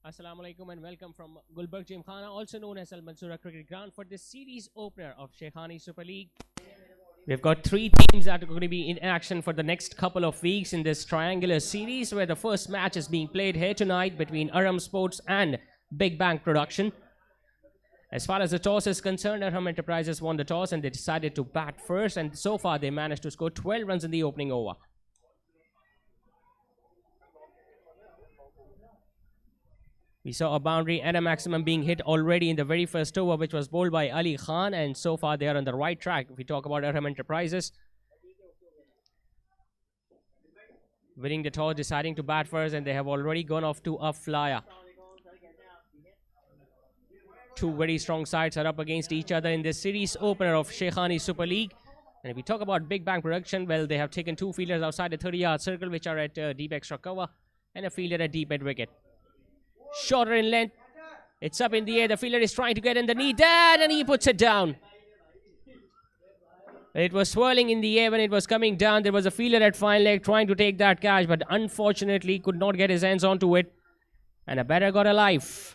Assalamu alaikum and welcome from Gulberg Gymkhana, also known as AlMansoora Cricket Ground, for this series opener of Shaikhani Super League. We've got three teams that are going to be in action for the next couple of weeks in this triangular series, where the first match is being played here tonight between Arham Sports and Big Bang Production. As far as the toss is concerned, Arham Enterprises won the toss and they decided to bat first, and so far they managed to score 12 runs in the opening over. We saw a boundary and a maximum being hit already in the very first over, which was bowled by Ali Khan, and so far they are on the right track. If we talk about Arham Enterprises, winning the toss, deciding to bat first, and they have already gone off to a flyer. Two very strong sides are up against each other in this series opener of Shaikhani Super League. And if we talk about Big Bang Production, well, they have taken two fielders outside the 30-yard circle, which are at deep extra cover, and a fielder at deep mid-wicket. Shorter in length. It's up in the air. The fielder is trying to get in the knee down, and he puts it down. It was swirling in the air when it was coming down. There was a fielder at fine leg trying to take that catch, but unfortunately could not get his hands onto it. And a batter got alive.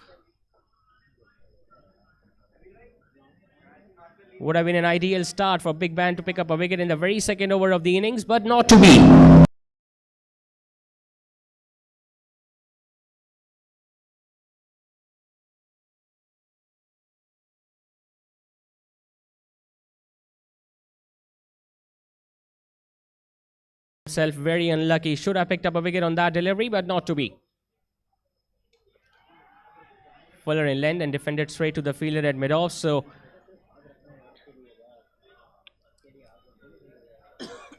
Would have been an ideal start for Big Bang to pick up a wicket in the very second over of the innings, but not to be. Himself very unlucky. Should have picked up a wicket on that delivery, but not to be. Fuller in length and defended straight to the fielder at mid-off. So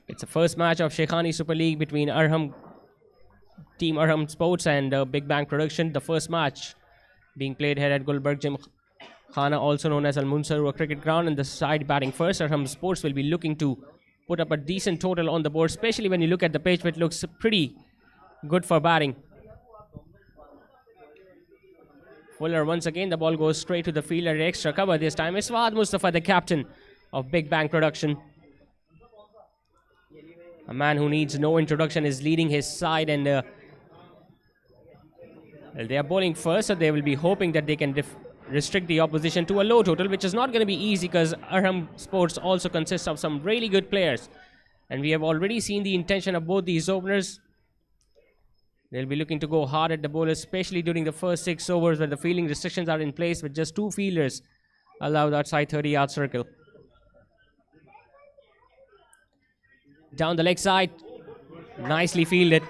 it's the first match of Shaikhani Super League between Team Arham Sports and Big Bang Production. The first match being played here at Gulberg Gymkhana, also known as AlMansoora Cricket Ground, and the side batting first. Arham Sports will be looking to put up a decent total on the board, especially when you look at the pitch, which looks pretty good for batting. Fuller once again, the ball goes straight to the fielder at extra cover. This time it's Fahad Mustafa, the captain of Big Bang Production. A man who needs no introduction is leading his side, and well, they are bowling first, so they will be hoping that they can restrict the opposition to a low total, which is not going to be easy because Arham Sports also consists of some really good players. And we have already seen the intention of both these openers. They'll be looking to go hard at the bowlers, especially during the first 6 overs where the fielding restrictions are in place with just 2 fielders allowed outside 30-yard circle. Down the leg side, nicely fielded.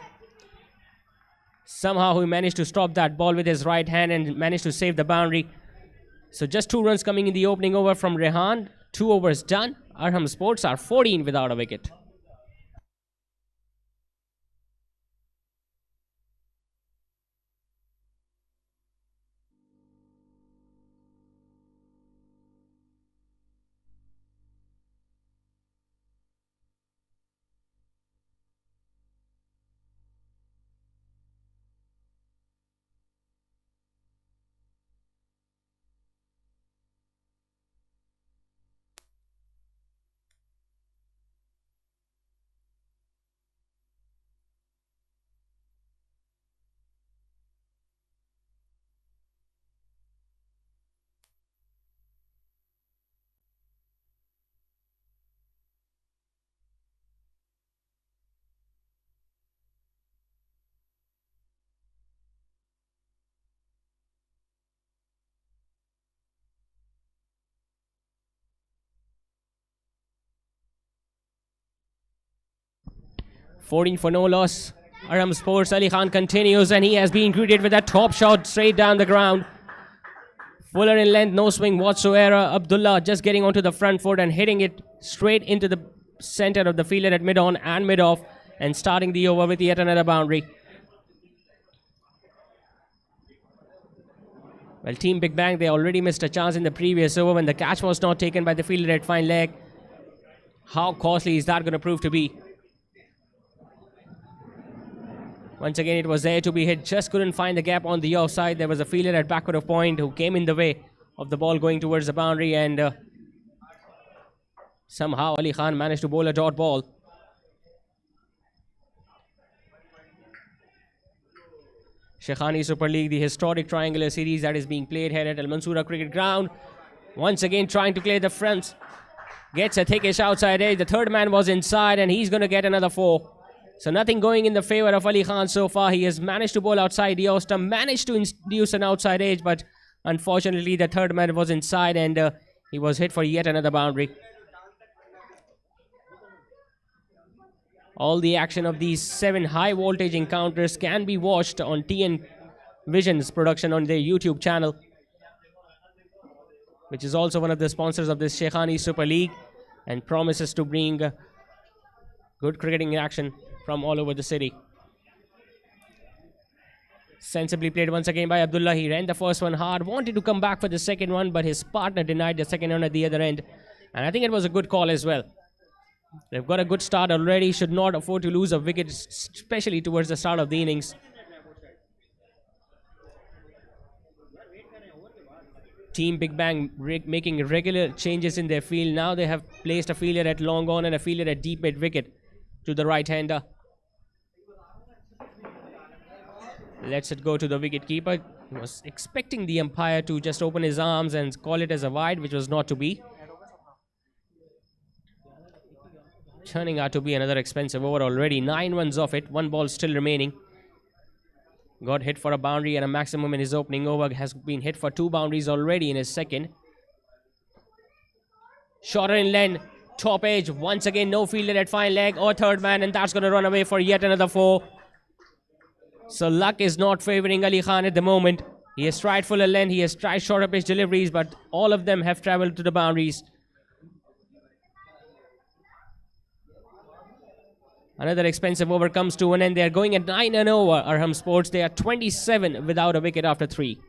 Somehow he managed to stop that ball with his right hand and managed to save the boundary. So just 2 runs coming in the opening over from Rehan. 2 overs done. Arham Sports are 14 without a wicket. For no loss. Arham Sports, Ali Khan continues, and he has been greeted with a top shot straight down the ground. Fuller in length, no swing whatsoever. Abdullah just getting onto the front foot and hitting it straight into the center of the fielder at mid-on and mid-off, and starting the over with yet another boundary. Well, Team Big Bang, they already missed a chance in the previous over when the catch was not taken by the fielder at fine leg. How costly is that going to prove to be? Once again, it was there to be hit. Just couldn't find the gap on the offside. There was a fielder at backward of point who came in the way of the ball going towards the boundary, and somehow Ali Khan managed to bowl a dot ball. Shaikhani Super League, the historic triangular series that is being played here at AlMansoora Cricket Ground. Once again trying to clear the fronts. Gets a thickish outside edge. The third man was inside and he's going to get another 4. So nothing going in the favour of Ali Khan so far. He has managed to bowl outside the off stump, managed to induce an outside edge, but unfortunately the third man was inside and he was hit for yet another boundary. All the action of these 7 high voltage encounters can be watched on TNVisions production on their YouTube channel, which is also one of the sponsors of this Shaikhani Super League and promises to bring good cricketing action from all over the city. Sensibly played once again by Abdullah. He ran the first one hard, wanted to come back for the second one, but his partner denied the second one at the other end. And I think it was a good call as well. They've got a good start already, should not afford to lose a wicket, especially towards the start of the innings. Team Big Bang making regular changes in their field. Now they have placed a fielder at long on and a fielder at deep mid wicket to the right-hander. Lets it go to the wicket keeper. He was expecting the umpire to just open his arms and call it as a wide, which was not to be. Turning out to be another expensive over already. 9 runs off it. 1 ball still remaining. Got hit for a boundary and a maximum in his opening over. Has been hit for 2 boundaries already in his second. Shorter in length. Top edge. Once again, no fielder at fine leg or third man, and that's going to run away for yet another 4. So luck is not favouring Ali Khan at the moment. He has tried fuller length. He has tried shorter pitch deliveries, but all of them have travelled to the boundaries. Another expensive over comes to an end. They are going at 9 and over, Arham Sports. They are 27 without a wicket after 3.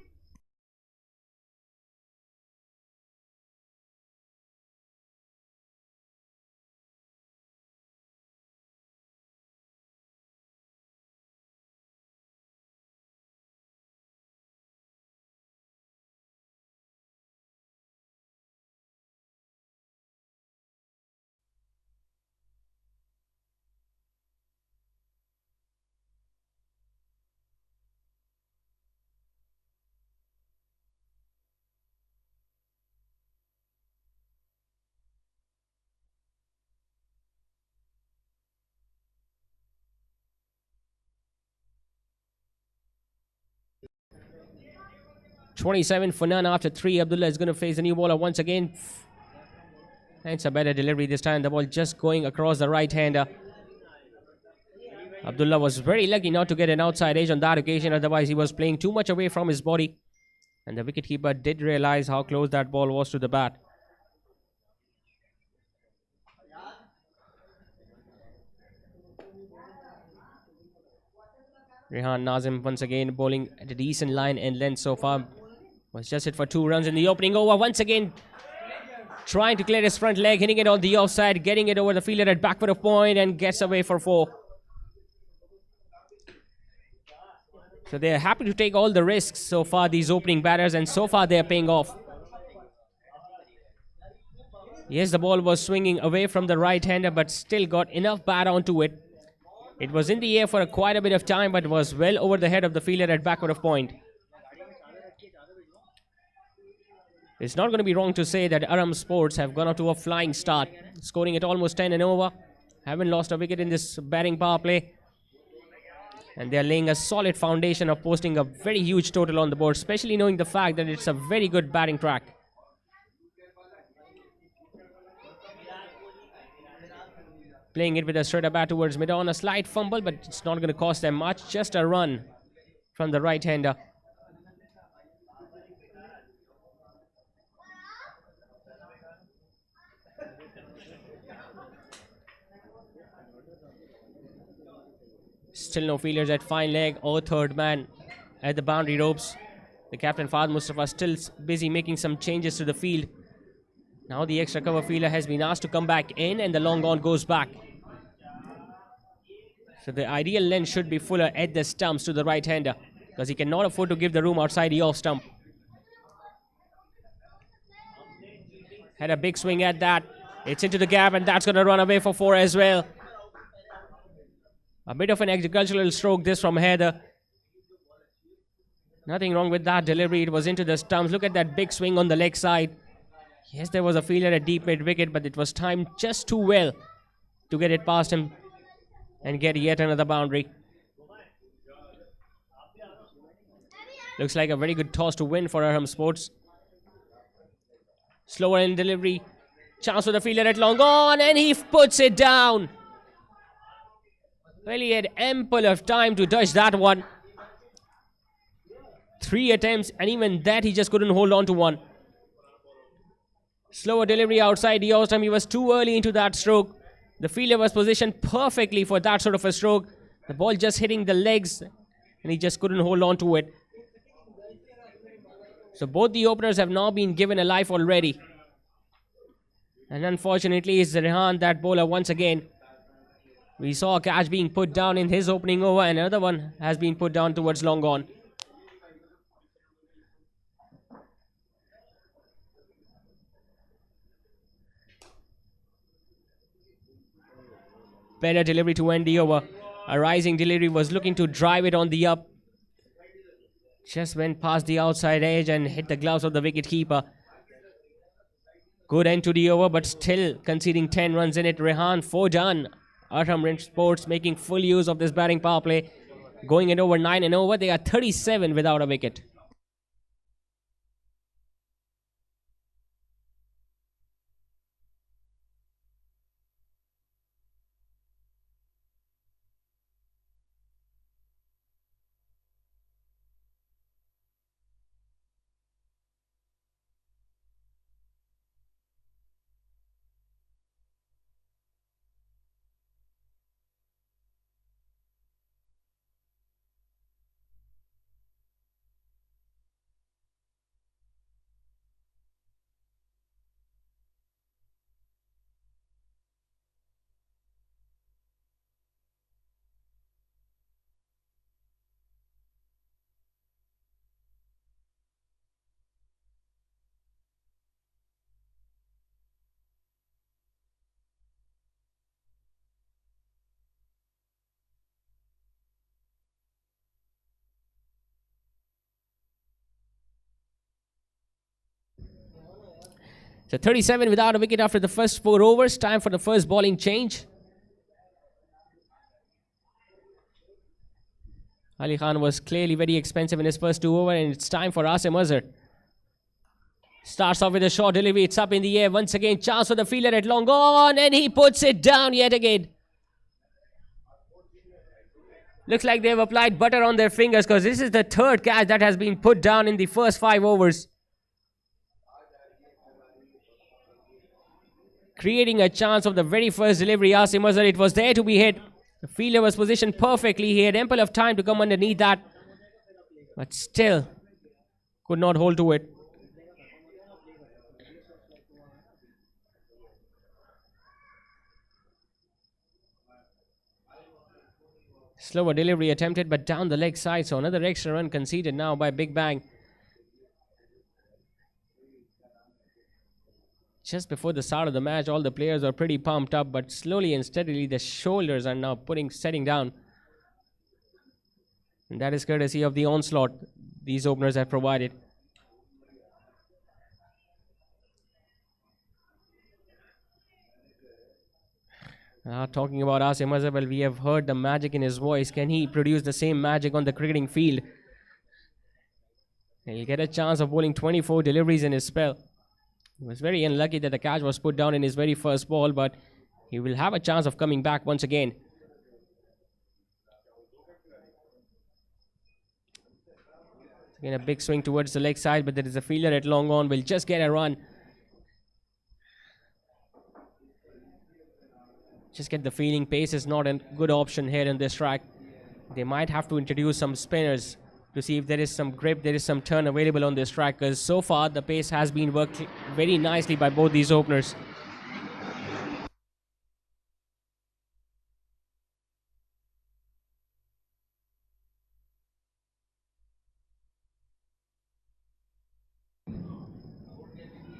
$27 for none after 3. Abdullah is going to face the new bowler once again. And it's a better delivery this time. The ball just going across the right-hander. Abdullah was very lucky not to get an outside edge on that occasion. Otherwise, he was playing too much away from his body. And the wicketkeeper did realize how close that ball was to the bat. Rehan Nazim once again bowling at a decent line and length so far. Was just hit for 2 runs in the opening over. Once again, trying to clear his front leg, hitting it on the offside, getting it over the fielder at back foot of point and gets away for 4. So they are happy to take all the risks so far, these opening batters, and so far they are paying off. Yes, the ball was swinging away from the right-hander, but still got enough bat onto it. It was in the air for quite a bit of time, but was well over the head of the fielder at backward of point. It's not going to be wrong to say that Arham Sports have gone off to a flying start, scoring at almost 10 and over. Haven't lost a wicket in this batting power play. And they're laying a solid foundation of posting a very huge total on the board, especially knowing the fact that it's a very good batting track. Playing it with a straighter bat towards mid-on. A slight fumble, but it's not going to cost them much. Just a run from the right-hander. Still no fielders at fine leg or third man at the boundary ropes. The captain Fahd Mustafa still busy making some changes to the field. Now the extra cover fielder has been asked to come back in and the long on goes back. So the ideal length should be fuller at the stumps to the right-hander because he cannot afford to give the room outside the off stump. Had a big swing at that. It's into the gap and that's going to run away for 4 as well. A bit of an agricultural stroke this from Heather. Nothing wrong with that delivery. It was into the stumps. Look at that big swing on the leg side. Yes, there was a failure at deep mid wicket, but it was timed just too well to get it past him and get yet another boundary. Looks like a very good toss to win for Arham Sports. Slower in delivery. Chance for the fielder at long on, and he puts it down. Well, he had ample of time to dodge that one. 3 attempts, and even that he just couldn't hold on to one. Slower delivery outside the off-stump. He was too early into that stroke. The fielder was positioned perfectly for that sort of a stroke. The ball just hitting the legs, and he just couldn't hold on to it. So both the openers have now been given a life already. And unfortunately, it's Rehan, that bowler, once again. We saw a catch being put down in his opening over, and another one has been put down towards long on. Better delivery to end the over. A rising delivery was looking to drive it on the up. Just went past the outside edge and hit the gloves of the wicketkeeper. Good end to the over, but still conceding 10 runs in it. Rehan 4 done. Arham Sports making full use of this batting power play. Going in over 9 and over. They are 37 without a wicket. So 37 without a wicket after the first 4 overs. Time for the first bowling change. Ali Khan was clearly very expensive in his first 2 overs, and it's time for AlMansoora. Starts off with a short delivery. It's up in the air. Once again, chance for the fielder at long on, and he puts it down yet again. Looks like they've applied butter on their fingers, because this is the 3rd catch that has been put down in the first 5 overs. Creating a chance of the very first delivery. AlMansoora, it was there to be hit. The fielder was positioned perfectly. He had ample of time to come underneath that, but still could not hold to it. Slower delivery attempted, but down the leg side. So another extra run conceded now by Big Bang. Just before the start of the match, all the players are pretty pumped up, but slowly and steadily the shoulders are now setting down. And that is courtesy of the onslaught these openers have provided. Talking about AlMansoora, well, we have heard the magic in his voice. Can he produce the same magic on the cricketing field? He'll get a chance of bowling 24 deliveries in his spell. He was very unlucky that the catch was put down in his very first ball, but he will have a chance of coming back once again. Again, a big swing towards the leg side, but there is a fielder at long on. Will just get a run. Just get the feeling pace is not a good option here in this track. They might have to introduce some spinners to see if there is some grip, there is some turn available on this track, because so far the pace has been worked very nicely by both these openers.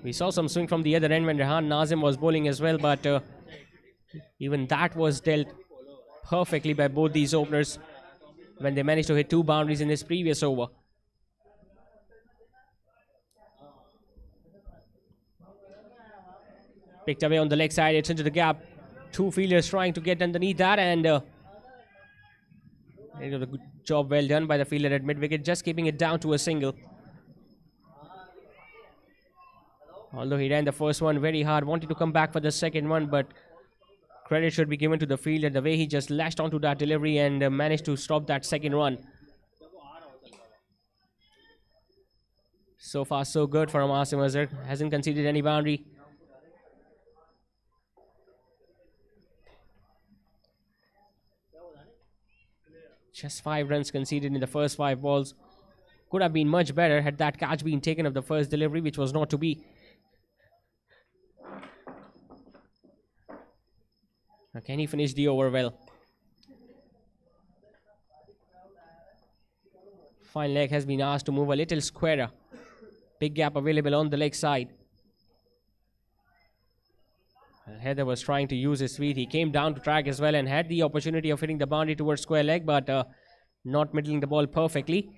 We saw some swing from the other end when Rehan Nazim was bowling as well, but even that was dealt perfectly by both these openers when they managed to hit 2 boundaries in this previous over. Picked away on the leg side. It's into the gap. Two fielders trying to get underneath that, and it was a good job well done by the fielder at mid-wicket, just keeping it down to a single. Although he ran the first one very hard, wanted to come back for the second one, but credit should be given to the fielder, the way he just lashed onto that delivery and managed to stop that second run. So far, so good for Arham Azhar. Hasn't conceded any boundary. Just 5 runs conceded in the first 5 balls. Could have been much better had that catch been taken of the first delivery, which was not to be. Can he finish the over well? Fine leg has been asked to move a little squarer. Big gap available on the leg side. Heather was trying to use his feet. He came down to track as well and had the opportunity of hitting the boundary towards square leg, but not middling the ball perfectly.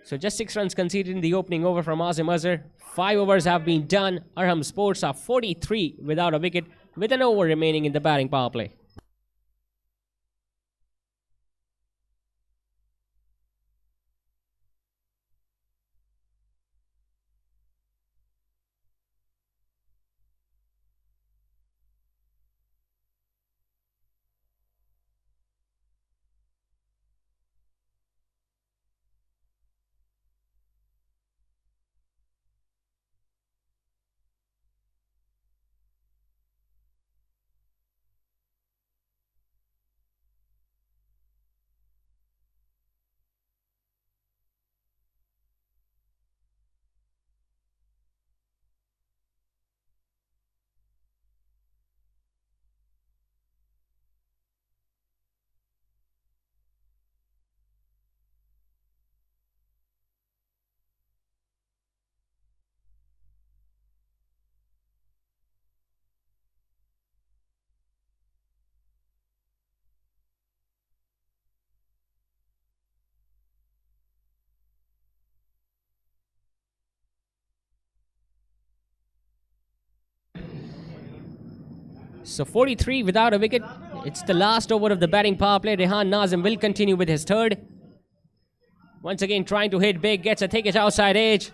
So just 6 runs conceded in the opening over from Arham Azhar. 5 overs have been done. Arham Sports are 43 without a wicket, with an over remaining in the batting power play. So 43 without a wicket. It's the last over of the batting power play. Rehan Nazim will continue with his third. Once again trying to hit big, gets a take it outside edge.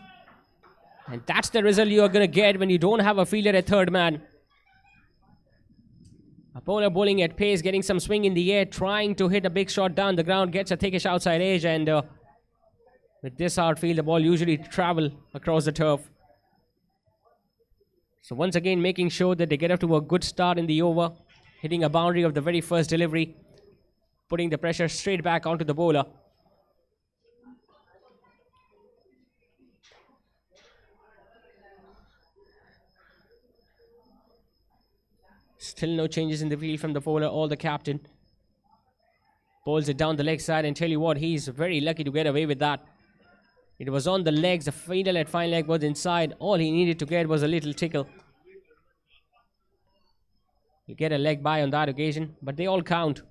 And that's the result you are going to get when you don't have a fielder at third man. A bowler bowling at pace, getting some swing in the air, trying to hit a big shot down the ground, gets a thickish outside edge, and with this outfield, the ball usually travel across the turf. So once again making sure that they get up to a good start in the over, hitting a boundary of the very first delivery, putting the pressure straight back onto the bowler. Still no changes in the field from the bowler or the captain. Bowls it down the leg side, and tell you what, he's very lucky to get away with that. It was on the legs, the fielder at fine leg was inside. All he needed to get was a little tickle. You get a leg by on that occasion, but they all count.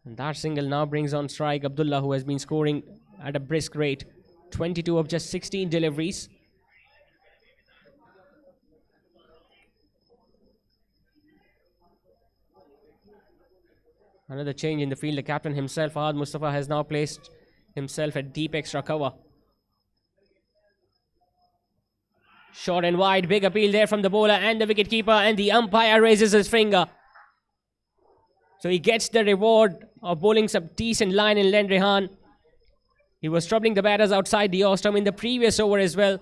And that single now brings on strike Abdullah, who has been scoring at a brisk rate. 22 of just 16 deliveries. Another change in the field. The captain himself, Fahad Mustafa, has now placed himself at deep extra cover. Short and wide. Big appeal there from the bowler and the wicketkeeper, and the umpire raises his finger. So he gets the reward of bowling some decent line in length, Rehan. He was troubling the batters outside the off stump in the previous over as well.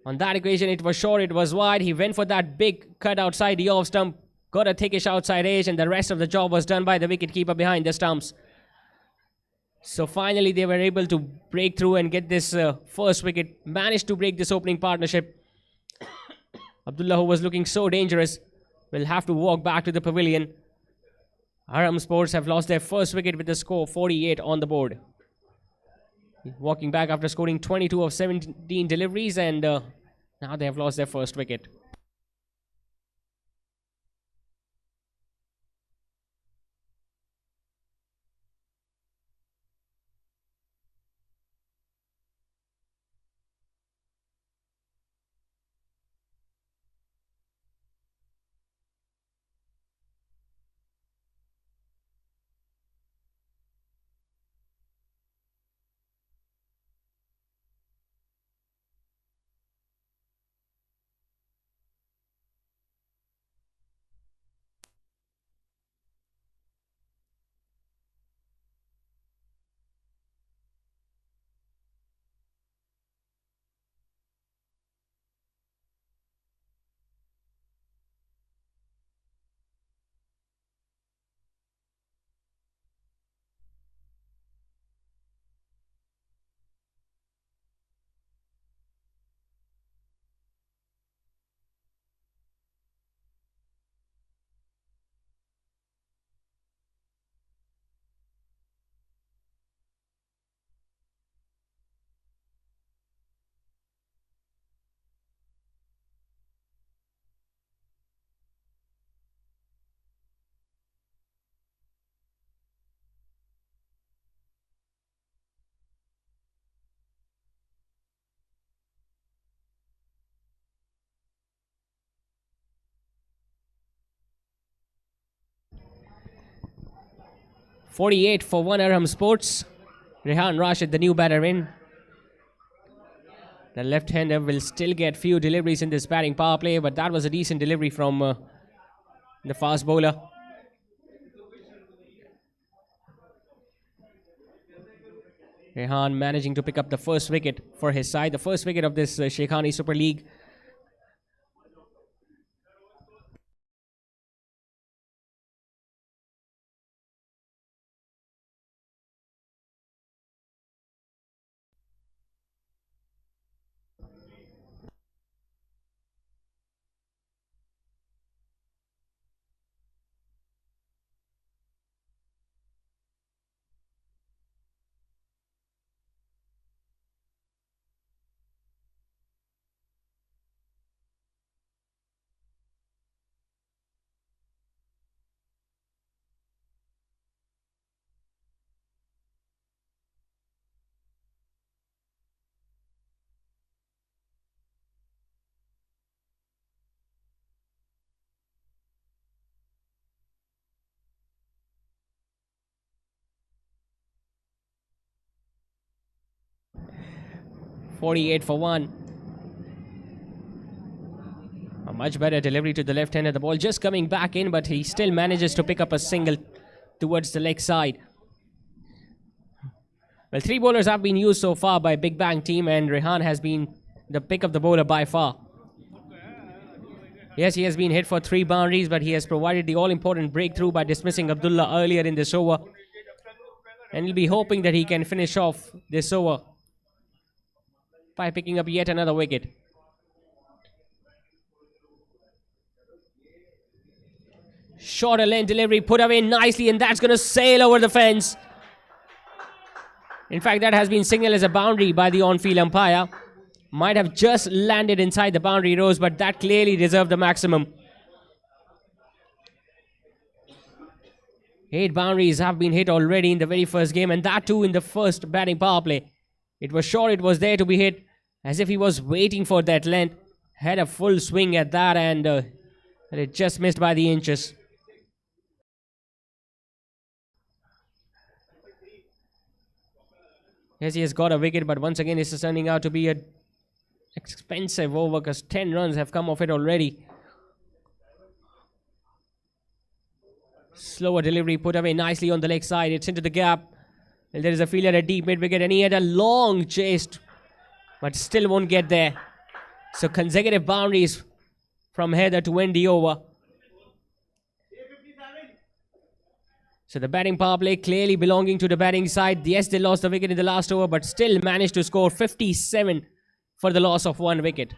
On that occasion, it was short, it was wide. He went for that big cut outside the off stump. Got a thickish outside edge, and the rest of the job was done by the wicketkeeper behind the stumps. So finally they were able to break through and get this first wicket. Managed to break this opening partnership. Abdullah, who was looking so dangerous, will have to walk back to the pavilion. Arham Sports have lost their first wicket with the score 48 on the board. Walking back after scoring 22 of 17 deliveries, and now they have lost their first wicket. 48 for 1 Arham Sports. Rehan Rashid, the new batter in. The left-hander will still get few deliveries in this batting power play, but that was a decent delivery from the fast bowler. Rehan managing to pick up the first wicket for his side, the first wicket of this Sheikhani Super League. .48 for 1. A much better delivery to the left-hander. The ball just coming back in, but he still manages to pick up a single towards the leg side. Well, 3 bowlers have been used so far by Big Bang team, and Rehan has been the pick of the bowler by far. Yes, he has been hit for 3 boundaries, but he has provided the all-important breakthrough by dismissing Abdullah earlier in this over. And he'll be hoping that he can finish off this over by picking up yet another wicket. Shorter lane delivery put away nicely, and that's going to sail over the fence. In fact, that has been signaled as a boundary by the on-field umpire. Might have just landed inside the boundary rows, but that clearly deserved the maximum. 8 boundaries have been hit already in the very first game, and that too in the first batting power play. It was sure it was there to be hit, as if he was waiting for that length. Had a full swing at that, and it just missed by the inches. Yes, he has got a wicket, but once again, this is turning out to be an expensive over because 10 runs have come off it already. Slower delivery put away nicely on the leg side. It's into the gap. And there is a fielder at deep mid-wicket, and he had a long chase, but still won't get there. So consecutive boundaries from Heather to end the over. So the batting power play clearly belonging to the batting side. Yes, they lost the wicket in the last over, but still managed to score 57 for the loss of 1 wicket.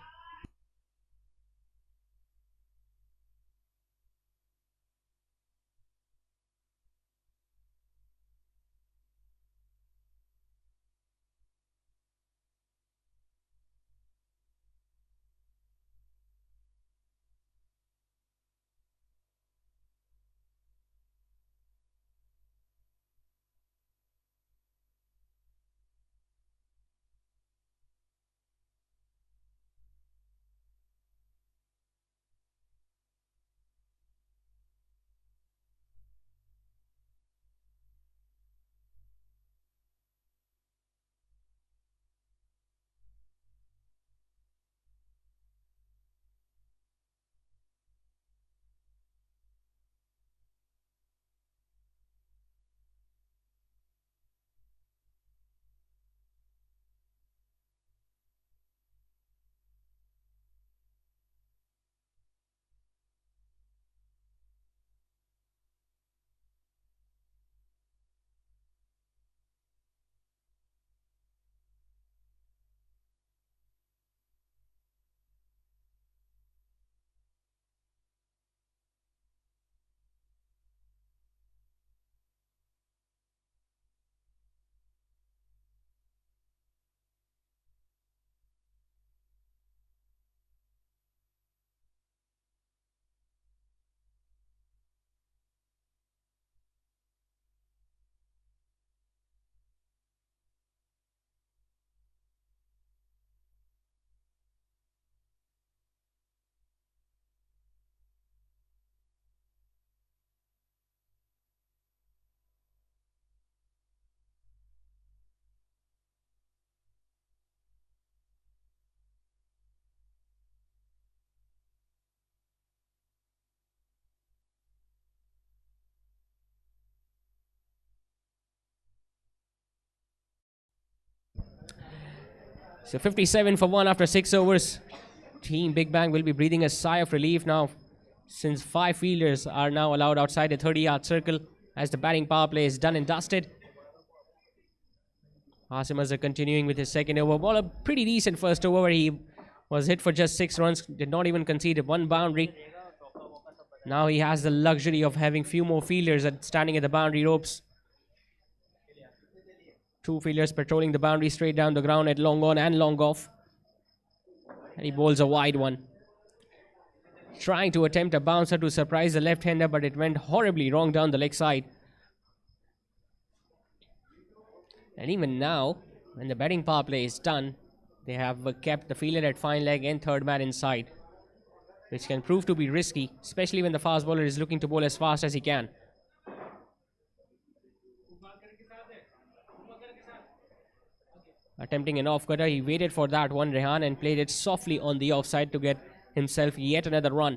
So 57 for 1 after 6 overs. Team Big Bang will be breathing a sigh of relief now, since 5 fielders are now allowed outside the 30-yard circle as the batting power play is done and dusted. Arham Azhar continuing with his second over. Well, a pretty decent first over where he was hit for just 6 runs, did not even concede 1 boundary. Now he has the luxury of having few more fielders standing at the boundary ropes. 2 fielders patrolling the boundary straight down the ground at long on and long off. And he bowls a wide one. Trying to attempt a bouncer to surprise the left-hander, but it went horribly wrong down the leg side. And even now, when the batting power play is done, they have kept the fielder at fine leg and third man inside, which can prove to be risky, especially when the fast bowler is looking to bowl as fast as he can. Attempting an off-cutter, he waited for that one, Rehan, and played it softly on the offside to get himself yet another run.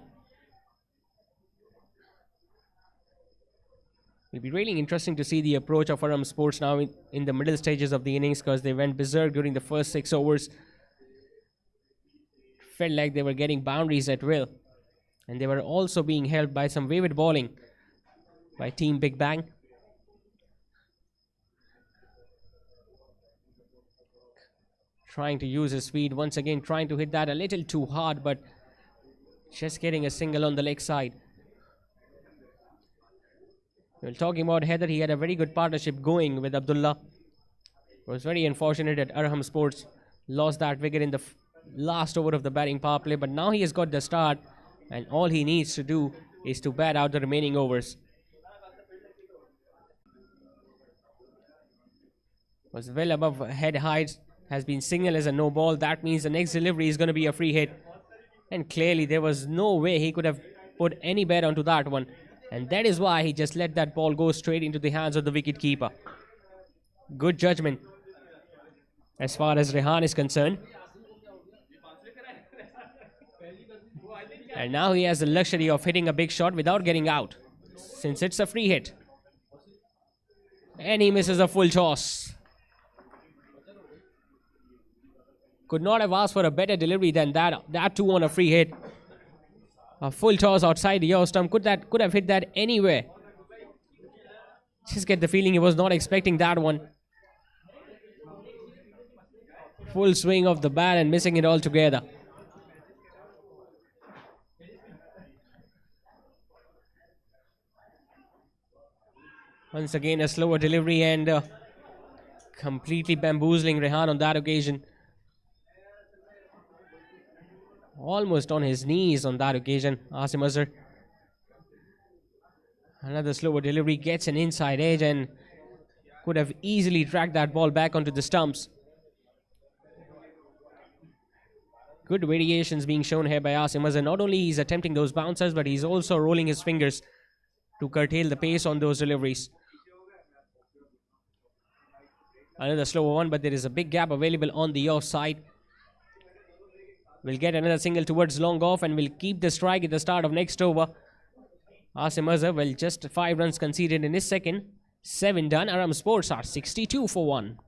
It'll be really interesting to see the approach of Arham Sports now in the middle stages of the innings, because they went berserk during the first 6 overs. Felt like they were getting boundaries at will. And they were also being helped by some wayward bowling by Team Big Bang. Trying to use his speed once again, trying to hit that a little too hard, but just getting a single on the leg side. Well, talking about Heather, he had a very good partnership going with Abdullah. It was very unfortunate that Arham Sports lost that wicket in the last over of the batting power play, but now he has got the start, and all he needs to do is to bat out the remaining overs. Was well above head height, has been signaled as a no ball. That means the next delivery is going to be a free hit, and clearly there was no way he could have put any bet onto that one. And that is why he just let that ball go straight into the hands of the wicket-keeper. Good judgment as far as Rehan is concerned. And now he has the luxury of hitting a big shot without getting out, since it's a free hit. And he misses a full toss. Could not have asked for a better delivery than that. That too on a free hit. A full toss outside the off stump. Could have hit that anywhere. Just get the feeling he was not expecting that one. Full swing of the bat and missing it altogether. Once again a slower delivery and completely bamboozling Rehan on that occasion. Almost on his knees on that occasion, Arham Azhar. Another slower delivery, gets an inside edge and could have easily tracked that ball back onto the stumps. Good variations being shown here by Arham Azhar. Not only he's attempting those bouncers, but he's also rolling his fingers to curtail the pace on those deliveries. Another slower one, but there is a big gap available on the offside. We'll get another single towards long off and we'll keep the strike at the start of next over. Arham Azhar, well, just 5 runs conceded in his second. 7 done. Arham Sports are 62 for 1.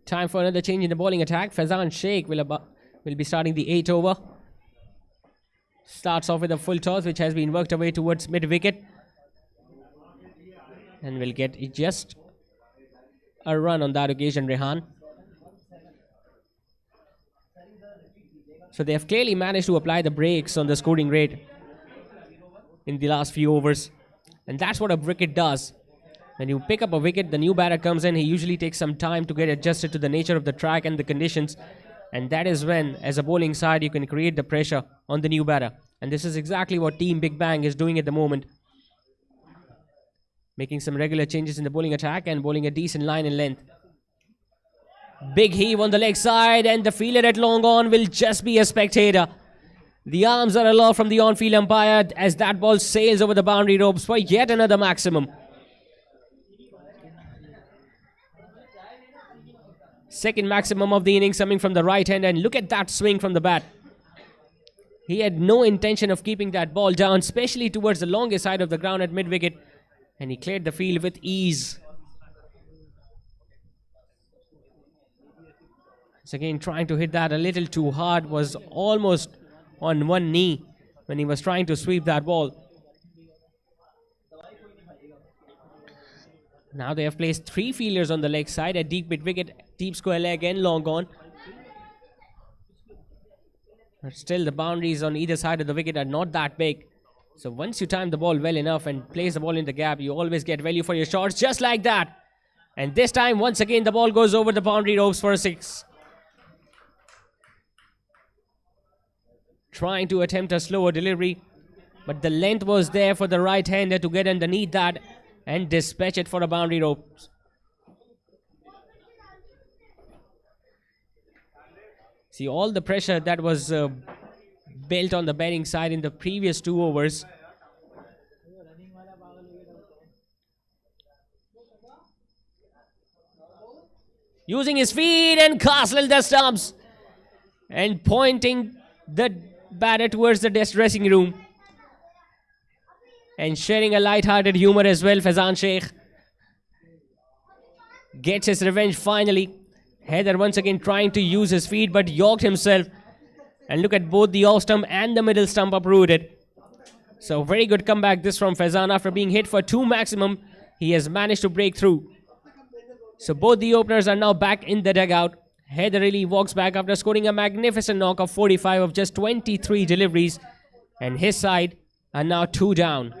Time for another change in the bowling attack. Faizan Sheikh will be starting the 8th over. Starts off with a full toss, which has been worked away towards mid-wicket. And will get just a run on that occasion, Rehan. So they have clearly managed to apply the brakes on the scoring rate in the last few overs. And that's what a wicket does. When you pick up a wicket, the new batter comes in. He usually takes some time to get adjusted to the nature of the track and the conditions. And that is when, as a bowling side, you can create the pressure on the new batter. And this is exactly what Team Big Bang is doing at the moment. Making some regular changes in the bowling attack and bowling a decent line in length. Big heave on the leg side, and the fielder at long on will just be a spectator. The arms are aloft from the on-field umpire as that ball sails over the boundary ropes for yet another maximum. Second maximum of the innings coming from the right hand, and look at that swing from the bat. He had no intention of keeping that ball down, especially towards the longest side of the ground at mid-wicket, and he cleared the field with ease. Once again, trying to hit that a little too hard, was almost on one knee when he was trying to sweep that ball. Now they have placed 3 fielders on the leg side at deep mid-wicket, deep square leg and long on. But still the boundaries on either side of the wicket are not that big. So once you time the ball well enough and place the ball in the gap, you always get value for your shots, just like that. And this time, once again, the ball goes over the boundary ropes for a 6. Trying to attempt a slower delivery, but the length was there for the right-hander to get underneath that and dispatch it for a boundary ropes. See, all the pressure that was built on the batting side in the previous 2 overs. Using his feet and castle the stumps and pointing the batter towards the dressing room and sharing a light-hearted humor as well. Faizan Sheikh gets his revenge finally. Heather once again trying to use his feet, but yorked himself. And look at both the off stump and the middle stump uprooted. So very good comeback this from Faizan. After being hit for 2 maximum, he has managed to break through. So both the openers are now back in the dugout. Heather really walks back after scoring a magnificent knock of 45 of just 23 deliveries. And his side are now 2 down.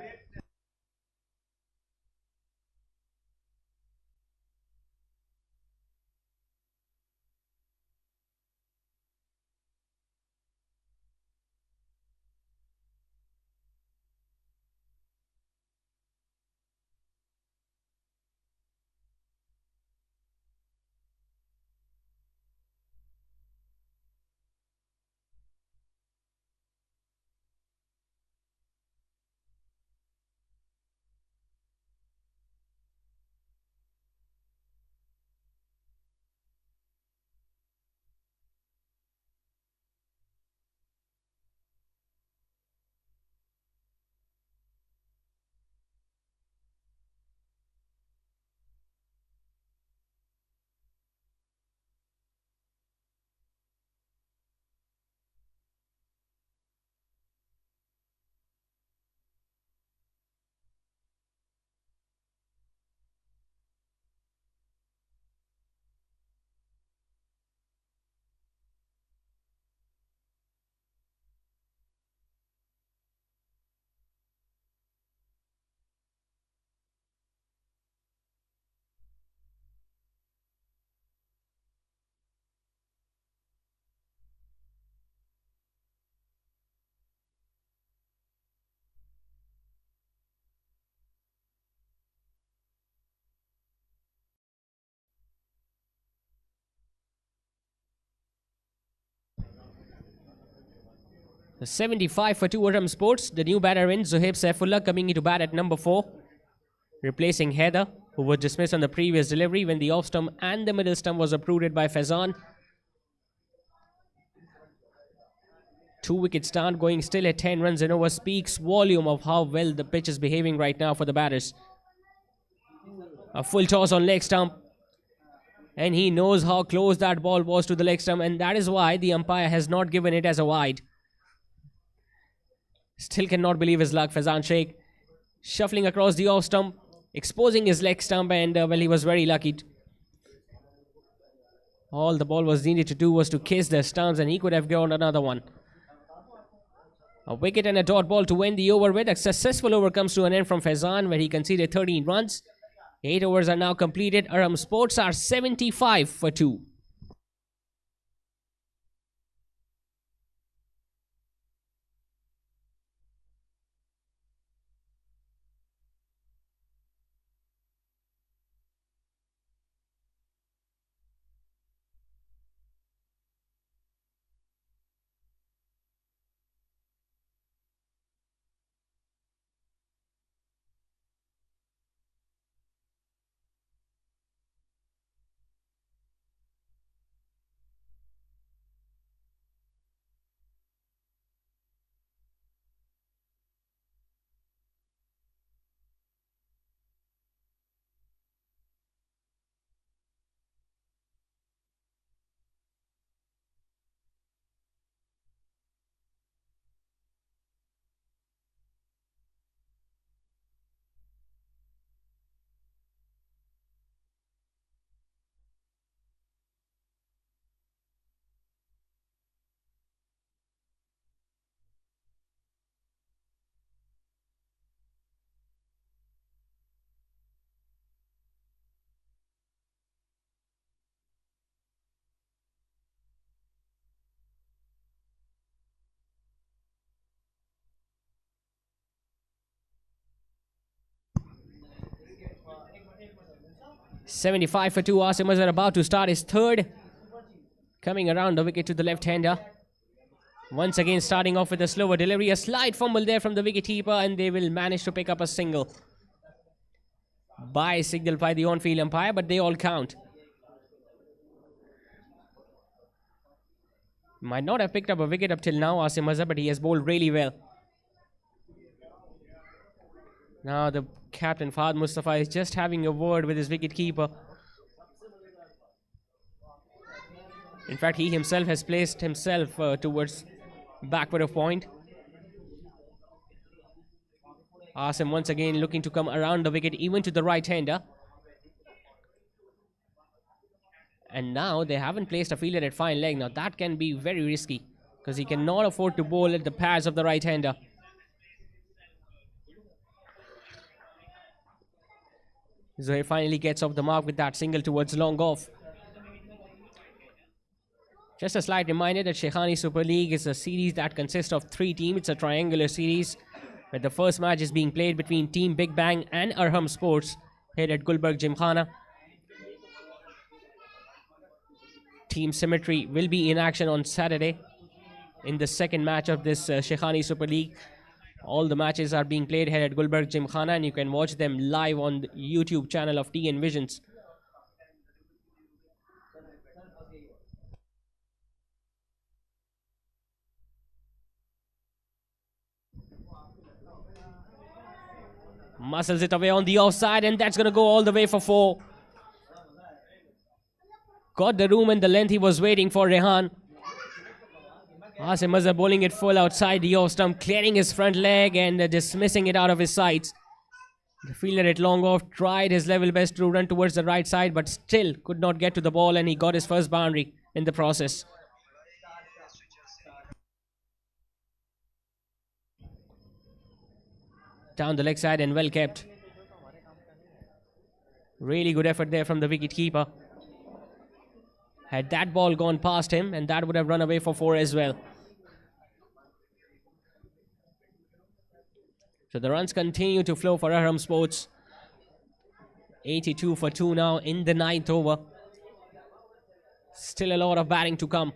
The 75 for 2 Arham Sports. The new batter in Zuhaib Saifullah coming into bat at number 4. Replacing Heather, who was dismissed on the previous delivery when the off stump and the middle stump was uprooted by Faizan. 2 wicket start, going still at 10 runs in over, speaks volume of how well the pitch is behaving right now for the batters. A full toss on leg stump. And he knows how close that ball was to the leg stump, and that is why the umpire has not given it as a wide. Still cannot believe his luck. Faizan Sheikh shuffling across the off stump, exposing his leg stump, and well, he was very lucky. All the ball was needed to do was to kiss the stumps, and he could have gone another one. A wicket and a dot ball to end the over with. A successful over comes to an end from Faizan, where he conceded 13 runs. 8 overs are now completed. Arham Sports are 75 for 2. $75 for 2. Asim Azhar about to start his third. Coming around the wicket to the left-hander. Once again starting off with a slower delivery. A slight fumble there from the wicketkeeper, and they will manage to pick up a single. By signal by the on-field umpire, but they all count. Might not have picked up a wicket up till now, Asim Azhar, but he has bowled really well. Now the captain Fahad Mustafa is just having a word with his wicketkeeper. In fact, he himself has placed himself towards backward of point. Asim once again looking to come around the wicket, even to the right-hander. And now they haven't placed a fielder at fine leg. Now that can be very risky, because he cannot afford to bowl at the pads of the right-hander. So he finally gets off the mark with that single towards long off. Just a slight reminder that Shaikhani Super League is a series that consists of 3 teams. It's a triangular series, where the first match is being played between Team Big Bang and Arham Sports here at Gulberg Gymkhana. Team Symmetry will be in action on Saturday in the second match of this Shaikhani Super League. All the matches are being played here at Gulberg Gymkhana, and you can watch them live on the YouTube channel of TNVisions. Muscles it away on the offside, and that's going to go all the way for 4. Got the room and the length he was waiting for, Rehan. Asim Azhar bowling it full outside the off stump, clearing his front leg and dismissing it out of his sides. The fielder at long off tried his level best to run towards the right side, but still could not get to the ball, and he got his first boundary in the process. Down the leg side and well kept. Really good effort there from the wicket-keeper. Had that ball gone past him, and that would have run away for 4 as well. So the runs continue to flow for Arham Sports. 82 for 2 now in the 9th over. Still a lot of batting to come.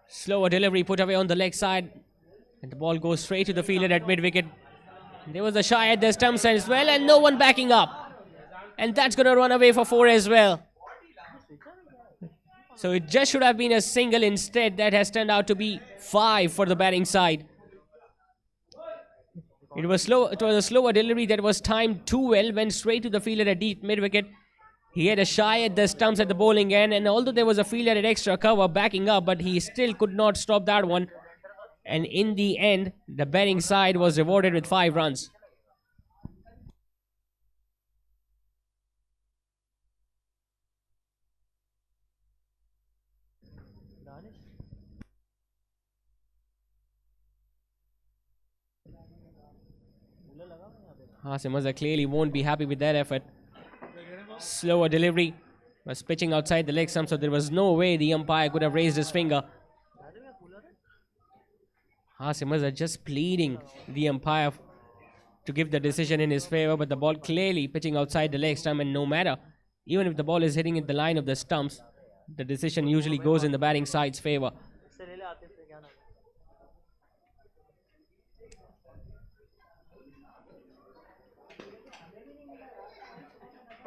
Slower delivery put away on the leg side, and the ball goes straight to the fielder at mid-wicket. There was a shy at the stumps as well, and no one backing up. And that's going to run away for 4 as well. So it just should have been a single. Instead, that has turned out to be 5 for the batting side. It was slow. It was a slower delivery that was timed too well. Went straight to the fielder at deep mid-wicket. He had a shy at the stumps at the bowling end, and although there was a fielder at extra cover backing up, but he still could not stop that one. And in the end, the betting side was rewarded with 5 runs. Arham clearly won't be happy with that effort. Slower delivery. Was pitching outside the leg stump, so there was no way the umpire could have raised his finger. Arham just pleading the umpire to give the decision in his favor, but the ball clearly pitching outside the leg stump, and no matter, even if the ball is hitting in the line of the stumps, the decision usually goes in the batting side's favor.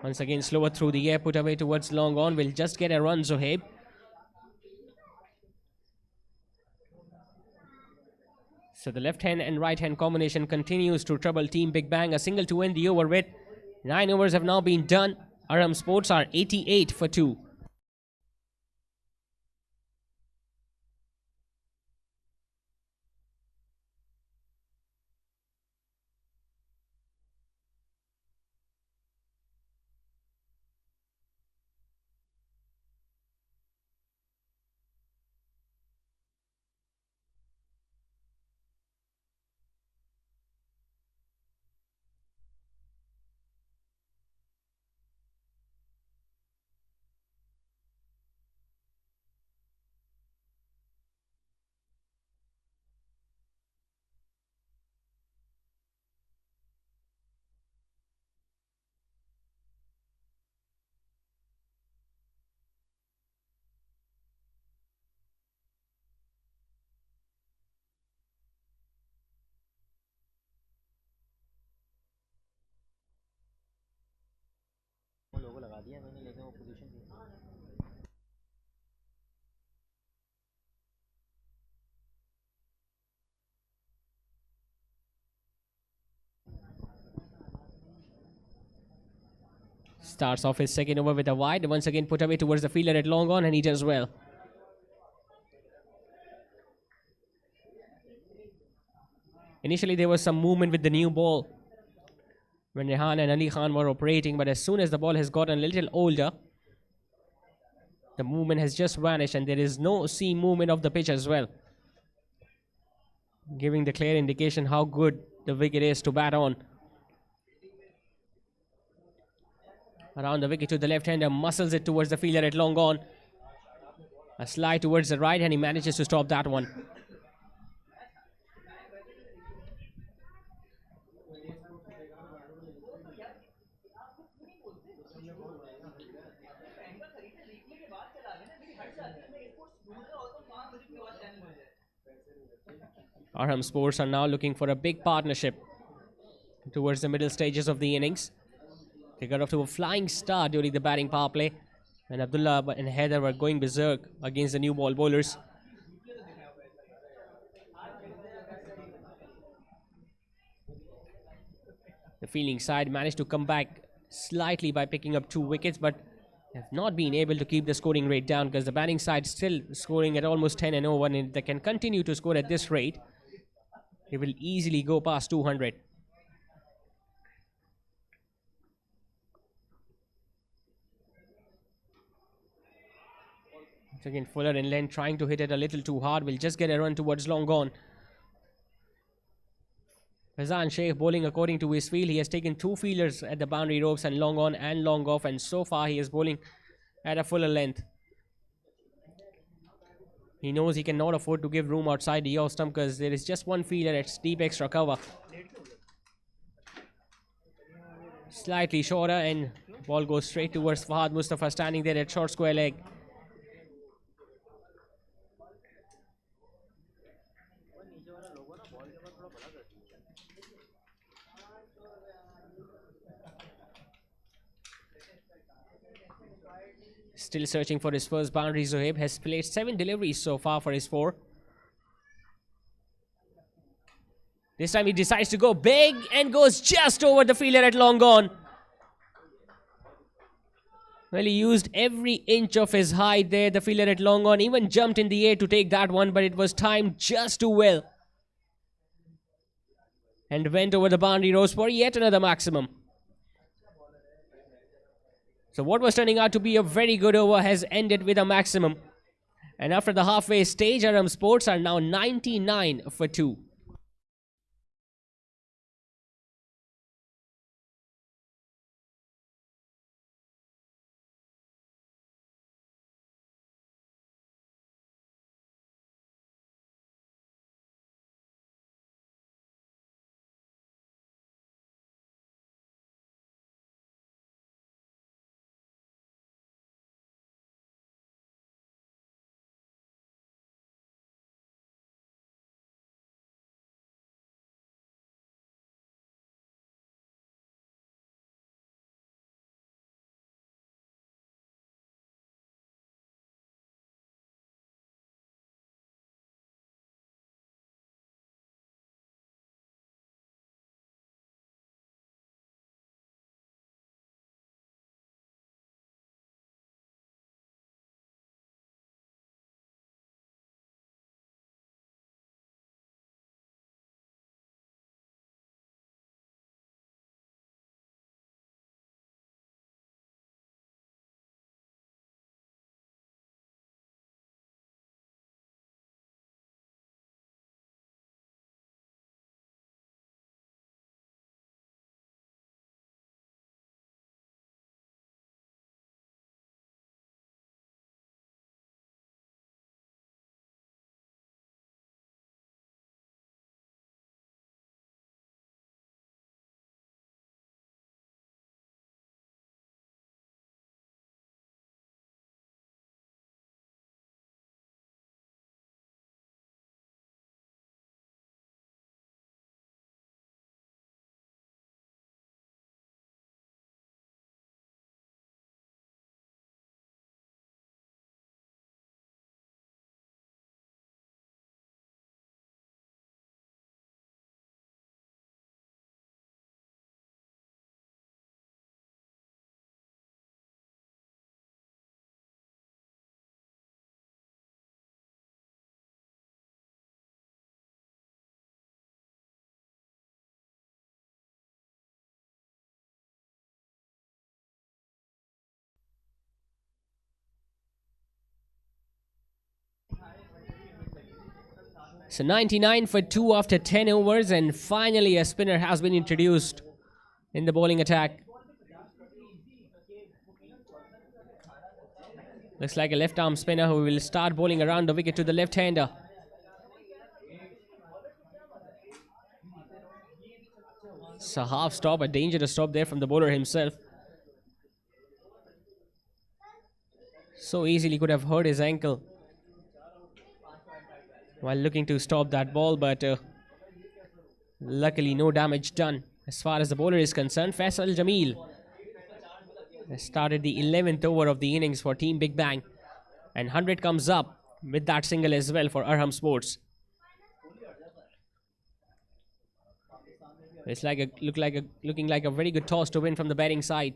Once again, slower through the air, put away towards long on. Will just get a run, Zohaib. So the left hand and right hand combination continues to trouble Team Big Bang. A single to end the over with. 9 overs have now been done. Arham Sports are 88 for 2. Starts off his second over with a wide. Once again put away towards the fielder at long on, and he does well. Initially there was some movement with the new ball when Rehan and Ali Khan were operating, but as soon as the ball has gotten a little older, the movement has just vanished, and there is no seam movement of the pitch as well, giving the clear indication how good the wicket is to bat on. Around the wicket to the left-hander, muscles it towards the fielder at long on. A slide towards the right, and he manages to stop that one. Arham Sports are now looking for a big partnership towards the middle stages of the innings. They got off to a flying start during the batting power play, and Abdullah and Heather were going berserk against the new ball bowlers. The fielding side managed to come back slightly by picking up 2 wickets, but have not been able to keep the scoring rate down, because the batting side still scoring at almost 10 and over, and if they can continue to score at this rate, they will easily go past 200. Again, Fuller and Len trying to hit it a little too hard. Will just get a run towards long on. Fazan Sheikh bowling according to his feel. He has taken 2 fielders at the boundary ropes and long on and long off, and so far he is bowling at a fuller length. He knows he cannot afford to give room outside the off stump, because there is just 1 fielder at deep extra cover. Slightly shorter, and ball goes straight towards Fahad Mustafa standing there at short square leg. Still searching for his first boundary. Zohaib has played 7 deliveries so far for his 4. This time he decides to go big and goes just over the fielder at long on. Well, he used every inch of his height there. The fielder at long on even jumped in the air to take that one, but it was timed just too well. And went over the boundary rows for yet another maximum. So what was turning out to be a very good over has ended with a maximum. And after the halfway stage, Arham Sports are now 99 for 2. So 99 for 2 after 10 overs, and finally a spinner has been introduced in the bowling attack. Looks like a left arm spinner who will start bowling around the wicket to the left-hander. It's a half stop, a dangerous stop there from the bowler himself. So easily could have hurt his ankle while looking to stop that ball, but luckily no damage done. As far as the bowler is concerned, Faisal Jamil has started the 11th over of the innings for Team Big Bang, and 100 comes up with that single as well for Arham Sports. It's looking like a very good toss to win from the batting side.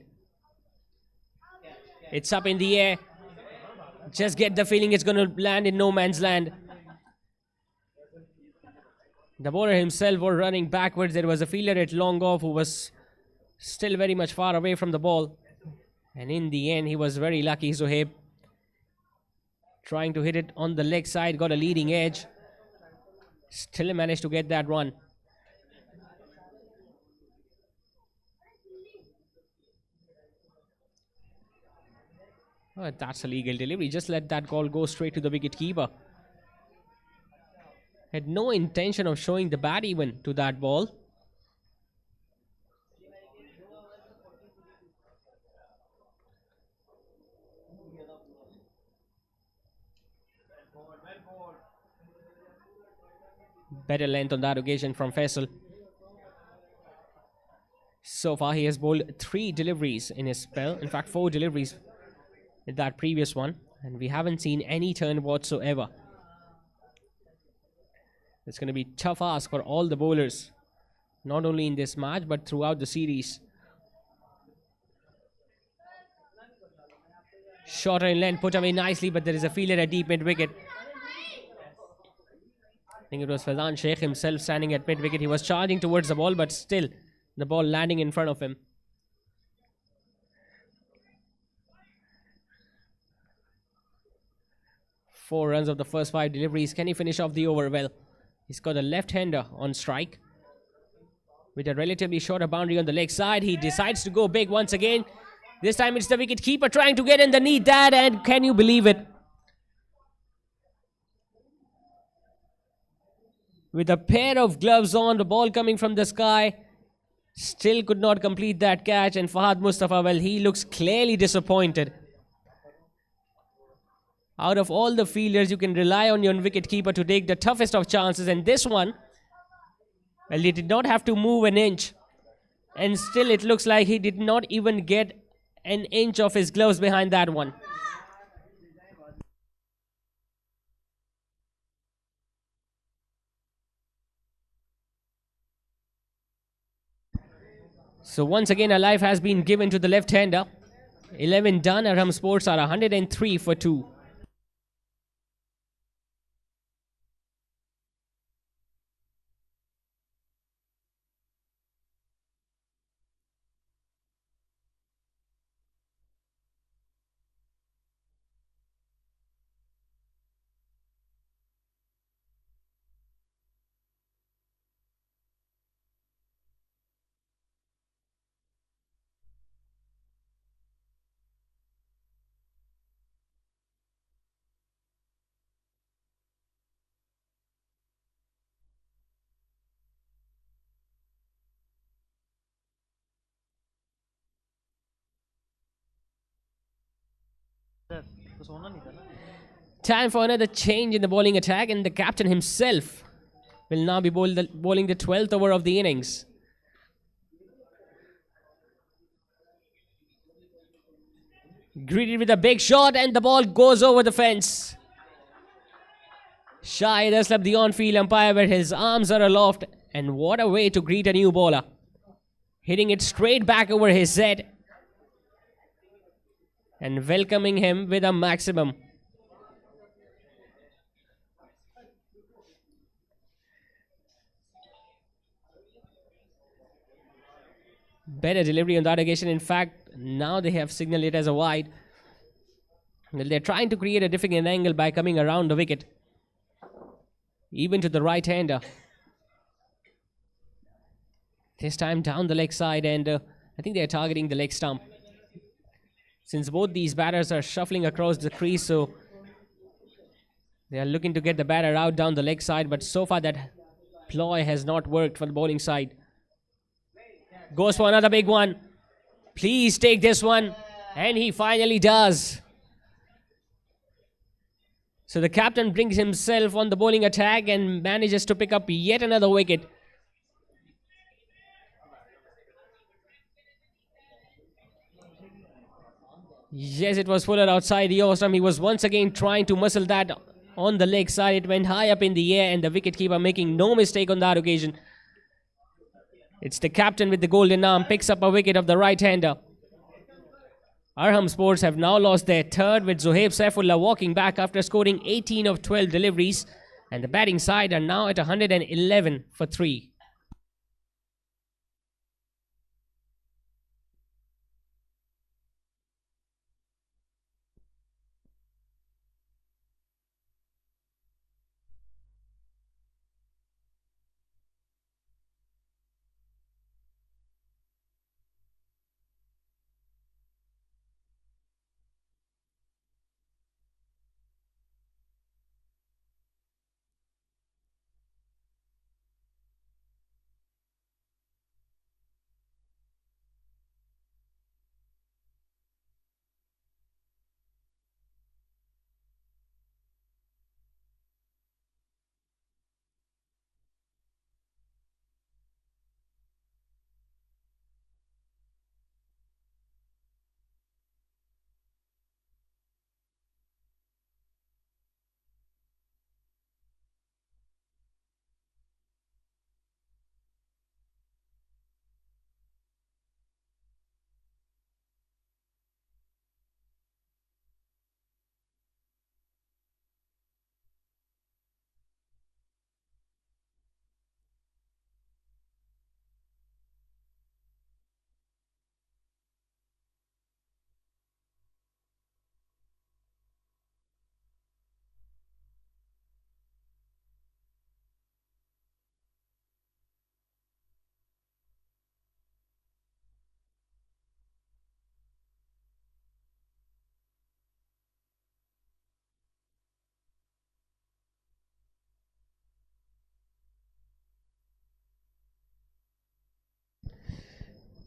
It's up in the air. Just get the feeling it's going to land in no man's land. The bowler himself was running backwards. There was a fielder at long off who was still very much far away from the ball. And in the end, he was very lucky, Zohaib. Trying to hit it on the leg side, got a leading edge. Still managed to get that run. Oh, that's a legal delivery. Just let that ball go straight to the wicket keeper. Had no intention of showing the bat even to that ball. Better length on that occasion from Faisal. So far he has bowled 3 deliveries in his spell. In fact, 4 deliveries in that previous one. And we haven't seen any turn whatsoever. It's going to be a tough ask for all the bowlers. Not only in this match, but throughout the series. Shorter in length, put away nicely, but there is a fielder at deep mid wicket. I think it was Fazan Sheikh himself standing at mid wicket. He was charging towards the ball, but still the ball landing in front of him. Four runs of the first 5 deliveries. Can he finish off the over? Well, he's got a left-hander on strike with a relatively shorter boundary on the leg side. He decides to go big once again. This time it's the wicket keeper trying to get underneath that, and can you believe it? With a pair of gloves on, the ball coming from the sky, still could not complete that catch, and Fahad Mustafa, well, he looks clearly disappointed. Out of all the fielders, you can rely on your wicketkeeper to take the toughest of chances, and this one, well, he did not have to move an inch, and still it looks like he did not even get an inch of his gloves behind that one. So once again, a life has been given to the left-hander. 11 done. Arham Sports are 103 for 2. Time for another change in the bowling attack, and the captain himself will now be bowling the 12th over of the innings. Greeted with a big shot, and the ball goes over the fence. Shahid Aslab, the on-field umpire, where his arms are aloft, and what a way to greet a new bowler. Hitting it straight back over his head and welcoming him with a maximum. Better delivery on that occasion. In fact, now they have signaled it as a wide. Well, they're trying to create a different angle by coming around the wicket, even to the right-hander. This time down the leg side, and I think they're targeting the leg stump. Since both these batters are shuffling across the crease, so they are looking to get the batter out down the leg side, but so far that ploy has not worked for the bowling side. Goes for another big one. Please take this one. And he finally does. So the captain brings himself on the bowling attack and manages to pick up yet another wicket. Yes, it was Fuller outside the off-stump. He was once again trying to muscle that on the leg side. It went high up in the air, and the wicketkeeper making no mistake on that occasion. It's the captain with the golden arm, picks up a wicket of the right-hander. Arham Sports have now lost their third, with Zohaib Saifullah walking back after scoring 18 of 12 deliveries, and the batting side are now at 111 for 3.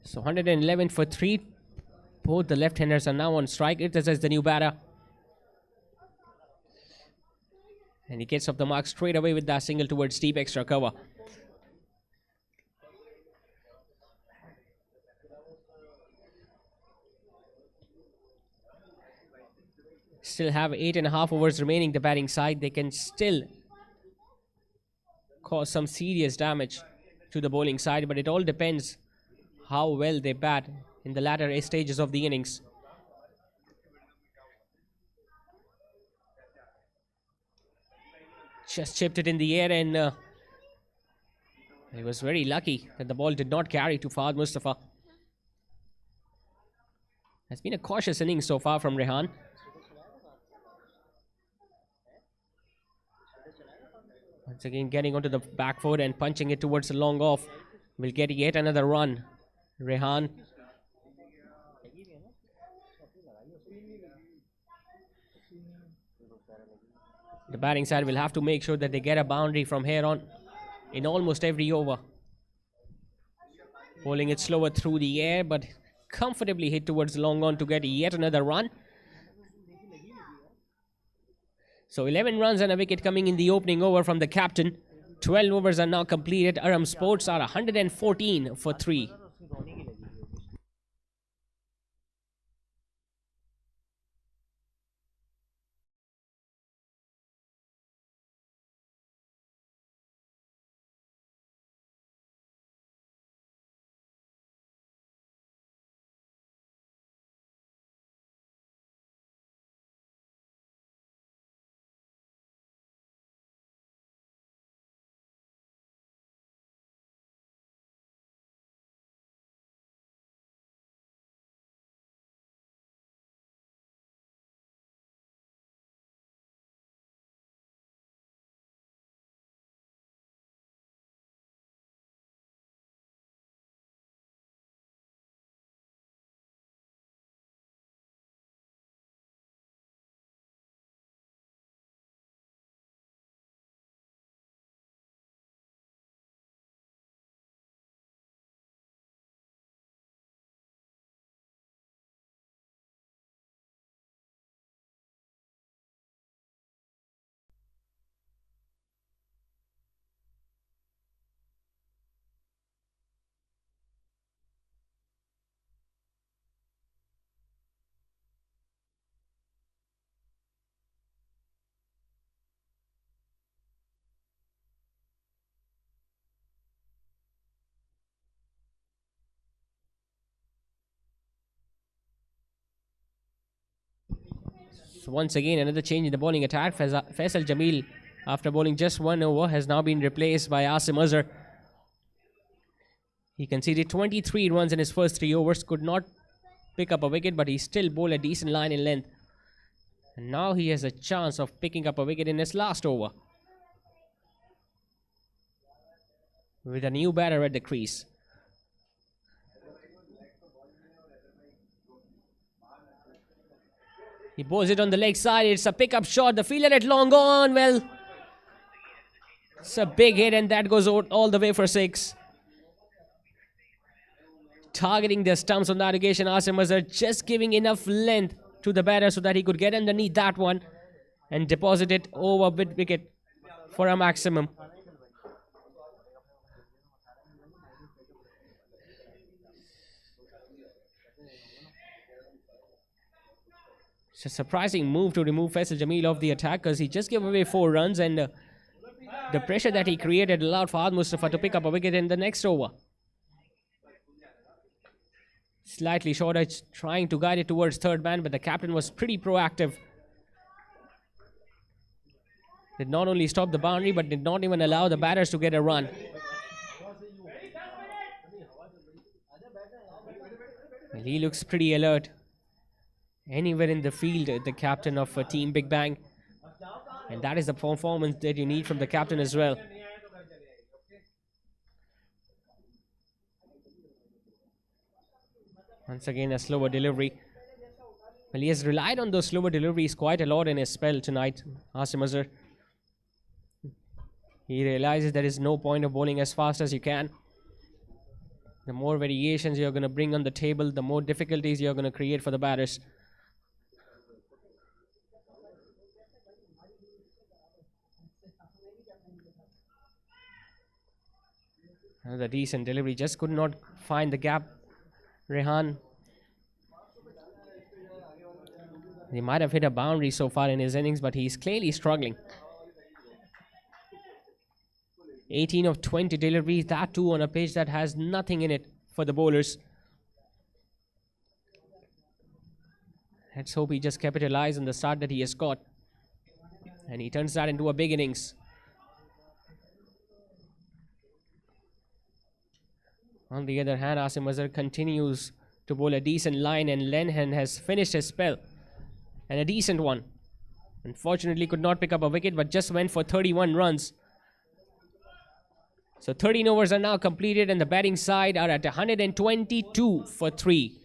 So 111 for 3. Both the left-handers are now on strike. Irtaza is the new batter. And he gets off the mark straight away with that single towards deep extra cover. Still have 8.5 overs remaining, the batting side. They can still cause some serious damage to the bowling side, but it all depends how well they bat in the latter stages of the innings. Just chipped it in the air, and he was very lucky that the ball did not carry to Fahad Mustafa. It's been a cautious inning so far from Rehan. Once again getting onto the back foot and punching it towards the long off. Will get yet another run. Rehan. The batting side will have to make sure that they get a boundary from here on in almost every over. Bowling it slower through the air, but comfortably hit towards the long on to get yet another run. So 11 runs and a wicket coming in the opening over from the captain. 12 overs are now completed. Arham Sports are 114 for 3. So once again, another change in the bowling attack. Faisal Jamil, after bowling just 1 over, has now been replaced by Asim Azhar. He conceded 23 runs in his first 3 overs, could not pick up a wicket, but he still bowled a decent line in length. And now he has a chance of picking up a wicket in his last over, with a new batter at the crease. He bowls it on the leg side. It's a pickup shot. The fielder at long on. Well, it's a big hit, and that goes out all the way for 6. Targeting the stumps on that occasion. Asim Azhar just giving enough length to the batter so that he could get underneath that one and deposit it over mid wicket for a maximum. It's a surprising move to remove Faisal Jamil off the attack, because he just gave away 4 runs, and the pressure that he created allowed Fahad Mustafa to pick up a wicket in the next over. Slightly short edge, trying to guide it towards third man, but the captain was pretty proactive. Did not only stop the boundary, but did not even allow the batters to get a run. Well, he looks pretty alert. Anywhere in the field, the captain of Team Big Bang. And that is the performance that you need from the captain as well. Once again, a slower delivery. Well, he has relied on those slower deliveries quite a lot in his spell tonight, Asim Azhar. He realizes there is no point of bowling as fast as you can. The more variations you're going to bring on the table, the more difficulties you're going to create for the batters. Another decent delivery, just could not find the gap. Rehan. He might have hit a boundary so far in his innings, but he's clearly struggling. 18 of 20 deliveries, that too on a pitch that has nothing in it for the bowlers. Let's hope he just capitalizes on the start that he has got, and he turns that into a big innings. On the other hand, Asim Azhar continues to bowl a decent line, and Lenhan has finished his spell, and a decent one. Unfortunately could not pick up a wicket, but just went for 31 runs. So 13 overs are now completed, and the batting side are at 122 for 3.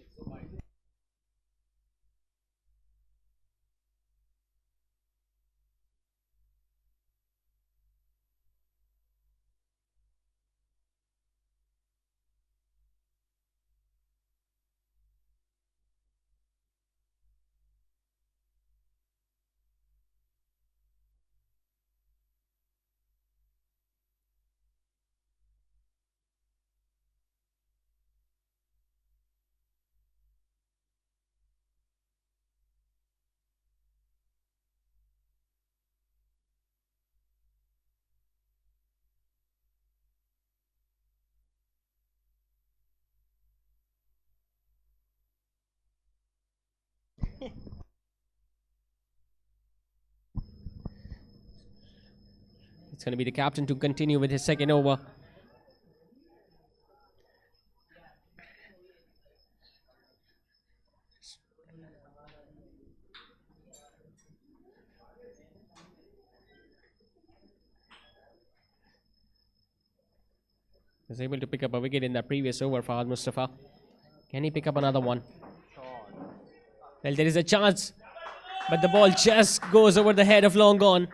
It's going to be the captain to continue with his second over. Was able to pick up a wicket in the previous over for Al-Mustafa. Can he pick up another one? Well, there is a chance, but the ball just goes over the head of long gone.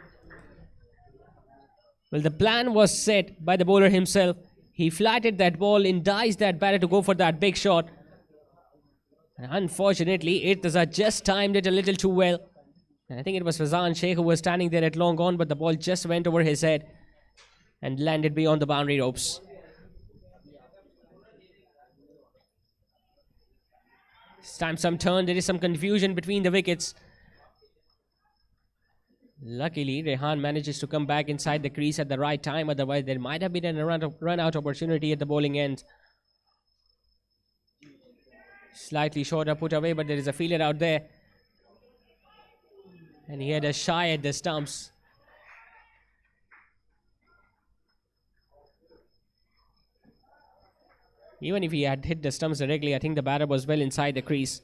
Well, the plan was set by the bowler himself. He flatted that ball, enticed that batter to go for that big shot. And unfortunately, Irtaza just timed it a little too well. And I think it was Fazan Sheikh who was standing there at long on, but the ball just went over his head and landed beyond the boundary ropes. This time some turn, there is some confusion between the wickets. Luckily, Rehan manages to come back inside the crease at the right time. Otherwise, there might have been a run-out opportunity at the bowling end. Slightly shorter put away, but there is a fielder out there. And he had a shy at the stumps. Even if he had hit the stumps directly, I think the batter was well inside the crease.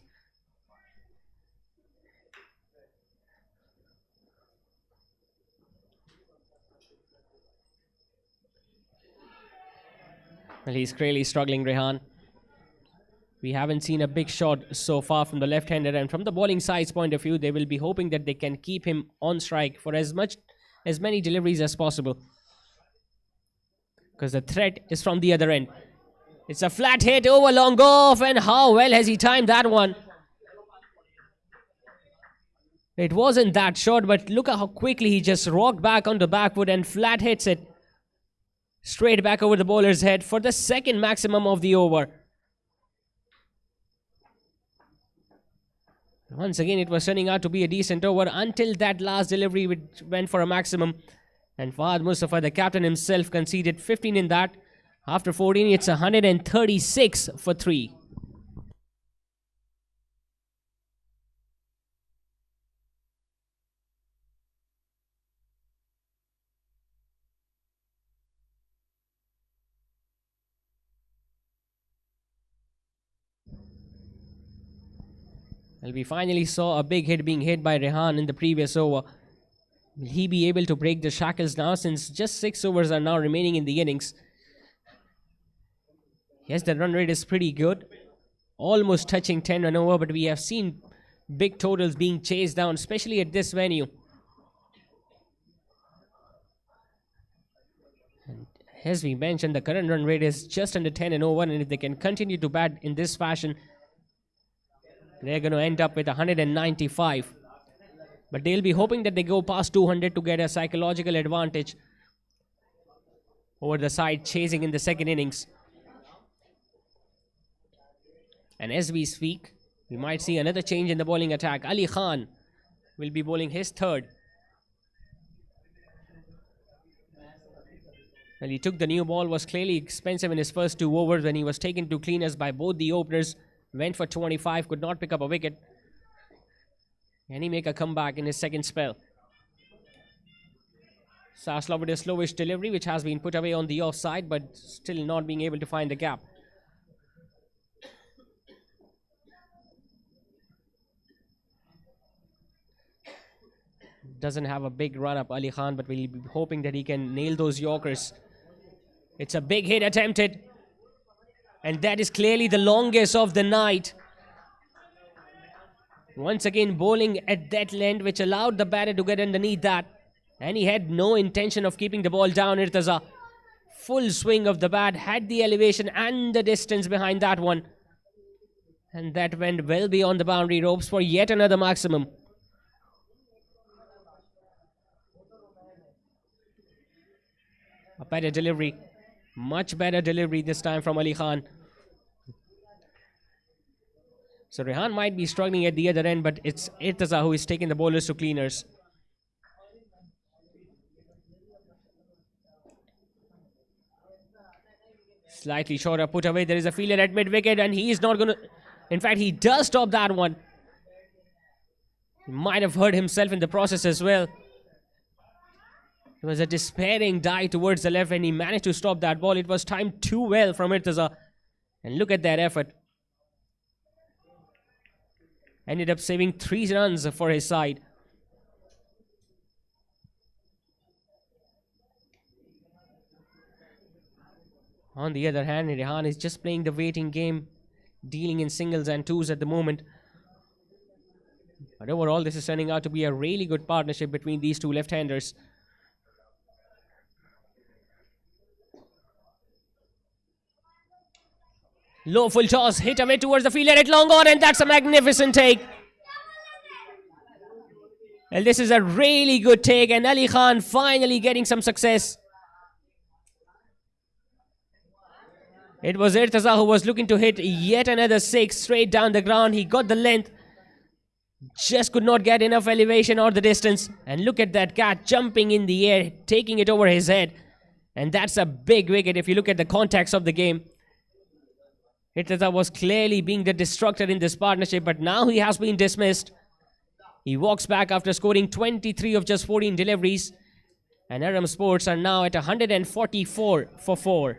Well, he's clearly struggling, Rehan. We haven't seen a big shot so far from the left-hander, and from the bowling side's point of view, they will be hoping that they can keep him on strike for as many deliveries as possible. Because the threat is from the other end. It's a flat hit over long off, and how well has he timed that one? It wasn't that short, but look at how quickly he just rocked back on the back foot and flat hits it straight back over the bowler's head for the second maximum of the over. Once again, it was turning out to be a decent over until that last delivery which went for a maximum. And Fahad Mustafa, the captain himself, conceded 15 in that. After 14, it's 136 for 3. Well, we finally saw a big hit being hit by Rehan in the previous over. Will he be able to break the shackles now, since just 6 overs are now remaining in the innings? Yes, the run rate is pretty good. Almost touching 10 run over, but we have seen big totals being chased down, especially at this venue. And As we mentioned, the current run rate is just under 10 and 0-1, and if they can continue to bat in this fashion, they're going to end up with 195. But they'll be hoping that they go past 200 to get a psychological advantage over the side chasing in the second innings. And as we speak, we might see another change in the bowling attack. Ali Khan will be bowling his third. Well, he took the new ball, was clearly expensive in his first 2 overs when he was taken to cleaners by both the openers. Went for 25, could not pick up a wicket. Can he make a comeback in his second spell? Sasla with a slowish delivery, which has been put away on the offside, but still not being able to find the gap. Doesn't have a big run up, Ali Khan, but we'll be hoping that he can nail those Yorkers. It's a big hit attempted, and that is clearly the longest of the night. Once again bowling at that length, which allowed the batter to get underneath that, and he had no intention of keeping the ball down. Irtaza, full swing of the bat, had the elevation and the distance behind that one, and that went well beyond the boundary ropes for yet another maximum. A better delivery, much better delivery this time from Ali Khan. So Rehan might be struggling at the other end, but it's Irtaza who is taking the bowlers to cleaners. Slightly shorter put away. There is a fielder at mid-wicket, and he is not going to... In fact, he does stop that one. He might have hurt himself in the process as well. It was a despairing dive towards the left, and he managed to stop that ball. It was timed too well from Irtaza. And look at that effort. Ended up saving 3 runs for his side. On the other hand, Rehan is just playing the waiting game, dealing in singles and twos at the moment. But overall, this is turning out to be a really good partnership between these two left-handers. Low full toss, hit away towards the fielder at long on, and that's a magnificent take. Well, this is a really good take, and Ali Khan finally getting some success. It was Irtaza who was looking to hit yet another 6 straight down the ground. He got the length, just could not get enough elevation or the distance. And look at that cat jumping in the air, taking it over his head. And that's a big wicket if you look at the context of the game. Irtaza was clearly being the destructor in this partnership, but now he has been dismissed. He walks back after scoring 23 of just 14 deliveries. And Arham Sports are now at 144 for 4.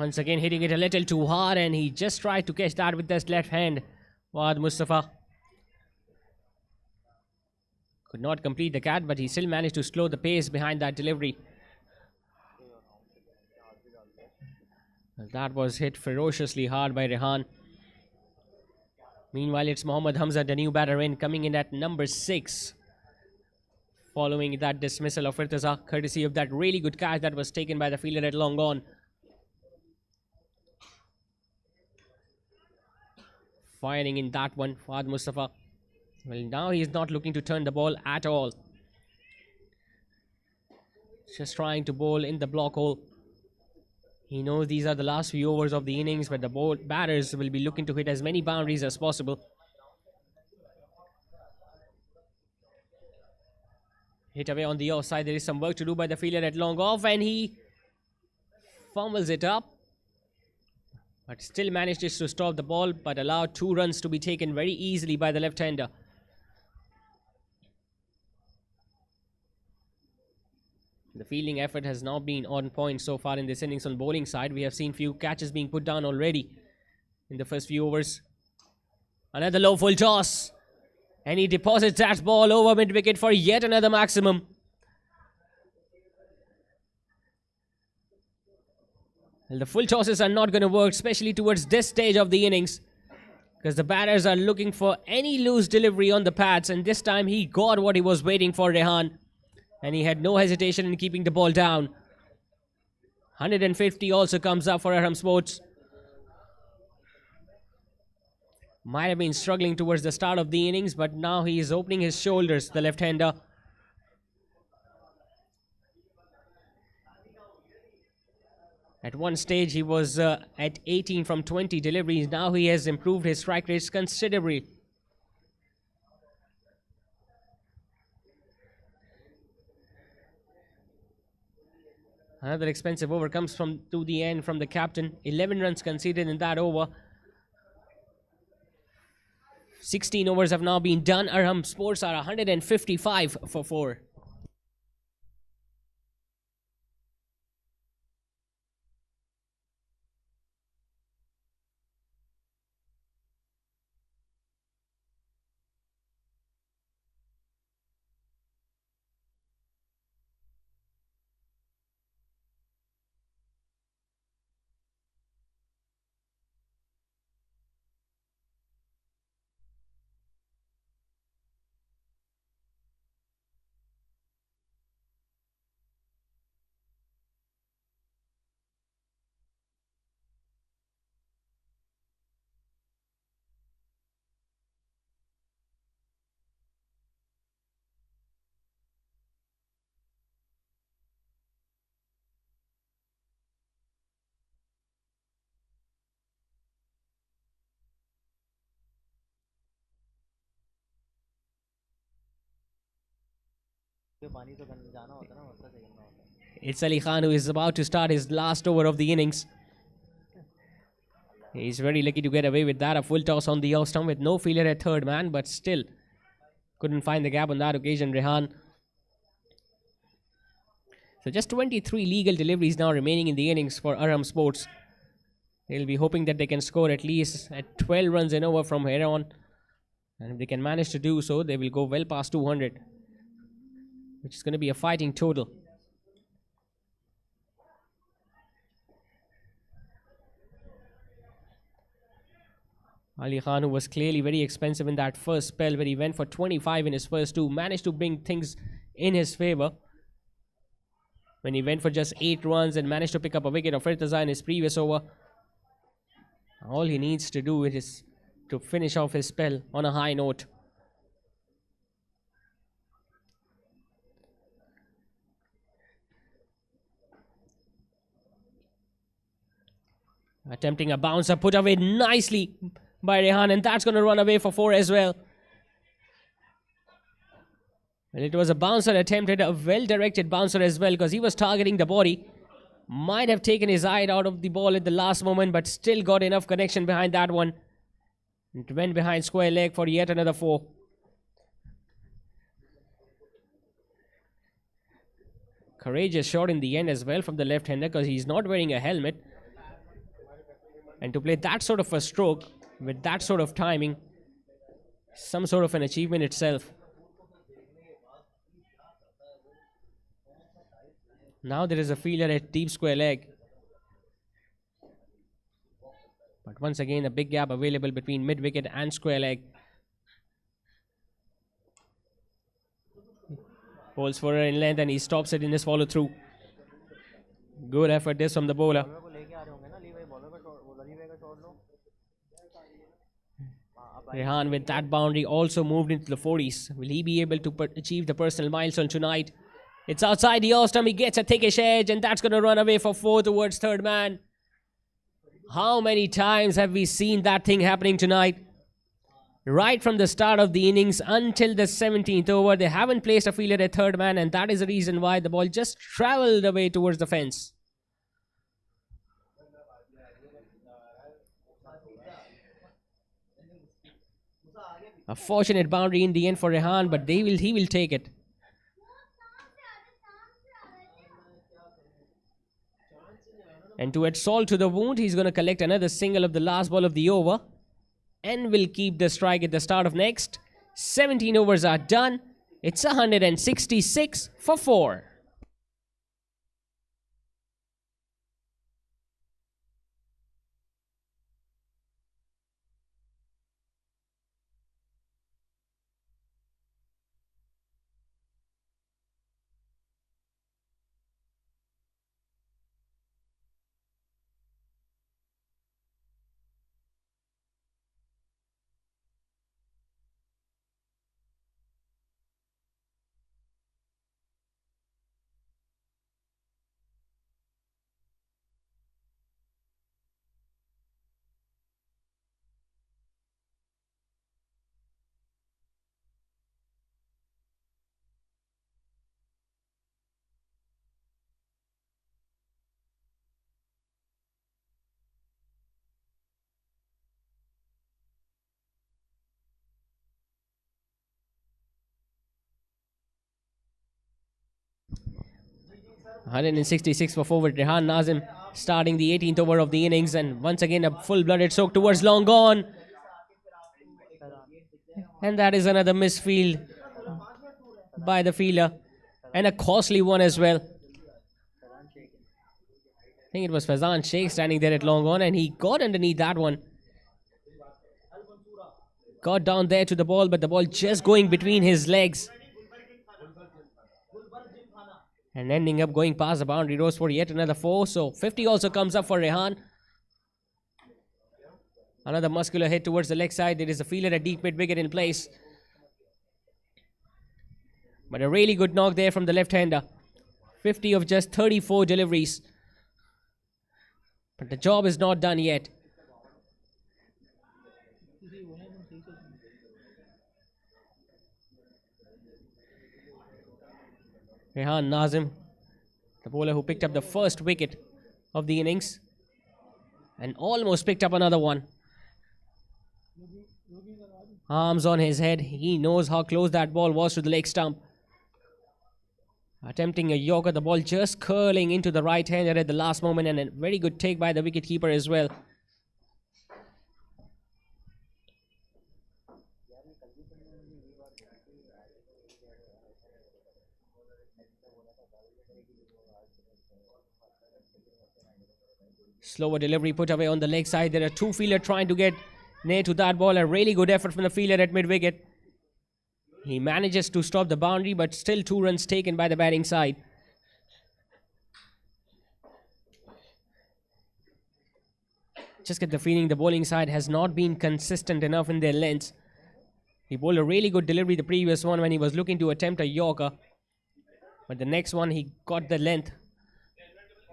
Once again hitting it a little too hard, and he just tried to catch that with his left hand. Fawad Mustafa could not complete the cat, but he still managed to slow the pace behind that delivery. That was hit ferociously hard by Rehan. Meanwhile, it's Mohammad Hamza, the new batter in, coming in at number 6. Following that dismissal of Irtaza, courtesy of that really good catch that was taken by the fielder at long on. Firing in that one, Fawad Mustafa. Well, now he's not looking to turn the ball at all. Just trying to bowl in the block hole. He knows these are the last few overs of the innings, but the batters will be looking to hit as many boundaries as possible. Hit away on the offside. There is some work to do by the fielder at long off, and he fumbles it up. But still manages to stop the ball, but allowed 2 runs to be taken very easily by the left-hander. The fielding effort has not been on point so far in this innings on bowling side. We have seen few catches being put down already in the first few overs. Another low full toss. And he deposits that ball over mid-wicket for yet another maximum. Well, the full tosses are not going to work, especially towards this stage of the innings, because the batters are looking for any loose delivery on the pads, and this time he got what he was waiting for, Rehan. And he had no hesitation in keeping the ball down. 150 also comes up for Arham Sports. Might have been struggling towards the start of the innings, but now he is opening his shoulders, the left-hander. At one stage, he was at 18 from 20 deliveries. Now he has improved his strike rates considerably. Another expensive over comes to the end from the captain. 11 runs conceded in that over. 16 overs have now been done. Arham Sports are 155 for 4. It's Ali Khan who is about to start his last over of the innings. He's very lucky to get away with that. A full toss on the off stump with no fielder at third man, but still couldn't find the gap on that occasion, Rehan. So just 23 legal deliveries now remaining in the innings for Arham Sports. They'll be hoping that they can score at least at 12 runs in over from here on. And if they can manage to do so, they will go well past 200. Which is going to be a fighting total. Ali Khan, who was clearly very expensive in that first spell where he went for 25 in his first 2, managed to bring things in his favour. When he went for just 8 runs and managed to pick up a wicket of Irtaza in his previous over. All he needs to do is to finish off his spell on a high note. Attempting a bouncer, put away nicely by Rehan, and that's going to run away for 4 as well. And it was a bouncer attempted, a well-directed bouncer as well, because he was targeting the body. Might have taken his eye out of the ball at the last moment, but still got enough connection behind that one. It went behind square leg for yet another 4. Courageous shot in the end as well from the left-hander, because he's not wearing a helmet. And to play that sort of a stroke with that sort of timing, some sort of an achievement itself. Now there is a fielder at deep square leg. But once again, a big gap available between mid-wicket and square leg. Bowls for her in length and he stops it in his follow-through. Good effort this from the bowler. Rehan with that boundary also moved into the 40s. Will he be able to achieve the personal milestone tonight? It's outside the off stump. He gets a thickish edge and that's going to run away for 4 towards third man. How many times have we seen that thing happening tonight? Right from the start of the innings until the 17th over, they haven't placed a fielder at third man, and that is the reason why the ball just travelled away towards the fence. A fortunate boundary in the end for Rehan, but he will take it. And to add salt to the wound, he's going to collect another single of the last ball of the over and will keep the strike at the start of next. 17 overs are done. It's 166 for 4. $166 for forward Rehan Nazim, starting the 18th over of the innings, and once again a full-blooded soak towards long gone. And that is another misfield by the fielder, and a costly one as well. I think it was Faizan Sheikh standing there at long on, and he got underneath that one. Got down there to the ball, but the ball just going between his legs. And ending up going past the boundary rose for yet another 4. So 50 also comes up for Rehan. Another muscular hit towards the leg side. There is a fielder at deep mid-wicket in place. But a really good knock there from the left-hander. 50 of just 34 deliveries. But the job is not done yet. Rehan Nazim, the bowler who picked up the first wicket of the innings and almost picked up another one. Arms on his head. He knows how close that ball was to the leg stump. Attempting a yorker, the ball just curling into the right hander at the last moment, and a very good take by the wicketkeeper as well. Slower delivery put away on the leg side. There are 2 fielders trying to get near to that ball. A really good effort from the fielder at mid-wicket. He manages to stop the boundary, but still 2 runs taken by the batting side. Just get the feeling the bowling side has not been consistent enough in their lengths. He bowled a really good delivery the previous one when he was looking to attempt a yorker. But the next one he got the length.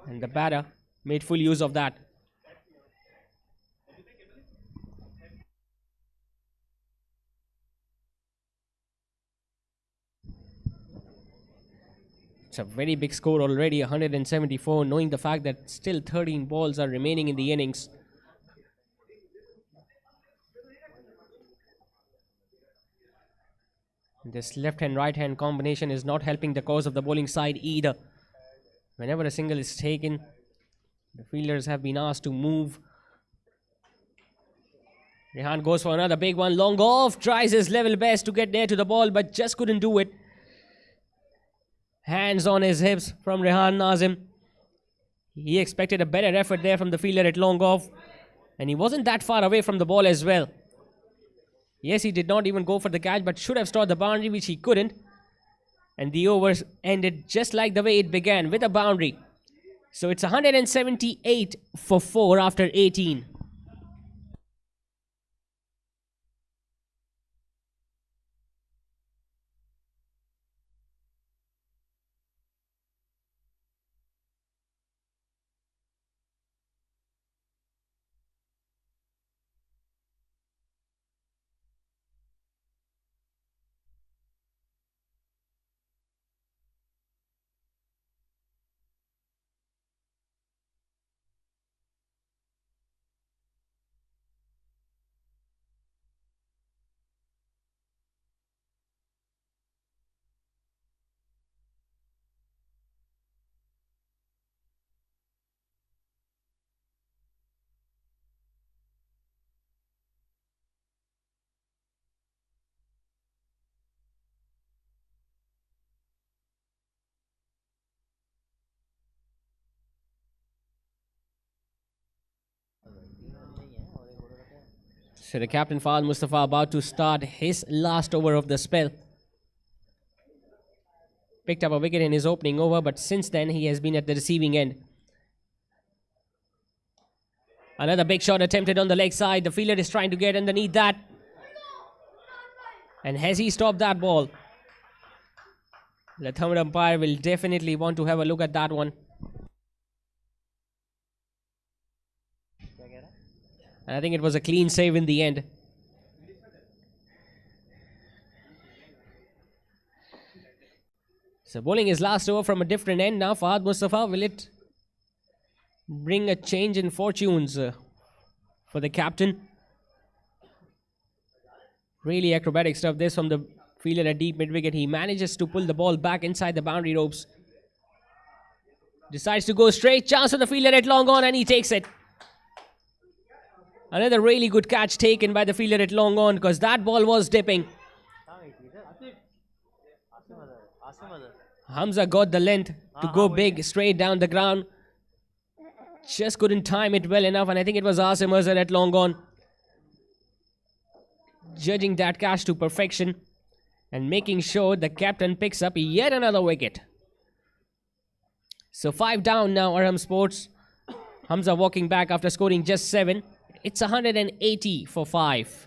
And the batter made full use of that. It's a very big score already, 174, knowing the fact that still 13 balls are remaining in the innings. This left hand right hand combination is not helping the cause of the bowling side either. Whenever a single is taken, the fielders have been asked to move Rehan goes for another big one. Long off. Tries his level best to get near to the ball, but just couldn't do it. Hands on his hips from Rehan Nazim. He expected a better effort there from the fielder at long off. And he wasn't that far away from the ball as well. Yes, he did not even go for the catch, but should have stored the boundary, which he couldn't. And the overs ended just like the way it began, with a boundary. So it's 178 for 4 after 18. So the captain Fahad Mustafa about to start his last over of the spell. Picked up a wicket in his opening over, but since then he has been at the receiving end. Another big shot attempted on the leg side. The fielder is trying to get underneath that. And has he stopped that ball? The third umpire will definitely want to have a look at that one. And I think it was a clean save in the end. So bowling his last over from a different end now. Fahad Mustafa, will it bring a change in fortunes for the captain? Really acrobatic stuff this from the fielder at deep mid-wicket. He manages to pull the ball back inside the boundary ropes. Decides to go straight. Chance on the fielder at long on, and he takes it. Another really good catch taken by the fielder at long on, because that ball was dipping. Hamza got the length to go big straight down the ground. Just couldn't time it well enough, and I think it was Asim Azhar at long on. Judging that catch to perfection and making sure the captain picks up yet another wicket. So 5 down now, Arham Sports. Hamza walking back after scoring just 7. It's 180 for 5.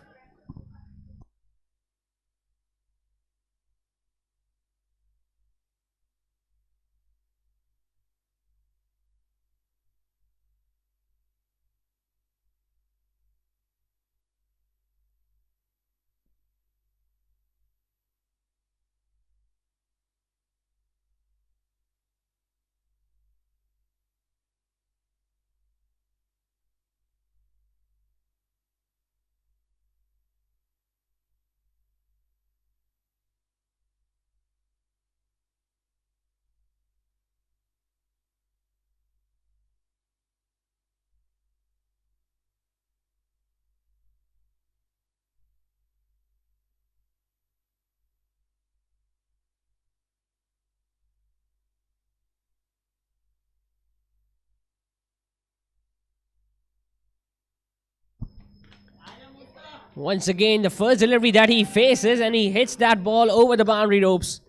Once again, the first delivery that he faces, and he hits that ball over the boundary ropes.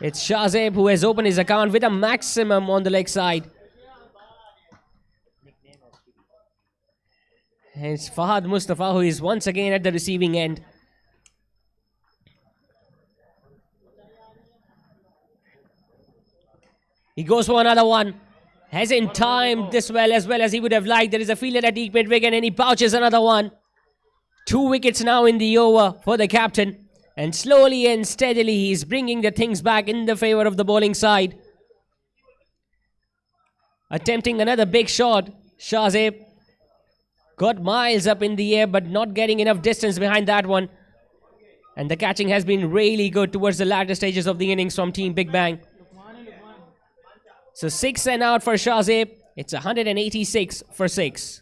It's Shahzeb who has opened his account with a maximum on the leg side. And it's Fahad Mustafa who is once again at the receiving end. He goes for another one. Hasn't timed this well as he would have liked. There is a fielder at deep mid-wicket and he pouches another one. 2 wickets now in the over for the captain. And slowly and steadily he's bringing the things back in the favour of the bowling side. Attempting another big shot. Shahzeb got miles up in the air but not getting enough distance behind that one. And the catching has been really good towards the latter stages of the innings from Team Big Bang. So 6 and out for Shahzeb. It's 186 for 6.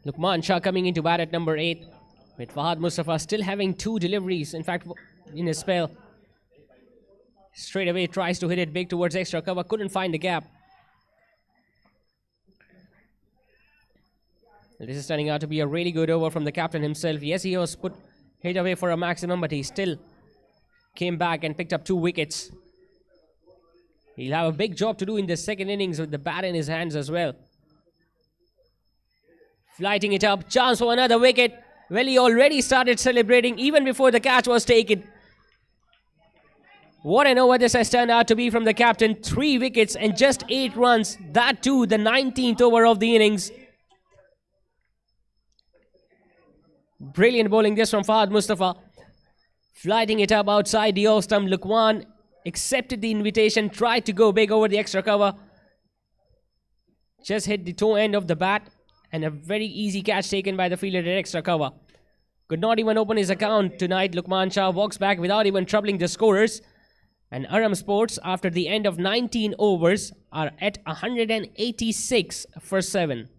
Lukman Shah coming into bat at number 8, with Fahad Mustafa still having 2 deliveries. In fact, in his spell, straight away tries to hit it big towards extra cover, couldn't find the gap. This is turning out to be a really good over from the captain himself. Yes, he was hit away for a maximum, but he still came back and picked up 2 wickets. He'll have a big job to do in the second innings with the bat in his hands as well. Flighting it up, chance for another wicket. Well, he already started celebrating even before the catch was taken. What an over this has turned out to be from the captain. 3 wickets and just 8 runs. That too, the 19th over of the innings. Brilliant bowling this from Fahad Mustafa. Flighting it up outside the off stump. Lukman accepted the invitation, tried to go big over the extra cover. Just hit the toe end of the bat. And a very easy catch taken by the fielder at extra cover. Could not even open his account tonight. Lukman Shah walks back without even troubling the scorers. And Arham Sports, after the end of 19 overs, are at 186 for 7.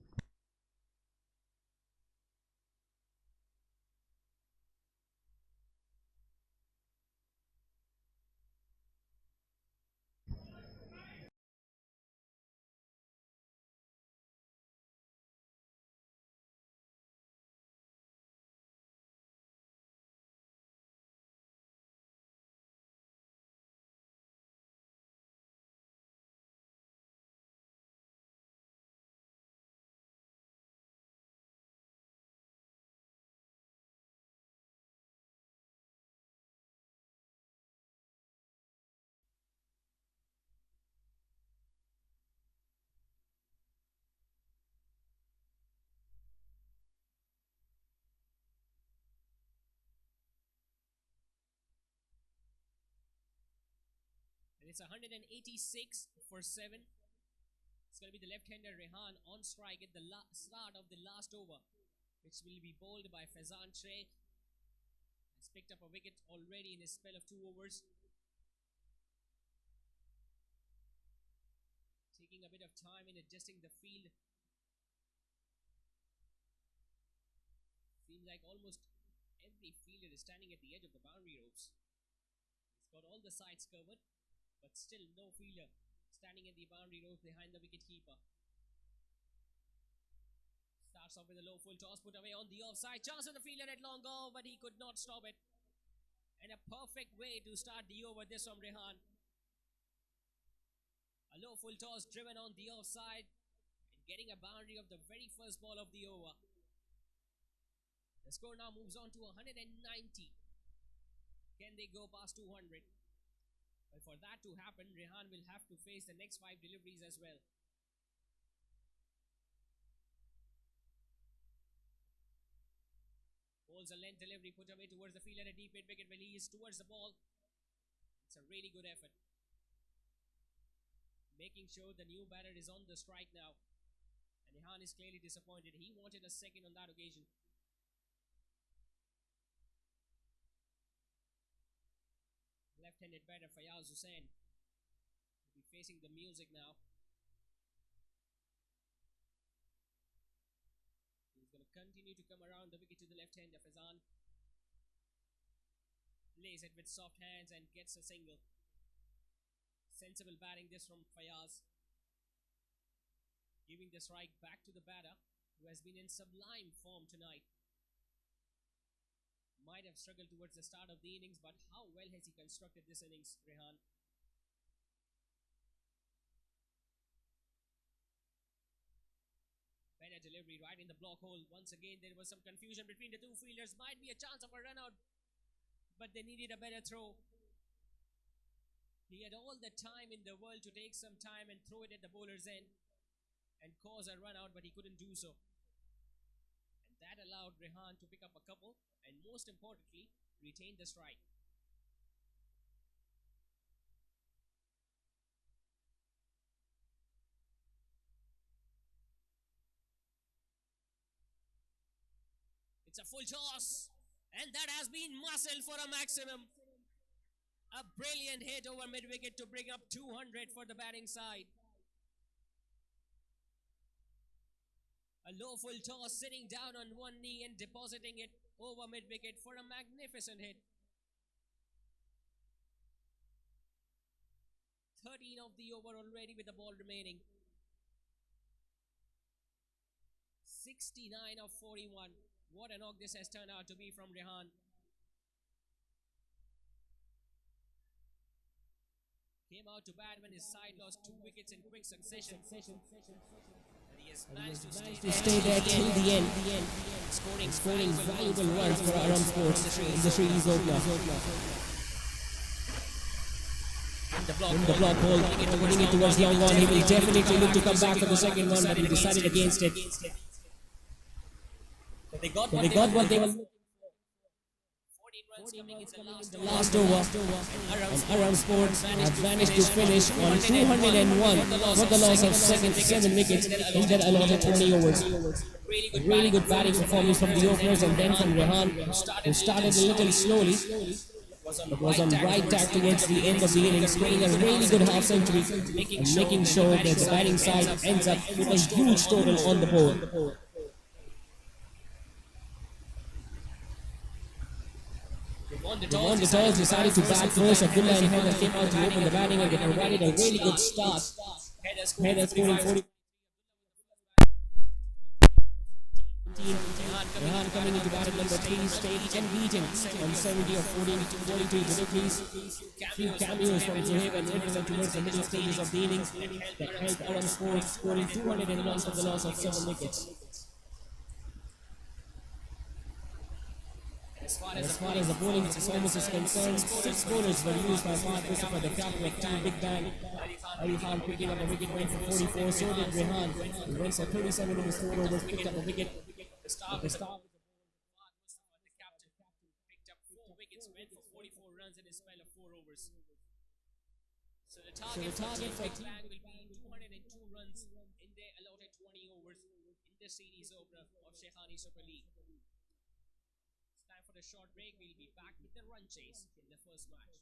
It's 186 for 7. It's going to be the left-hander Rehan on strike at the start of the last over, which will be bowled by Faizan Sheikh. Has picked up a wicket already in his spell of 2 overs. Taking a bit of time in adjusting the field. Seems like almost every fielder is standing at the edge of the boundary ropes. He's got all the sides covered, but still no fielder standing at the boundary ropes behind the wicketkeeper. Starts off with a low full toss, put away on the offside. Chance of the fielder at long off, but he could not stop it. And a perfect way to start the over, this from Rehan. A low full toss driven on the offside and getting a boundary of the very first ball of the over. The score now moves on to 190. Can they go past 200? But for that to happen, Rehan will have to face the next 5 deliveries as well. Bowls a length delivery put away towards the fielder, a deep hit wicket when he is towards the ball. It's a really good effort. Making sure the new batter is on the strike now. And Rehan is clearly disappointed. He wanted a second on that occasion. Left-handed batter Fayaz Hussain will be facing the music now. He's going to continue to come around the wicket to the left hand of Hazan. Lays it with soft hands and gets a single. Sensible batting this from Fayaz. Giving the strike back to the batter, who has been in sublime form tonight. Might have struggled towards the start of the innings, but how well has he constructed this innings, Rehan? Better delivery right in the block hole. Once again, there was some confusion between the two fielders. Might be a chance of a run out, but they needed a better throw. He had all the time in the world to take some time and throw it at the bowler's end and cause a run out, but he couldn't do so. And that allowed Rehan to pick up a couple and, most importantly, retain the strike. It's a full toss, and that has been muscle for a maximum. A brilliant hit over mid-wicket to bring up 200 for the batting side. A low full toss, sitting down on one knee and depositing it over mid-wicket for a magnificent hit. 13 of the over already with the ball remaining. 69 of 41. What a knock this has turned out to be from Rehan. Came out to bat when his side lost 2 wickets in quick succession. And he has managed to stay there till the end, scoring valuable runs for Arham Sports in the series opener. In the block hole, putting it towards long on. He will definitely look to come back for the second one, but he decided against it. But they got what they were looking for. 14 runs coming in the last over, and Arham Sports have managed to finish on 201 for the loss of 7 wickets in their allotted 20 overs. Really good batting performance from the openers, and then from Rehan, who started a little slowly, but was on right tack towards the end of the innings, scoring a really good half century and making sure that the batting side ends up with a huge total on the board. The Toss decided to bat first. Abdullah and Heather came out to open the batting, and they provided a really good start. Heather scoring 40. Rehan coming into bat at number 3, stayed unbeaten on 70 of 42 deliveries. Few cameos from Zohaib and Edwin towards the middle stages of the innings that helped Arham Sports scoring 201 for the loss of 7 wickets. As far as the bowling performance is concerned, 6 bowlers were used by Fahad Mustafa, the captain of Team Big Bang. Ali Khan picking up a wicket, went for 44, so did Rehan. He went for 37 in his 4 overs, picked up a wicket. At the start, the captain picked up 4 wickets, went for 44 runs in his spell of 4 overs. So the target for Big Bang will be 202 runs in their allotted 20 overs in the series opener of Shaikhani Super League. Time for a short break. We'll be back with the run chase in the first match.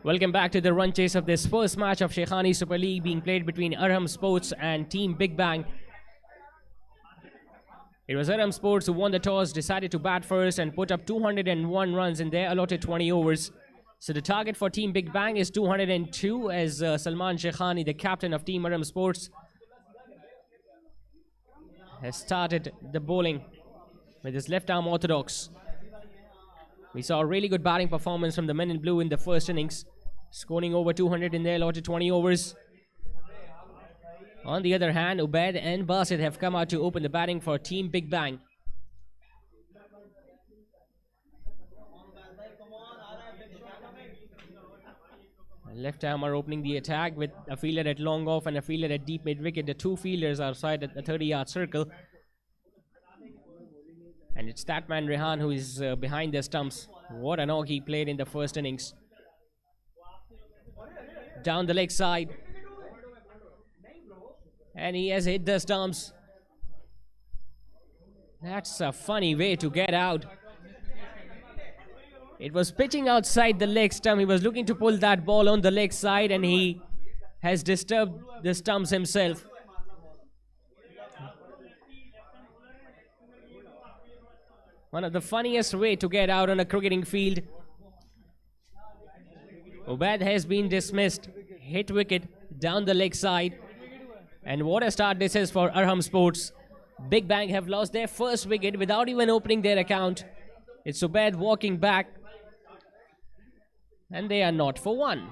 Welcome back to the run chase of this first match of Sheikhani Super League being played between Arham Sports and Team Big Bang. It was Arham Sports who won the toss, decided to bat first and put up 201 runs in their allotted 20 overs. So the target for Team Big Bang is 202 as Salman Sheikhani, the captain of Team Arham Sports, has started the bowling with his left arm orthodox. We saw a really good batting performance from the men in blue in the first innings, scoring over 200 in their allotted 20 overs. On the other hand, Ubaid and Basit have come out to open the batting for Team Big Bang. Left arm are opening the attack with a fielder at long off and a fielder at deep mid wicket. The two fielders are outside at the 30-yard circle. And it's that man Rehan who is behind the stumps. What a knock he played in the first innings. Down the leg side. And he has hit the stumps. That's a funny way to get out. It was pitching outside the leg stump. He was looking to pull that ball on the leg side and he has disturbed the stumps himself. One of the funniest way to get out on a cricketing field. Ubaid has been dismissed. Hit wicket down the leg side. And what a start this is for Arham Sports. Big Bang have lost their first wicket without even opening their account. It's Ubaid walking back. And they are not for one.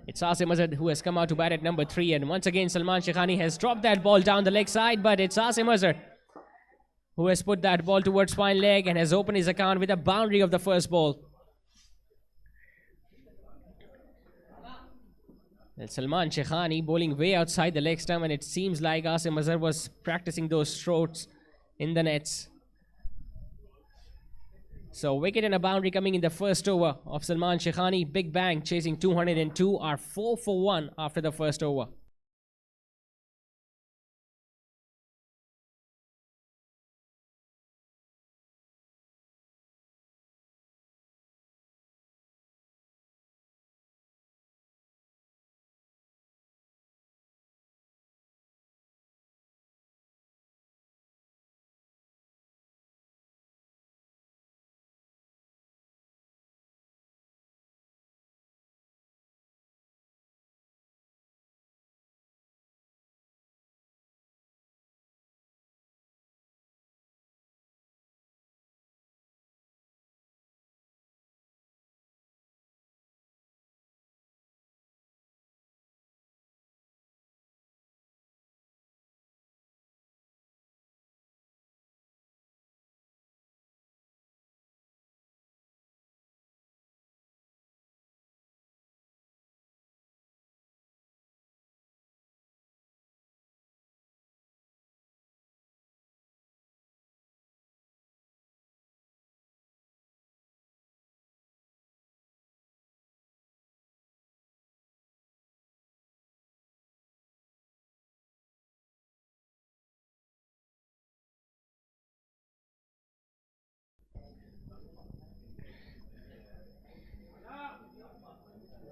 It's Asim Azad who has come out to bat at number 3. And once again, Salman Sheikhani has dropped that ball down the leg side. But it's Asim Azad who has put that ball towards fine leg and has opened his account with a boundary of the first ball. And Salman Sheikhani bowling way outside the leg stump. And it seems like Asim Azad was practicing those strokes in the nets. So wicket and a boundary coming in the first over of Salman Sheikhani. Big Bang chasing 202 are 4 for 1 after the first over.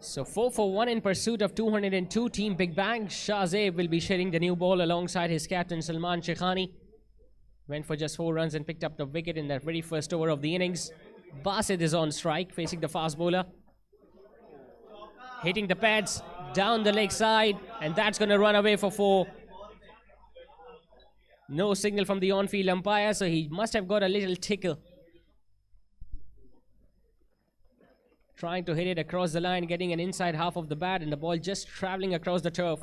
So 4 for 1 in pursuit of 202. Team Big Bang. Shahzeb will be sharing the new ball alongside his captain Salman Shaikhani. Went for just 4 runs and picked up the wicket in that very first over of the innings. Basit is on strike, facing the fast bowler. Hitting the pads down the leg side, and that's going to run away for 4. No signal from the on-field umpire, so he must have got a little tickle. Trying to hit it across the line, getting an inside half of the bat, and the ball just traveling across the turf.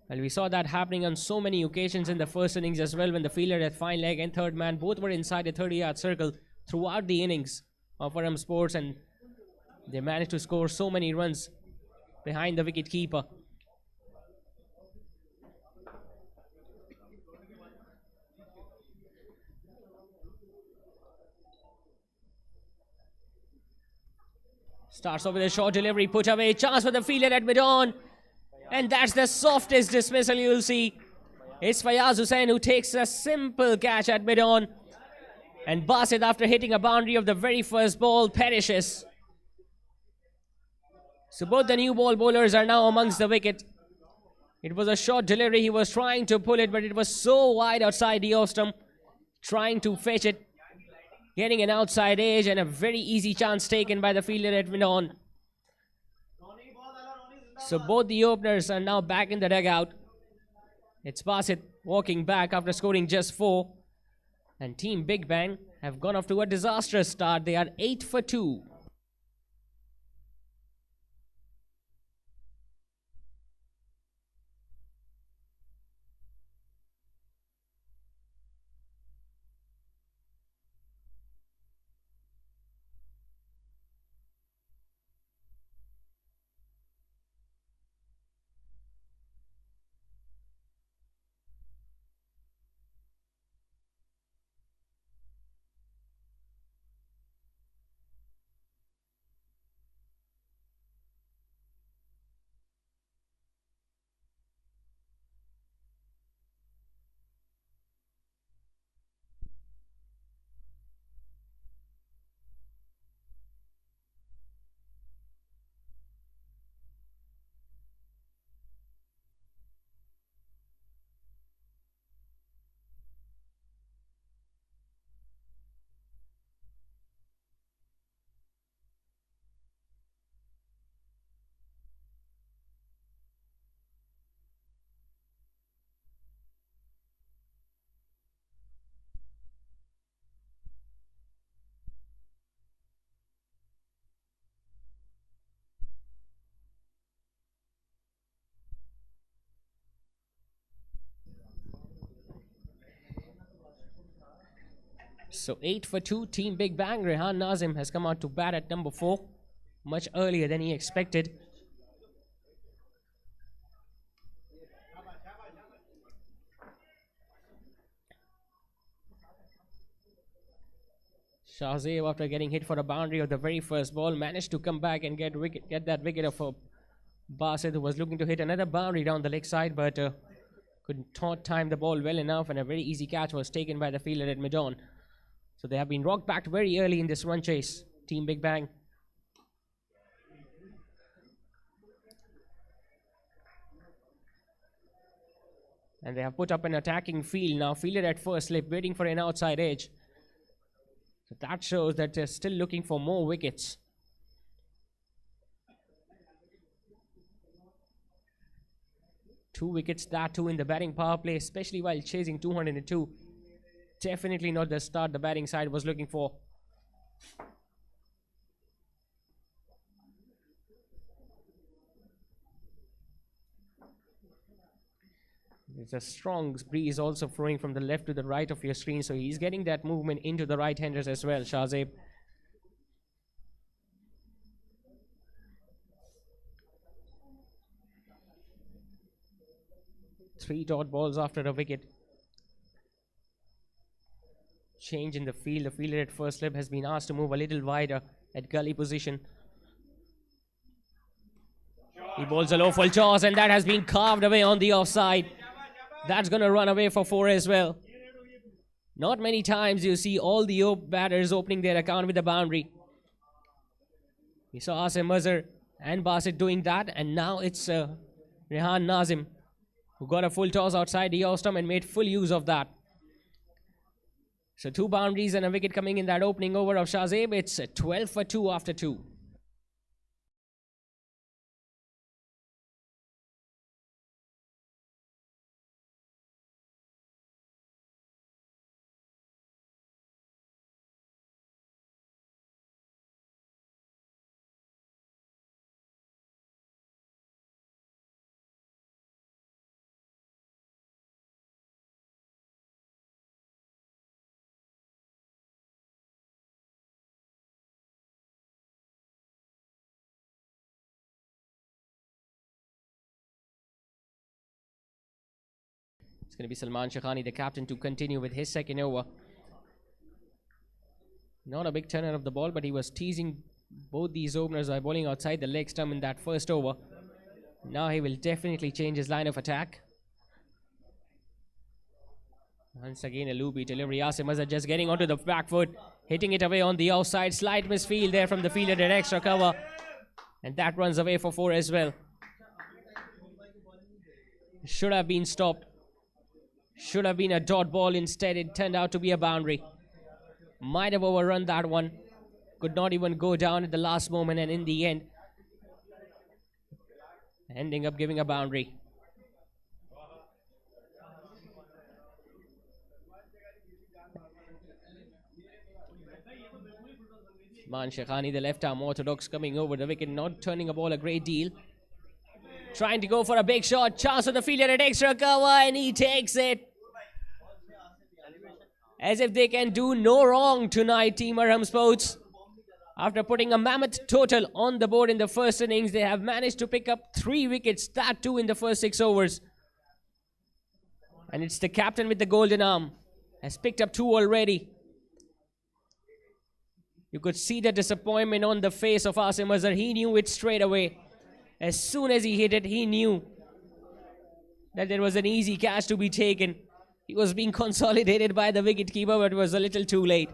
Well, we saw that happening on so many occasions in the first innings as well, when the fielder at fine leg and third man both were inside the 30-yard circle throughout the innings of Arham Sports, and they managed to score so many runs behind the wicket keeper. Starts off with a short delivery, put away, chance for the fielder at mid-on. And that's the softest dismissal you'll see. It's Fayaz Hussain who takes a simple catch at mid-on. And Basit, after hitting a boundary of the very first ball, perishes. So both the new ball bowlers are now amongst the wicket. It was a short delivery, he was trying to pull it, but it was so wide outside the off stump. Trying to fetch it. Getting an outside edge, and a very easy chance taken by the fielder at mid-on. So both the openers are now back in the dugout. It's Basit walking back after scoring just 4. And Team Big Bang have gone off to a disastrous start. They are 8 for 2. So 8 for 2, Team Big Bang. Rehan Nazim has come out to bat at number 4, much earlier than he expected. Shahzeb, after getting hit for a boundary of the very first ball, managed to come back and get that wicket of Basit, who was looking to hit another boundary down the leg side, but could not time the ball well enough, and a very easy catch was taken by the fielder at mid-on. So they have been rocked back very early in this run chase, Team Big Bang. And they have put up an attacking field now, fielded at first slip, waiting for an outside edge. So that shows that they're still looking for more wickets. Two wickets, that too in the batting power play, especially while chasing 202. Definitely not the start the batting side was looking for. There's a strong breeze also flowing from the left to the right of your screen, so he's getting that movement into the right-handers as well, Shahzeb. Three dot balls after a wicket. Change in the field. The fielder at first slip has been asked to move a little wider at gully position. He bowls a low full toss, and that has been carved away on the offside. That's going to run away for 4 as well. Not many times you see all the batters opening their account with a boundary. We saw Asim Mazhar and Basit doing that. And now it's Rehan Nazim who got a full toss outside the off-stump and made full use of that. So 2 boundaries and a wicket coming in that opening over of Shahzeb. It's 12 for 2 after 2. It's going to be Salman Shaikhani, the captain, to continue with his second over. Not a big turner of the ball, but he was teasing both these openers by bowling outside the leg stump in that first over. Now he will definitely change his line of attack. Once again, a loopy delivery. Asim Azhar just getting onto the back foot, hitting it away on the outside. Slight misfield there from the fielder, did extra cover. And that runs away for 4 as well. Should have been stopped. Should have been a dot ball. Instead, it turned out to be a boundary. Might have overrun that one. Could not even go down at the last moment, and in the end, ending up giving a boundary. Man Shaikhani, the left arm orthodox, coming over the wicket, not turning a ball a great deal. Trying to go for a big shot. Chance of the fielder at extra cover, and he takes it. As if they can do no wrong tonight, Team Arham Sports. After putting a mammoth total on the board in the first innings, they have managed to pick up 3 wickets, that too in the first 6 overs. And it's the captain with the golden arm. Has picked up 2 already. You could see the disappointment on the face of Asim Azhar. He knew it straight away. As soon as he hit it, he knew that there was an easy catch to be taken. He was being consolidated by the wicketkeeper, but it was a little too late.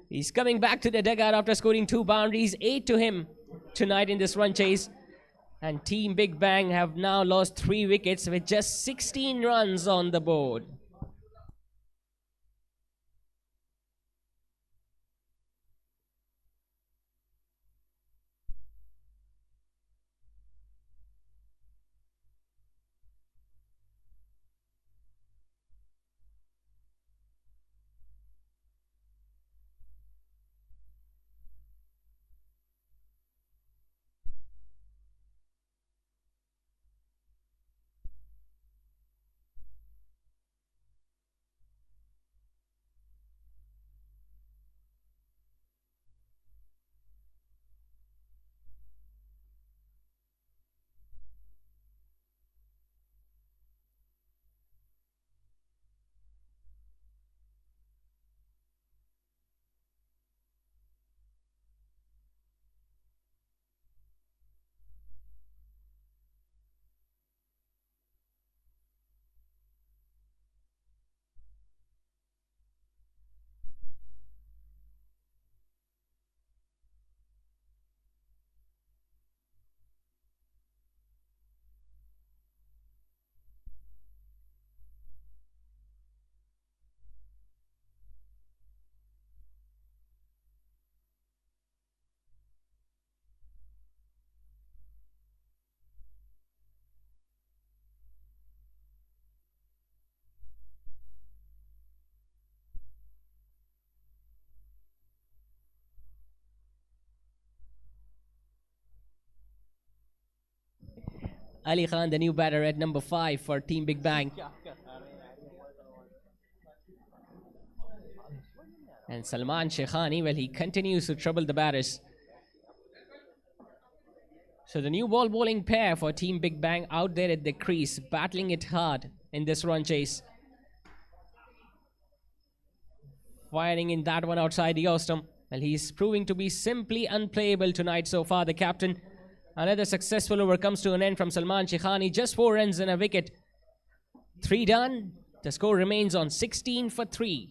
He's coming back to the dugout after scoring 2 boundaries, 8 to him tonight in this run chase. And Team Big Bang have now lost 3 wickets with just 16 runs on the board. Ali Khan, the new batter at number 5 for Team Big Bang. And Salman Shaikhani, well, he continues to trouble the batters. So the new ball bowling pair for Team Big Bang out there at the crease, battling it hard in this run chase. Firing in that one outside the off-stump. Well, he's proving to be simply unplayable tonight so far, the captain. Another successful over comes to an end from Salman Shaikhani. Just 4 runs and a wicket. 3 done. The score remains on 16 for 3.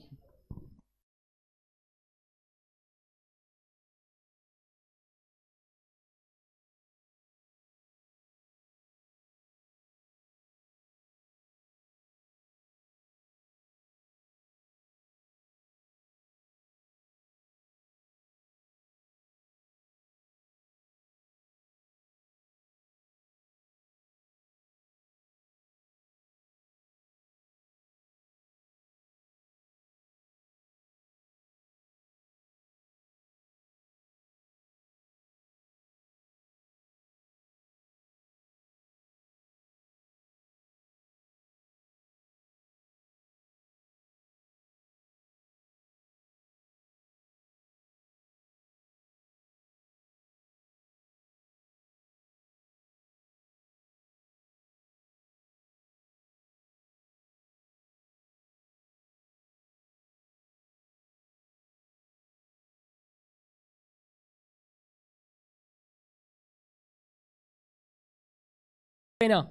spinner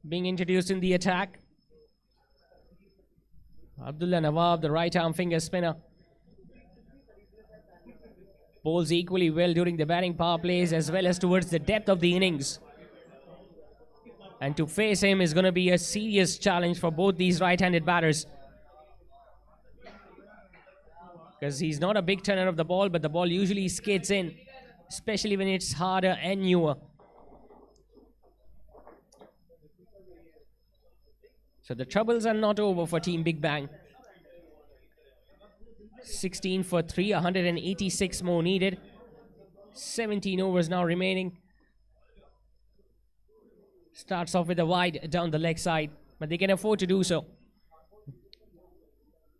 being introduced in the attack. Abdullah Nawab, the right arm finger spinner, bowls equally well during the batting power plays as well as towards the depth of the innings. And to face him is going to be a serious challenge for both these right-handed batters, because he's not a big turner of the ball, but the ball usually skids in, especially when it's harder and newer. So the troubles are not over for Team Big Bang. 16 for 3, 186 more needed. 17 overs now remaining. Starts off with a wide down the leg side, but they can afford to do so,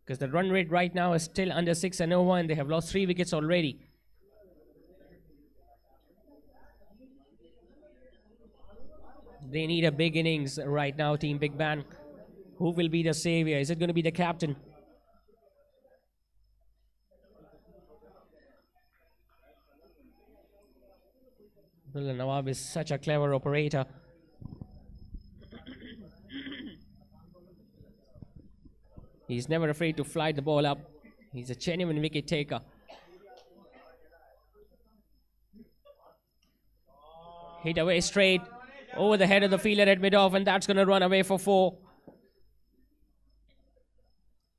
because the run rate right now is still under 6 and over, and they have lost 3 wickets already. They need a big innings right now, Team Big Bang. Who will be the savior? Is it going to be the captain? Abdullah Nawab is such a clever operator. He's never afraid to fly the ball up. He's a genuine wicket taker. Hit away straight over the head of the fielder at mid-off, and that's going to run away for 4.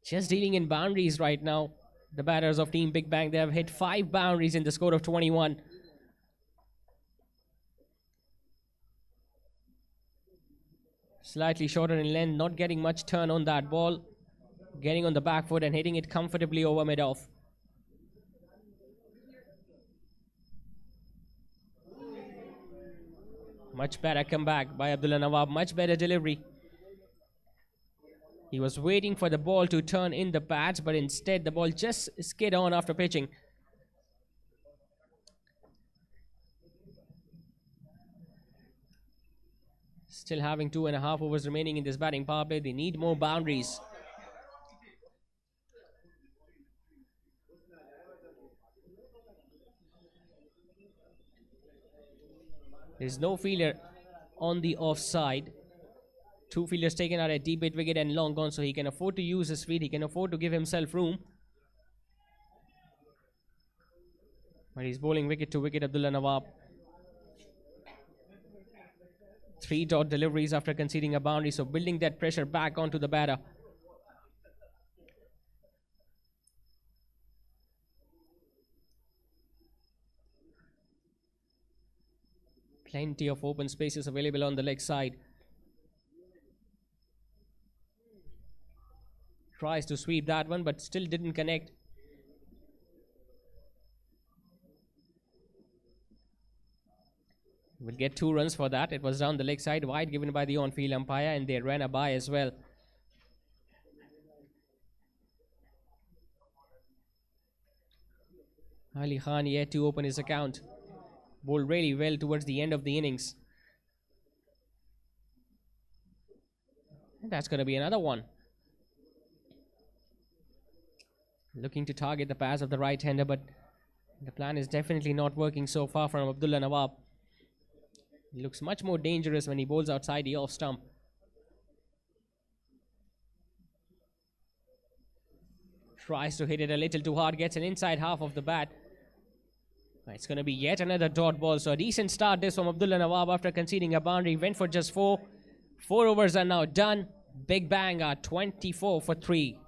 Just dealing in boundaries right now. The batters of Team Big Bang, they have hit 5 boundaries in the score of 21. Slightly shorter in length, not getting much turn on that ball. Getting on the back foot and hitting it comfortably over mid-off. Much better comeback by Abdullah Nawab, much better delivery. He was waiting for the ball to turn in the pads, but instead the ball just skid on after pitching. Still having 2.5 overs remaining in this batting power play. They need more boundaries. There's no fielder on the offside. 2 fielders taken out at deep mid wicket and long gone, so he can afford to use his feet. He can afford to give himself room. But he's bowling wicket to wicket, Abdullah Nawab. 3 dot deliveries after conceding a boundary, so building that pressure back onto the batter. Plenty of open spaces available on the leg side. Tries to sweep that one, but still didn't connect. Will get 2 runs for that. It was down the leg side, wide given by the on-field umpire, and they ran a bye as well. Ali Khan yet to open his account. Bowled really well towards the end of the innings. And that's going to be another one. Looking to target the pass of the right-hander, but the plan is definitely not working so far from Abdullah Nawab. He looks much more dangerous when he bowls outside the off stump. Tries to hit it a little too hard, gets an inside half of the bat. It's going to be yet another dot ball. So a decent start this from Abdullah Nawab after conceding a boundary. Went for just 4. 4 overs are now done. Big Bang are 24 for 3.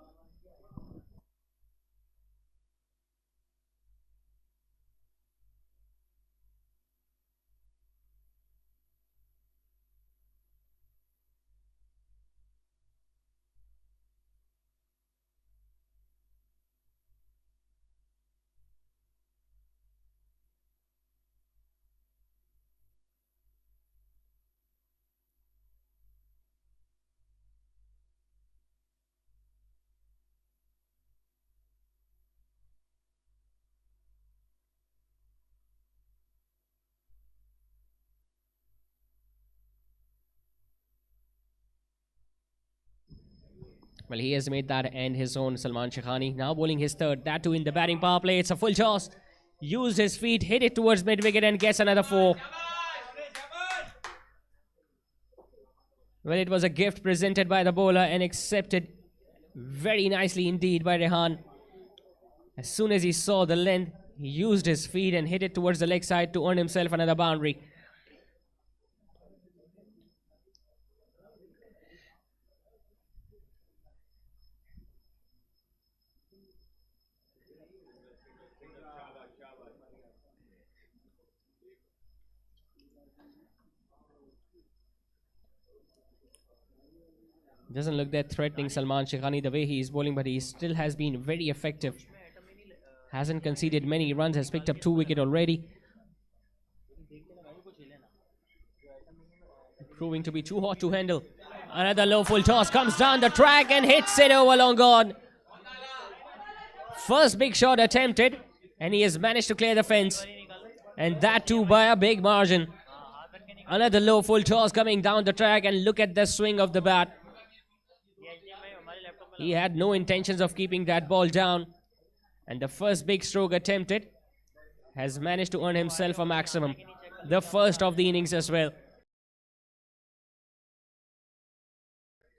Well, he has made that end his own, Salman Shaikhani. Now bowling his 3rd. That too in the batting power play. It's a full toss. Used his feet, hit it towards mid-wicket and gets another 4. Well, it was a gift presented by the bowler and accepted very nicely indeed by Rehan. As soon as he saw the length, he used his feet and hit it towards the leg side to earn himself another boundary. Doesn't look that threatening, Salman Shaikhani, the way he is bowling, but he still has been very effective. Hasn't conceded many runs, has picked up 2 wickets already. Proving to be too hot to handle. Another low full toss comes down the track and hits it over long on. First big shot attempted, and he has managed to clear the fence. And that too by a big margin. Another low full toss coming down the track, and look at the swing of the bat. He had no intentions of keeping that ball down. And the first big stroke attempted has managed to earn himself a maximum. The first of the innings as well.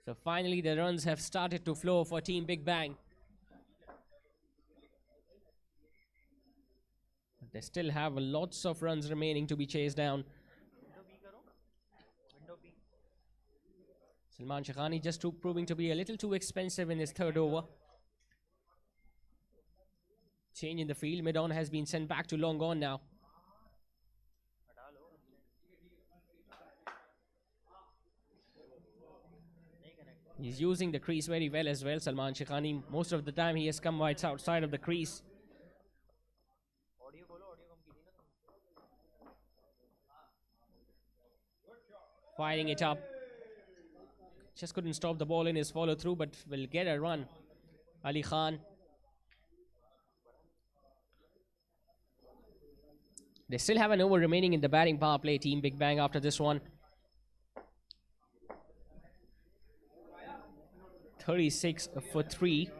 So finally the runs have started to flow for Team Big Bang. They still have lots of runs remaining to be chased down. Salman Shaikhani just proving to be a little too expensive in his third over. Change in the field. Mid-on has been sent back to long on now. He's using the crease very well as well, Salman Shaikhani. Most of the time he has come right outside of the crease. Firing it up. Just couldn't stop the ball in his follow through, but will get a run. Ali Khan. They still have an over remaining in the batting power play, Team Big Bang, after this one. 36 for 3.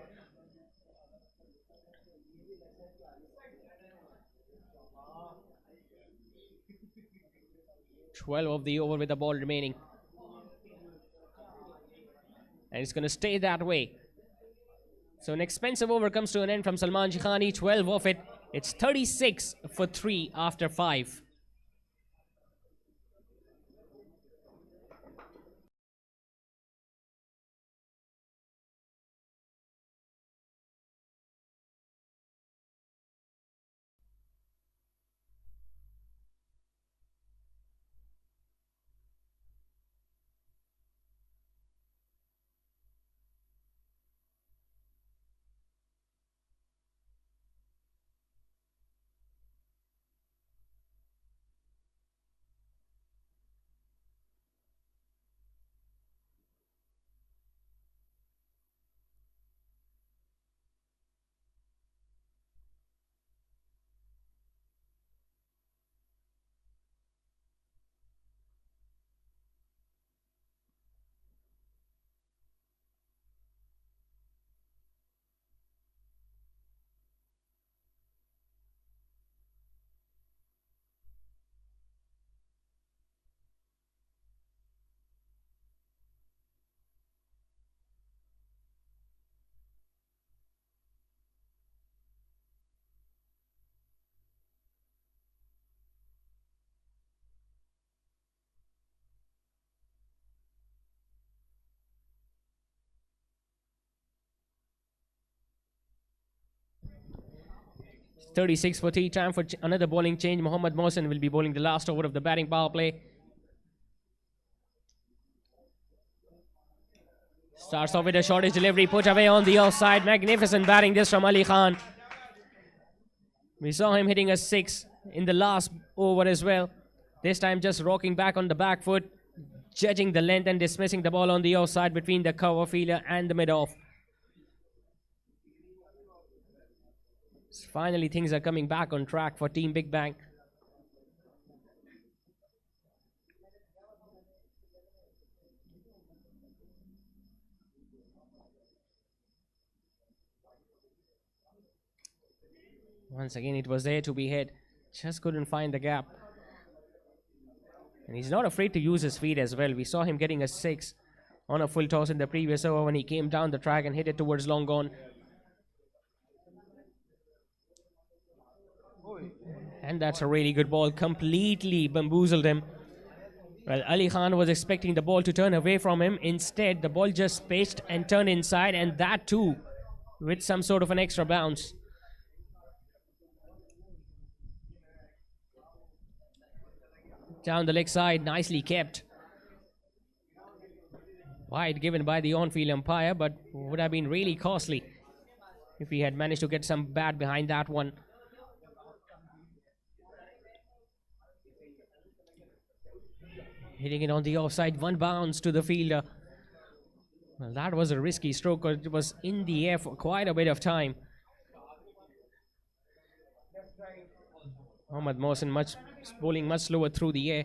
Of the over with the ball remaining. And it's going to stay that way. So an expensive over comes to an end from Salman Shaikhani. 12 of it. It's 36 for 3 after 5. .36 for 3. Time for another bowling change. Mohammad Mohsen will be bowling the last over of the batting power play. Starts off with a shortish delivery, put away on the offside. Magnificent batting this from Ali Khan. We saw him hitting a 6 in the last over as well. This time just rocking back on the back foot, judging the length and dismissing the ball on the offside between the cover fielder and the mid-off. Finally, things are coming back on track for Team Big Bang. Once again, it was there to be hit. Just couldn't find the gap. And he's not afraid to use his feet as well. We saw him getting a 6 on a full toss in the previous over when he came down the track and hit it towards long on. And that's a really good ball. Completely bamboozled him. Well, Ali Khan was expecting the ball to turn away from him. Instead, the ball just pitched and turned inside, and that too with some sort of an extra bounce. Down the leg side, nicely kept. Wide given by the on-field umpire, but would have been really costly if he had managed to get some bat behind that one. Hitting it on the offside, one bounce to the fielder. Well, that was a risky stroke, because it was in the air for quite a bit of time. Mohammad Mohsin bowling much slower through the air.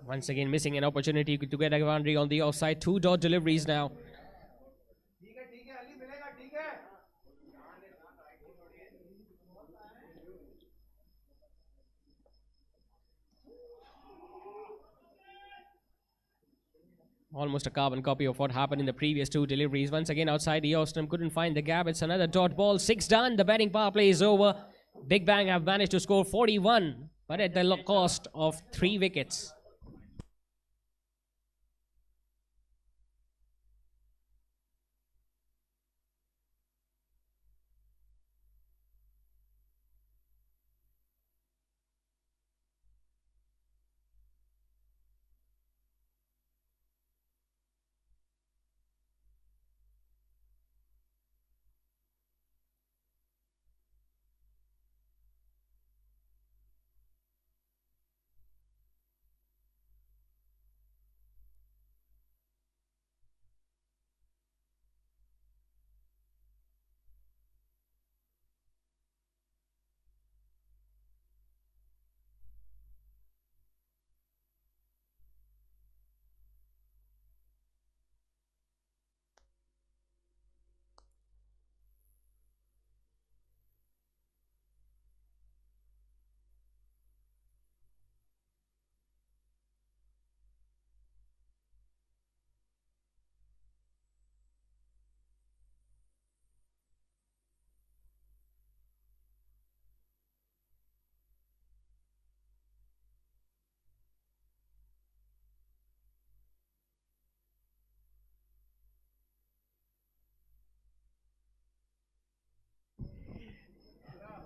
Once again missing an opportunity to get a boundary on the offside. 2 dot deliveries now. Almost a carbon copy of what happened in the previous 2 deliveries. Once again outside the Ostrom, couldn't find the gap. It's another dot ball. 6 done. The batting power play is over. Big Bang have managed to score 41, but at the cost of 3 wickets.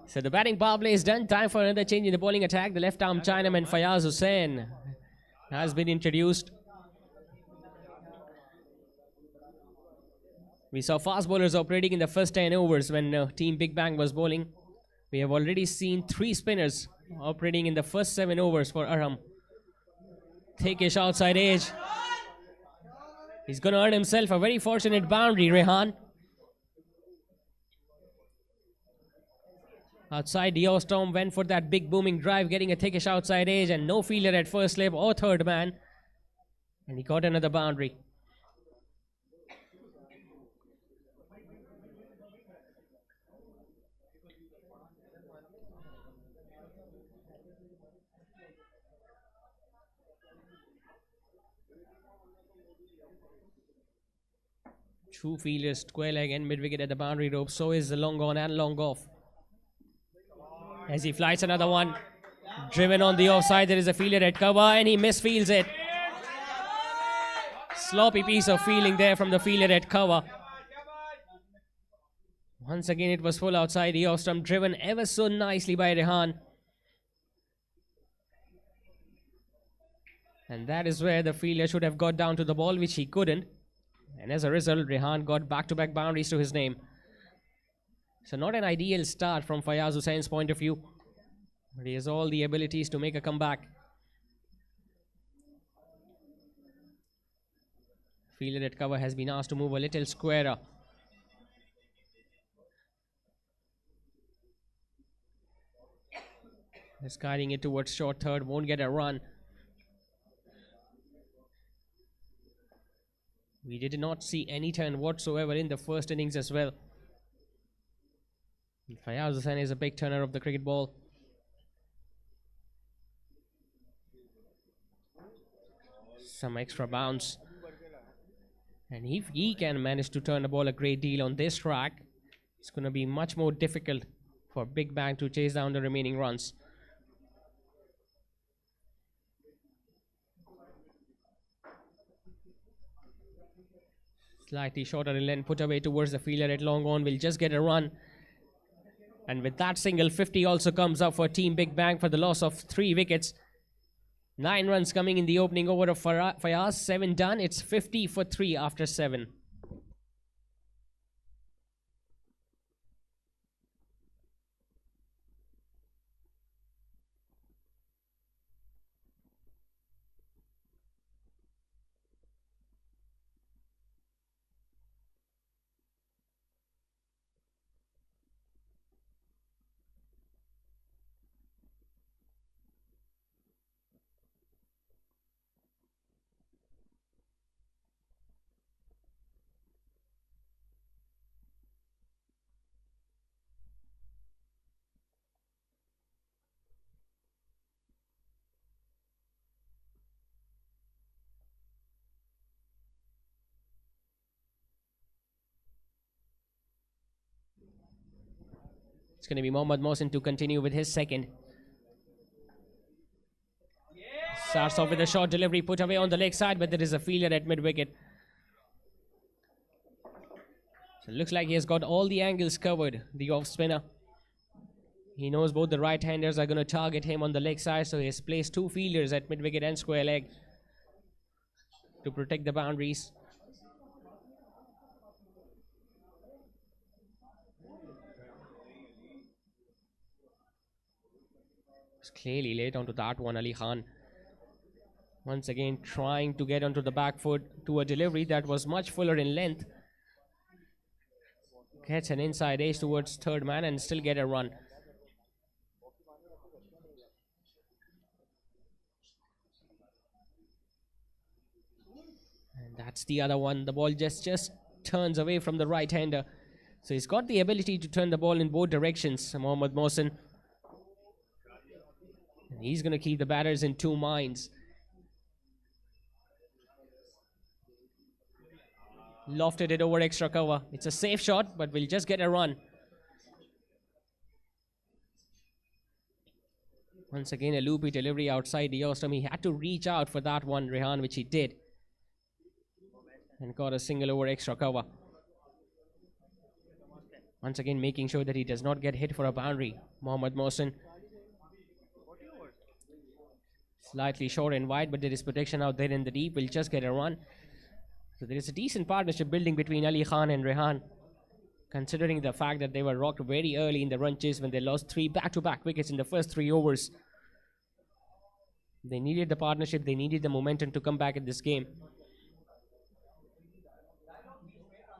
So the batting power play is done. Time for another change in the bowling attack. The left arm Chinaman Fayaz Hussain has been introduced. We saw fast bowlers operating in the first 10 overs when Team Big Bang was bowling. We have already seen 3 spinners operating in the first 7 overs for Arham. Thickish outside edge. He's going to earn himself a very fortunate boundary, Rehan. Outside, the Storm went for that big booming drive, getting a thickish outside edge, and no fielder at first slip or third man. And he got another boundary. Two fielders, square leg and mid wicket at the boundary rope. So is the long on and long off. As he flies another one. Driven on the offside, there is a fielder at cover and he misfields it. Sloppy piece of fielding there from the fielder at cover. Once again it was full outside the Ostrom, driven ever so nicely by Rehan. And that is where the fielder should have got down to the ball, which he couldn't. And as a result, Rehan got back-to-back boundaries to his name. So not an ideal start from Fayaz Hussain's point of view. But he has all the abilities to make a comeback. Fielder at cover has been asked to move a little squarer. He's guiding it towards short third, won't get a run. We did not see any turn whatsoever in the first innings as well. Fayaz Hussain is a big turner of the cricket ball. Some extra bounce. And if he can manage to turn the ball a great deal on this track, it's going to be much more difficult for Big Bang to chase down the remaining runs. Slightly shorter in length, put away towards the fielder at long on, will just get a run. And with that single, 50 also comes up for Team Big Bang for the loss of 3 wickets. 9 runs coming in the opening over of Fayaz, 7 done. It's 50 for 3 after 7. It's going to be Mohammad Mohsin to continue with his second. Starts off with a short delivery, put away on the leg side, but there is a fielder at mid-wicket. So it looks like he has got all the angles covered, the off-spinner. He knows both the right-handers are going to target him on the leg side, so he has placed 2 fielders at mid-wicket and square leg to protect the boundaries. It's clearly late onto that one, Ali Khan. Once again trying to get onto the back foot to a delivery that was much fuller in length. Gets an inside edge towards third man and still get a run. And that's the other one. The ball just turns away from the right-hander. So he's got the ability to turn the ball in both directions, Mohammad Mohsin. And he's going to keep the batters in 2 minds. Lofted it over extra cover. It's a safe shot, but we'll just get a run. Once again, a loopy delivery outside the off stump. He had to reach out for that one, Rehan, which he did. And got a single over extra cover. Once again, making sure that he does not get hit for a boundary. Mohammad Mohsin. Slightly short and wide, but there is protection out there in the deep. We'll just get a run. So there is a decent partnership building between Ali Khan and Rehan, considering the fact that they were rocked very early in the run chase when they lost 3 back-to-back wickets in the first 3 overs. They needed the partnership, they needed the momentum to come back in this game.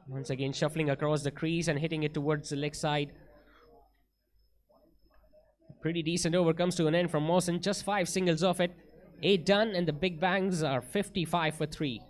Once again shuffling across the crease and hitting it towards the leg side. Pretty decent over comes to an end from Mohsin, just 5 singles off it. 8 done, and the Big Bangs are 55 for 3.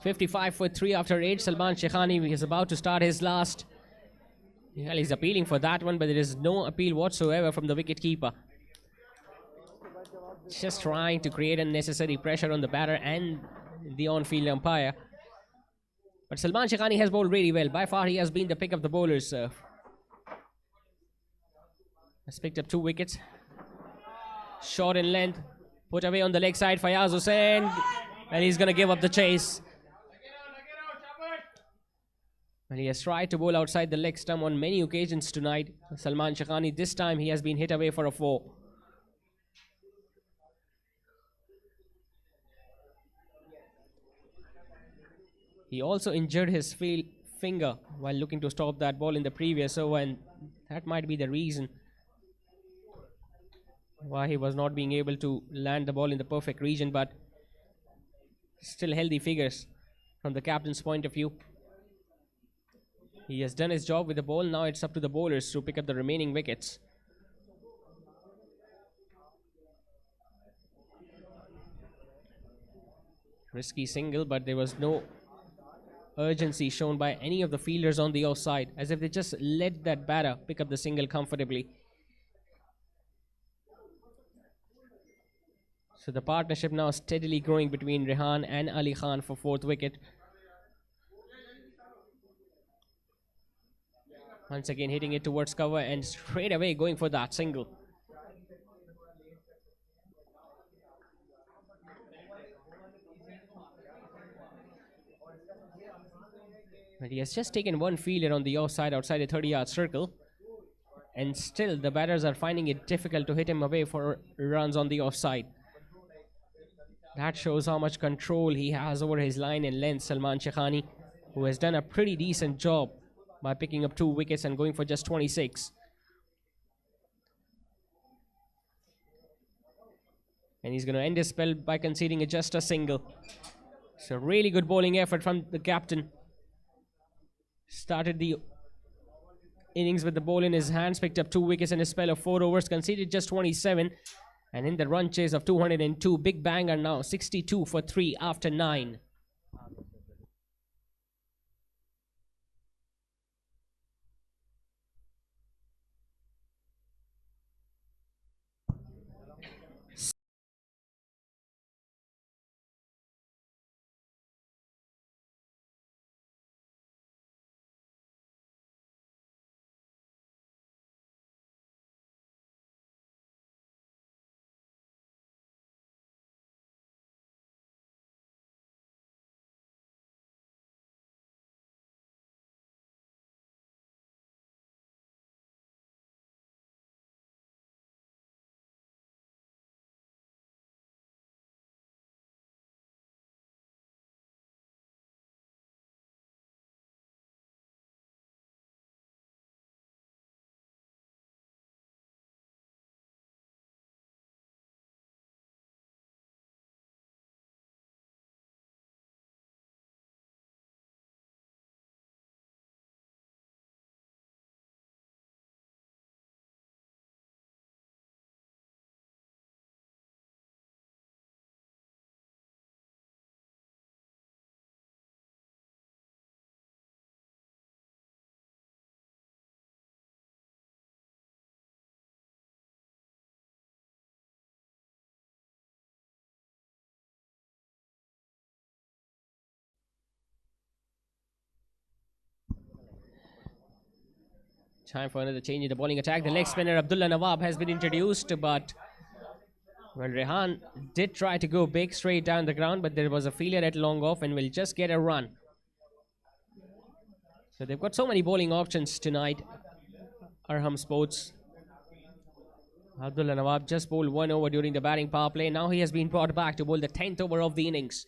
55 for 3 after 8. Salman Shaikhani is about to start his last. Well, he's appealing for that one, but there is no appeal whatsoever from the wicketkeeper. Just trying to create unnecessary pressure on the batter and the on-field umpire. But Salman Shaikhani has bowled really well. By far, he has been the pick of the bowlers. Has picked up 2 wickets. Short in length. Put away on the leg side. Fayaz Hussain. And he's going to give up the chase. And he has tried to bowl outside the leg stump on many occasions tonight. Salman Shaikhani, this time he has been hit away for a 4. He also injured his finger while looking to stop that ball in the previous over, and that might be the reason why he was not being able to land the ball in the perfect region, but still healthy figures from the captain's point of view. He has done his job with the ball. Now it's up to the bowlers to pick up the remaining wickets. Risky single, but there was no urgency shown by any of the fielders on the offside, as if they just let that batter pick up the single comfortably. So the partnership now steadily growing between Rehan and Ali Khan for 4th wicket. Once again hitting it towards cover and straight away going for that single. But he has just taken one fielder on the offside outside the 30-yard circle. And still the batters are finding it difficult to hit him away for runs on the offside. That shows how much control he has over his line and length, Salman Shaikhani, who has done a pretty decent job by picking up 2 wickets and going for just 26. And he's going to end his spell by conceding just a single. So really good bowling effort from the captain. Started the innings with the ball in his hands, picked up 2 wickets in a spell of 4 overs, conceded just 27. And in the run chase of 202, big banger now, 62 for 3 after 9. Time for another change in the bowling attack. The leg spinner Abdullah Nawab has been introduced, but well, Rehan did try to go big straight down the ground, but there was a failure at long off and will just get a run. So they've got so many bowling options tonight, Arham Sports. Abdullah Nawab just bowled 1 over during the batting power play. Now he has been brought back to bowl the 10th over of the innings.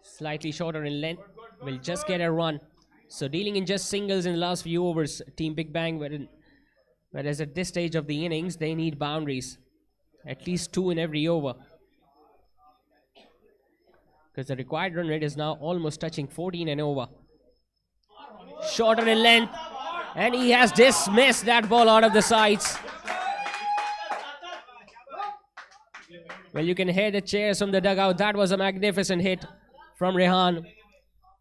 Slightly shorter in length, will just get a run. So dealing in just singles in the last few overs, Team Big Bang, whereas at this stage of the innings, they need boundaries. At least 2 in every over. Because the required run rate is now almost touching 14 and over. Shorter in length. And he has dismissed that ball out of the sides. Well, you can hear the cheers from the dugout. That was a magnificent hit from Rehan.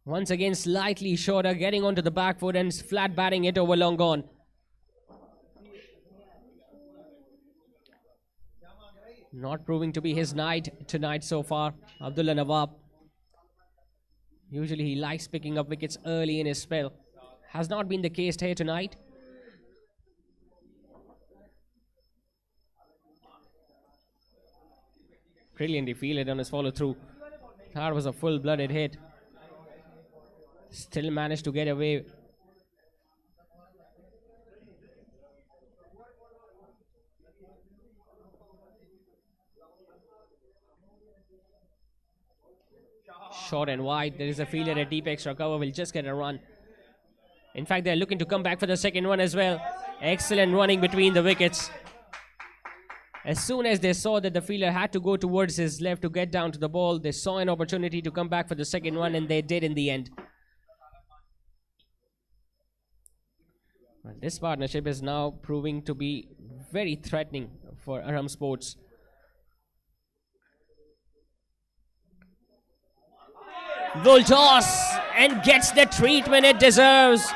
Once again, slightly shorter, getting onto the back foot and flat batting it over long gone. Not proving to be his night tonight so far, Abdullah Nawab. Usually he likes picking up wickets early in his spell. Has not been the case here tonight. Brilliantly fielded on his follow through. That was a full-blooded hit. Still managed to get away. Short and wide. There is a fielder at deep extra cover. Will just get a run. In fact, they're looking to come back for the second one as well. Excellent running between the wickets. As soon as they saw that the fielder had to go towards his left to get down to the ball, they saw an opportunity to come back for the second one, and they did in the end. Well, this partnership is now proving to be very threatening for Arham Sports. Bull toss and gets the treatment it deserves.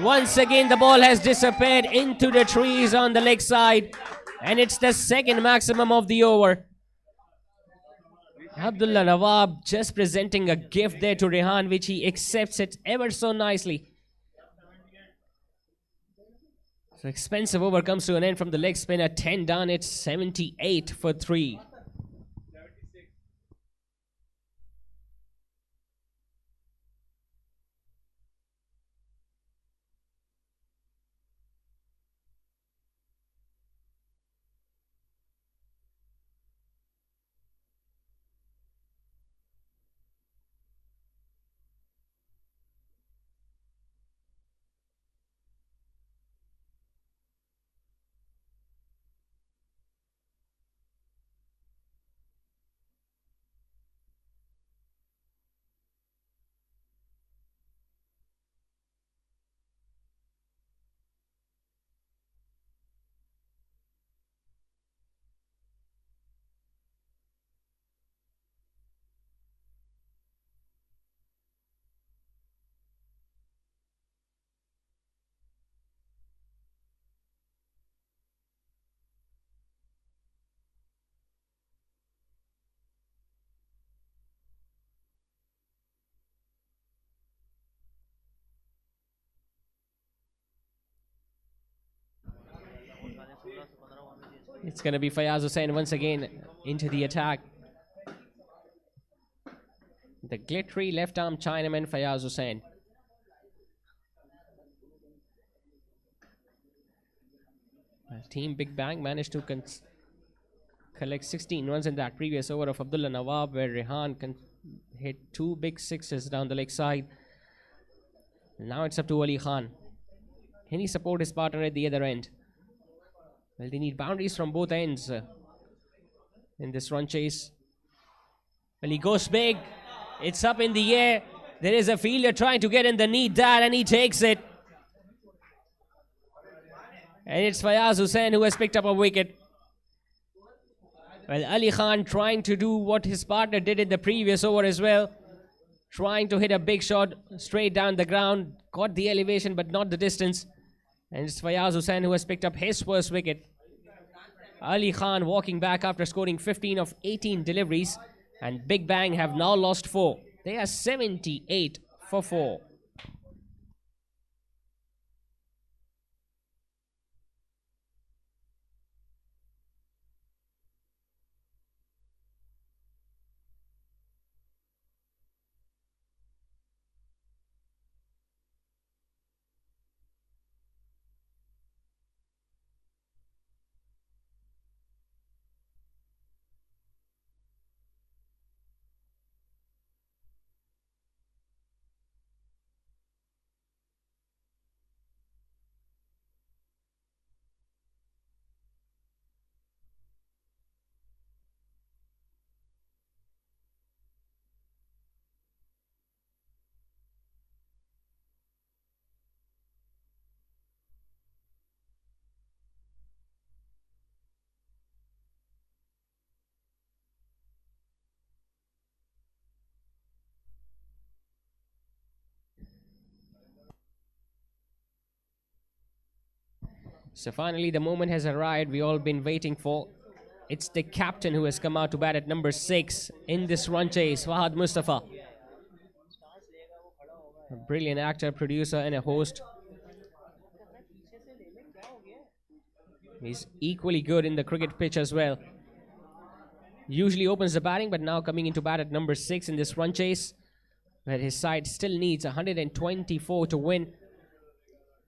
Once again, the ball has disappeared into the trees on the leg side, and it's the second maximum of the over. Abdullah Nawab just presenting a gift there to Rehan, which he accepts it ever so nicely. So expensive over comes to an end from the leg spinner. 10 done. It's 78 for 3. It's going to be Fayaz Hussain once again into the attack. The glittery left arm Chinaman Fayaz Hussain. Team Big Bang managed to collect 16 runs in that previous over of Abdullah Nawab, where Rehan hit 2 big sixes down the leg side. Now it's up to Ali Khan. Can he support his partner at the other end? Well, they need boundaries from both ends in this run chase. Well, he goes big. It's up in the air. There is a fielder trying to get in the need that, and he takes it. And it's Fayaz Hussain who has picked up a wicket. Well, Ali Khan trying to do what his partner did in the previous over as well. Trying to hit a big shot straight down the ground. Got the elevation but not the distance. And it's Fayaz Hussain who has picked up his first wicket. Ali Khan walking back after scoring 15 of 18 deliveries. And Big Bang have now lost 4. They are 78 for 4. So finally the moment has arrived we all been waiting for. It's the captain who has come out to bat at number 6 in this run chase, Fahad Mustafa. A brilliant actor, producer and a host. He's equally good in the cricket pitch as well. Usually opens the batting, but now coming into bat at number 6 in this run chase, where his side still needs 124 to win.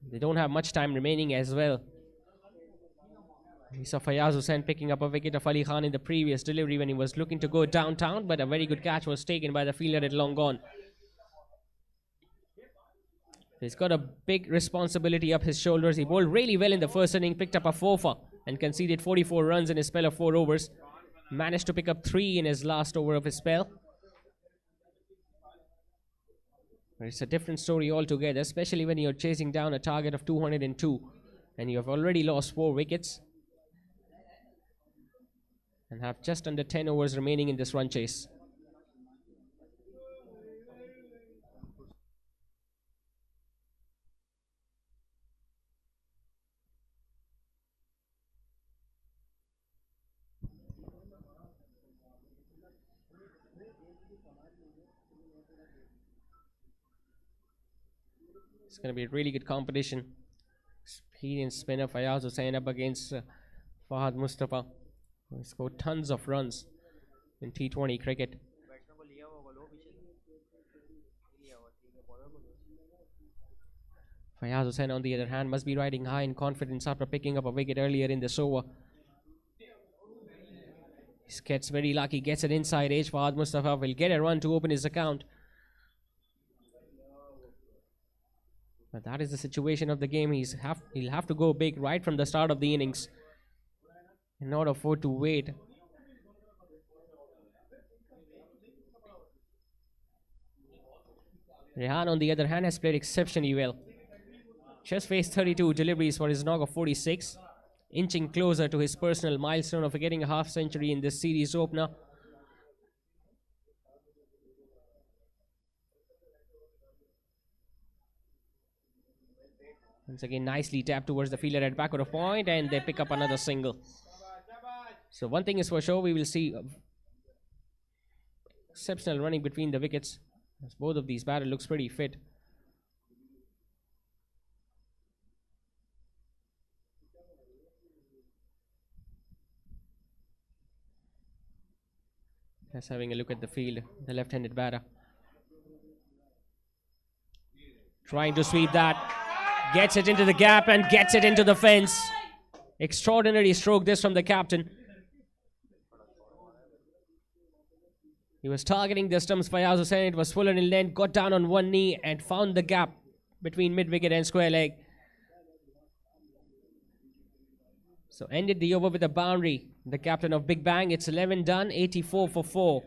They don't have much time remaining as well. We saw Fayaz Hussain picking up a wicket of Ali Khan in the previous delivery when he was looking to go downtown, but a very good catch was taken by the fielder at long gone. He's got a big responsibility up his shoulders. He bowled really well in the first inning, picked up a 4 and conceded 44 runs in his spell of 4 overs. Managed to pick up 3 in his last over of his spell. But it's a different story altogether, especially when you're chasing down a target of 202 and you have already lost 4 wickets and have just under 10 overs remaining in this run chase. It's going to be a really good competition. Experienced spinner Fayaz Hussain up against Fahad Mustafa, who scored tons of runs in T20 cricket. Fayaz Hussain, on the other hand, must be riding high in confidence after picking up a wicket earlier in this over. He gets very lucky, gets it inside edge. Fahad Mustafa will get a run to open his account. But that is the situation of the game. He'll have to go big right from the start of the innings and not afford to wait. Rehan, on the other hand, has played exceptionally well. Just faced 32 deliveries for his knock of 46, inching closer to his personal milestone of getting a half century in this series opener. Once again, nicely tapped towards the fielder at backward of point, and they pick up another single. So one thing is for sure, we will see exceptional running between the wickets, as both of these batters looks pretty fit. Just having a look at the field, the left-handed batter trying to sweep that. Gets it into the gap and gets it into the fence. Extraordinary stroke this from the captain. He was targeting the stumps. Fayaz Hussain, it was fuller in length, got down on one knee and found the gap between mid-wicket and square leg. So ended the over with a boundary. The captain of Big Bang. It's 11 done, 84 for 4.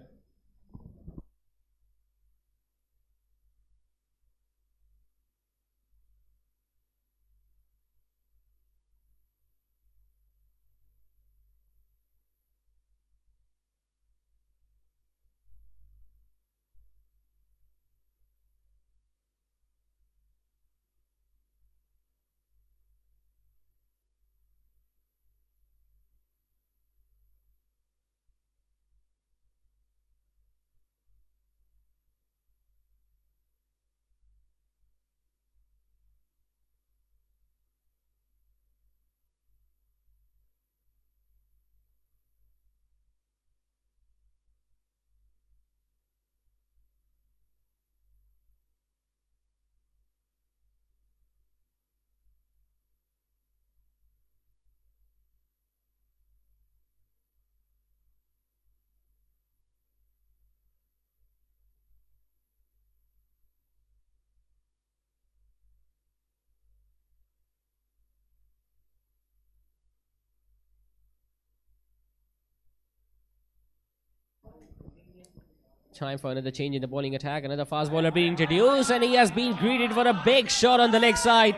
Time for another change in the bowling attack. Another fast bowler being introduced, and he has been greeted for a big shot on the leg side.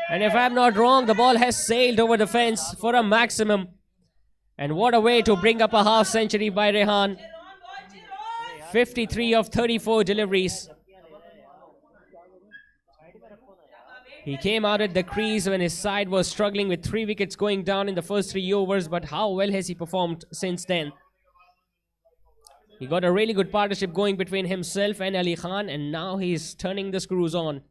And if I'm not wrong, the ball has sailed over the fence for a maximum. And what a way to bring up a half century by Rehan. 53 of 34 deliveries. He came out at the crease when his side was struggling with 3 wickets going down in the first 3 overs, but how well has he performed since then? He got a really good partnership going between himself and Ali Khan, and now he's turning the screws on.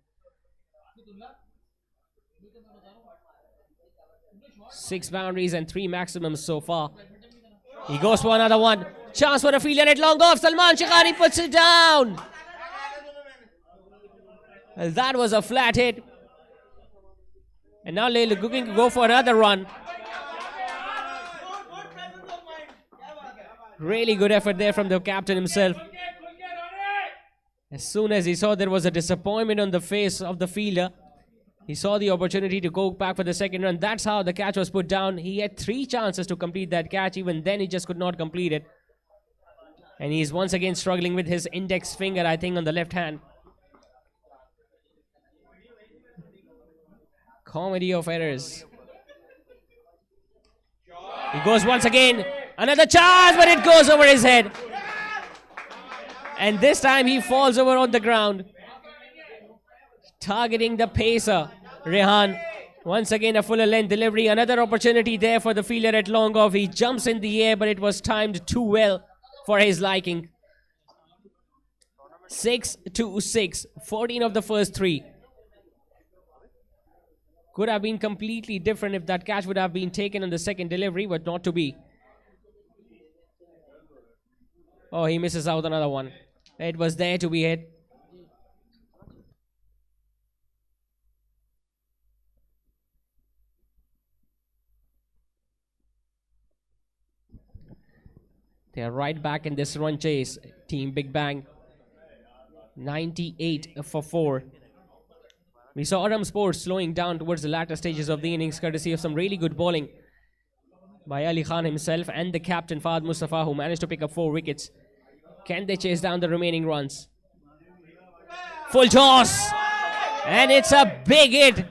6 boundaries and 3 maximums so far. He goes for another one. Chance for a fielder at long off. Salman Shaikhani puts it down. Well, that was a flat hit. And now Lele looking to go for another run. Really good effort there from the captain himself. As soon as he saw there was a disappointment on the face of the fielder, he saw the opportunity to go back for the second run. That's how the catch was put down. He had 3 chances to complete that catch. Even then, he just could not complete it. And he's once again struggling with his index finger, I think, on the left hand. Comedy of errors. He goes once again. Another chance, but it goes over his head. And this time he falls over on the ground. Targeting the pacer, Rehan. Once again a fuller length delivery. Another opportunity there for the fielder at long off. He jumps in the air, but it was timed too well for his liking. 6-6. 14 of the first 3. Could have been completely different if that catch would have been taken on the second delivery, but not to be. Oh, he misses out another one. It was there to be hit. They are right back in this run chase. Team Big Bang. 98 for 4. We saw Arham Sports slowing down towards the latter stages of the innings, courtesy of some really good bowling by Ali Khan himself and the captain Fahad Mustafa, who managed to pick up 4 wickets. Can they chase down the remaining runs? Full toss! And it's a big hit.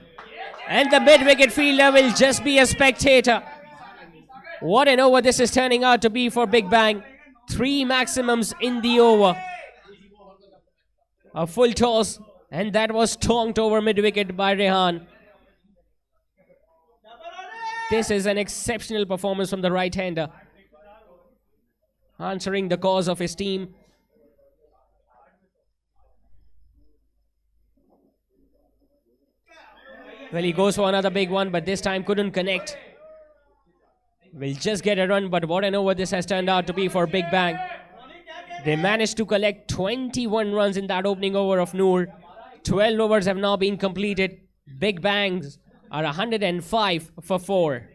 And the mid-wicket fielder will just be a spectator. What an over this is turning out to be for Big Bang. 3 maximums in the over. A full toss. And that was tonked over mid-wicket by Rehan. This is an exceptional performance from the right-hander. Answering the cause of his team. Well, he goes for another big one, but this time couldn't connect. Will just get a run, but what an over this has turned out to be for Big Bang. They managed to collect 21 runs in that opening over of Noor. 12 overs have now been completed. Big Bangs are 105 for 4.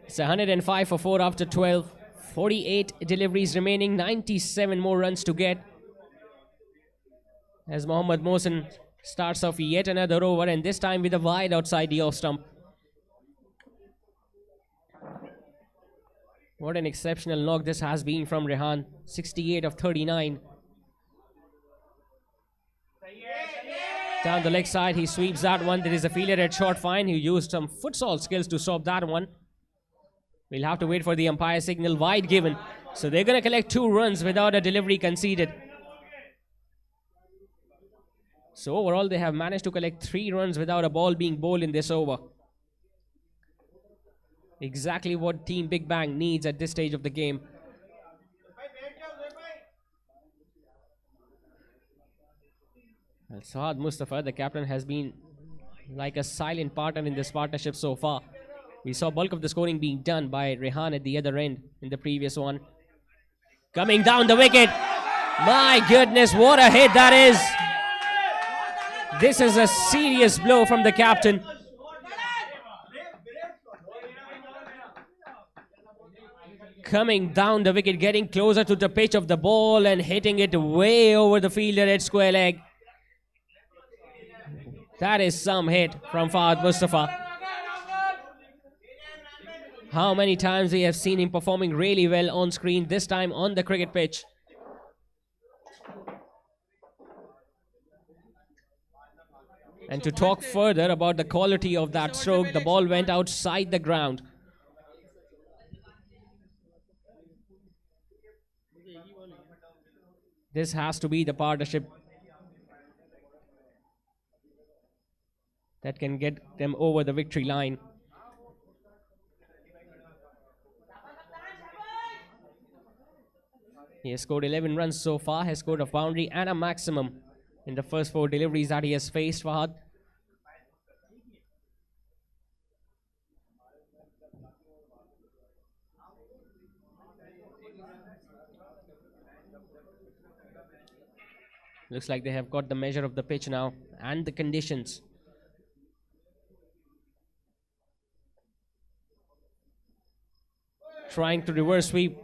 It's 105 for 4 after 12. 48 deliveries remaining. 97 more runs to get. As Mohammad Mohsin starts off yet another over, and this time with a wide outside the off stump. What an exceptional knock this has been from Rehan. 68 of 39. Down the leg side, he sweeps that one. There is a fielder at short fine who used some futsal skills to stop that one. We'll have to wait for the umpire signal. Wide given. So they're going to collect 2 runs without a delivery conceded. So overall, they have managed to collect 3 runs without a ball being bowled in this over. Exactly what Team Big Bang needs at this stage of the game. Well, Saad Mustafa, the captain, has been like a silent partner in this partnership so far. We saw bulk of the scoring being done by Rehan at the other end in the previous one. Coming down the wicket. My goodness, what a hit that is. This is a serious blow from the captain. Coming down the wicket, getting closer to the pitch of the ball and hitting it way over the fielder at square leg. That is some hit from Fahad Mustafa. How many times we have seen him performing really well on screen, this time on the cricket pitch. And to talk further about the quality of that stroke, the ball went outside the ground. This has to be the partnership that can get them over the victory line. He has scored 11 runs so far, has scored a boundary and a maximum in the first 4 deliveries that he has faced, Fahad. Looks like they have got the measure of the pitch now and the conditions. Trying to reverse sweep.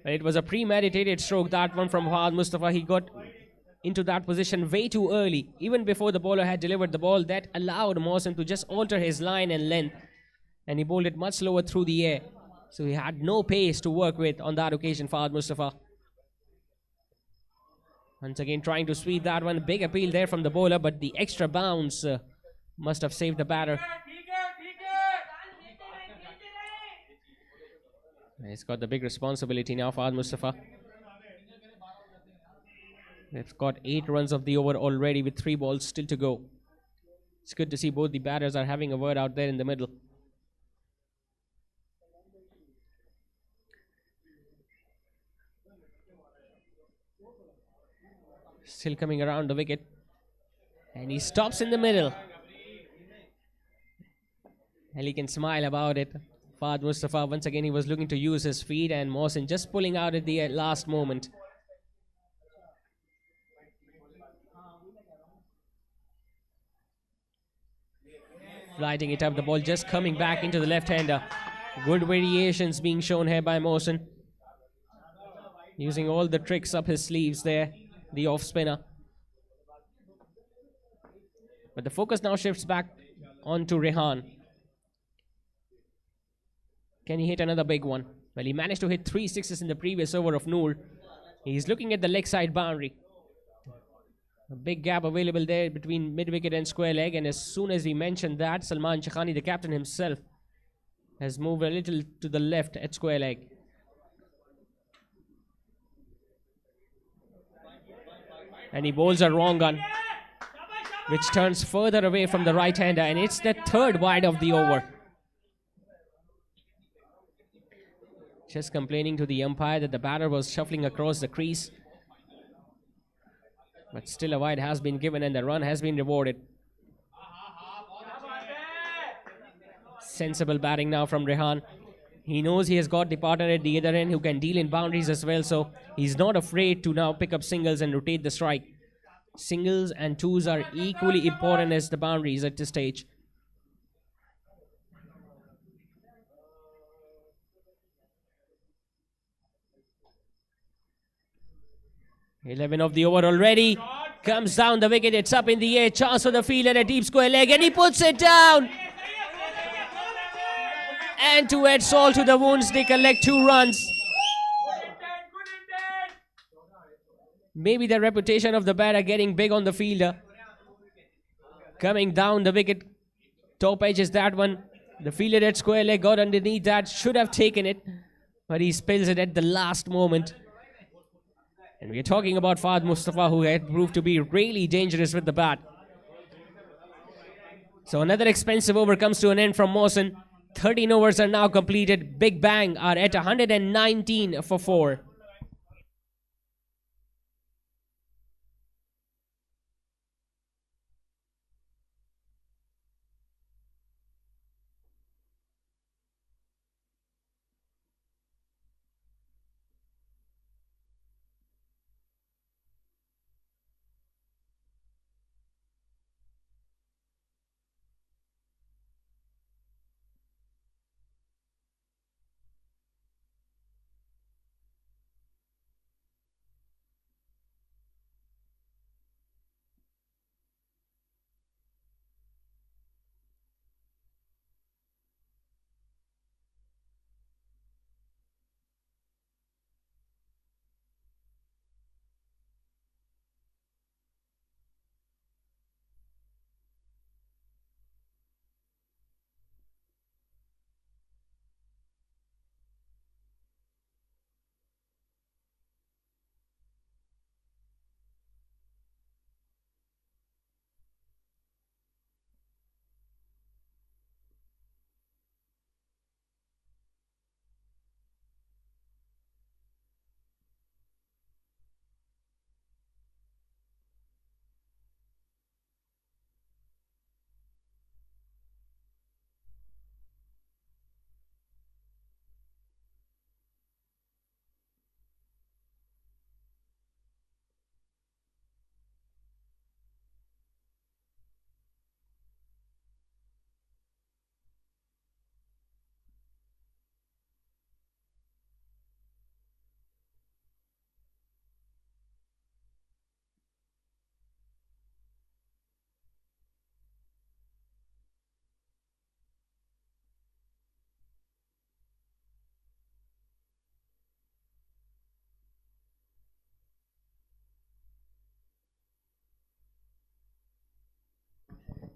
It was a premeditated stroke, that one from Fahad Mustafa. He got into that position way too early, even before the bowler had delivered the ball. That allowed Mohsin to just alter his line and length, and he bowled it much slower through the air. So he had no pace to work with on that occasion, Fahad Mustafa. Once again trying to sweep that one. Big appeal there from the bowler, but the extra bounce must have saved the batter. He's got the big responsibility now, Fahad Mustafa. They've got 8 runs of the over already with 3 balls still to go. It's good to see both the batters are having a word out there in the middle. Still coming around the wicket. And he stops in the middle. And he can smile about it. Fahad Mustafa, once again, he was looking to use his feet, and Mohsin just pulling out at the last moment. Flighting it up, the ball just coming back into the left-hander. Good variations being shown here by Mohsin. Using all the tricks up his sleeves there, the off-spinner. But the focus now shifts back onto Rehan. Can he hit another big one? Well, he managed to hit 3 sixes in the previous over of Noor. He's looking at the leg side boundary. A big gap available there between mid-wicket and square leg, and as soon as we mentioned that, Salman Shaikhani, the captain himself, has moved a little to the left at square leg. And he bowls a wrong gun, which turns further away from the right-hander, and it's the 3rd wide of the over. Just complaining to the umpire that the batter was shuffling across the crease. But still a wide has been given and the run has been rewarded. Sensible batting now from Rehan. He knows he has got the partner at the other end who can deal in boundaries as well, so he's not afraid to now pick up singles and rotate the strike. Singles and twos are equally important as the boundaries at this stage. "11 of the over already." Comes down the wicket, it's up in the air. Chance for the fielder, a deep square leg, and he puts it down. And to add salt to the wounds, they collect 2 runs. Maybe the reputation of the batter getting big on the fielder. Coming down the wicket, top edge is that one. The fielder at square leg got underneath that, should have taken it, but he spills it at the last moment. And we're talking about Fahad Mustafa, who had proved to be really dangerous with the bat. So another expensive over comes to an end from Mohsen. 13 overs are now completed. Big Bang are at 119 for 4.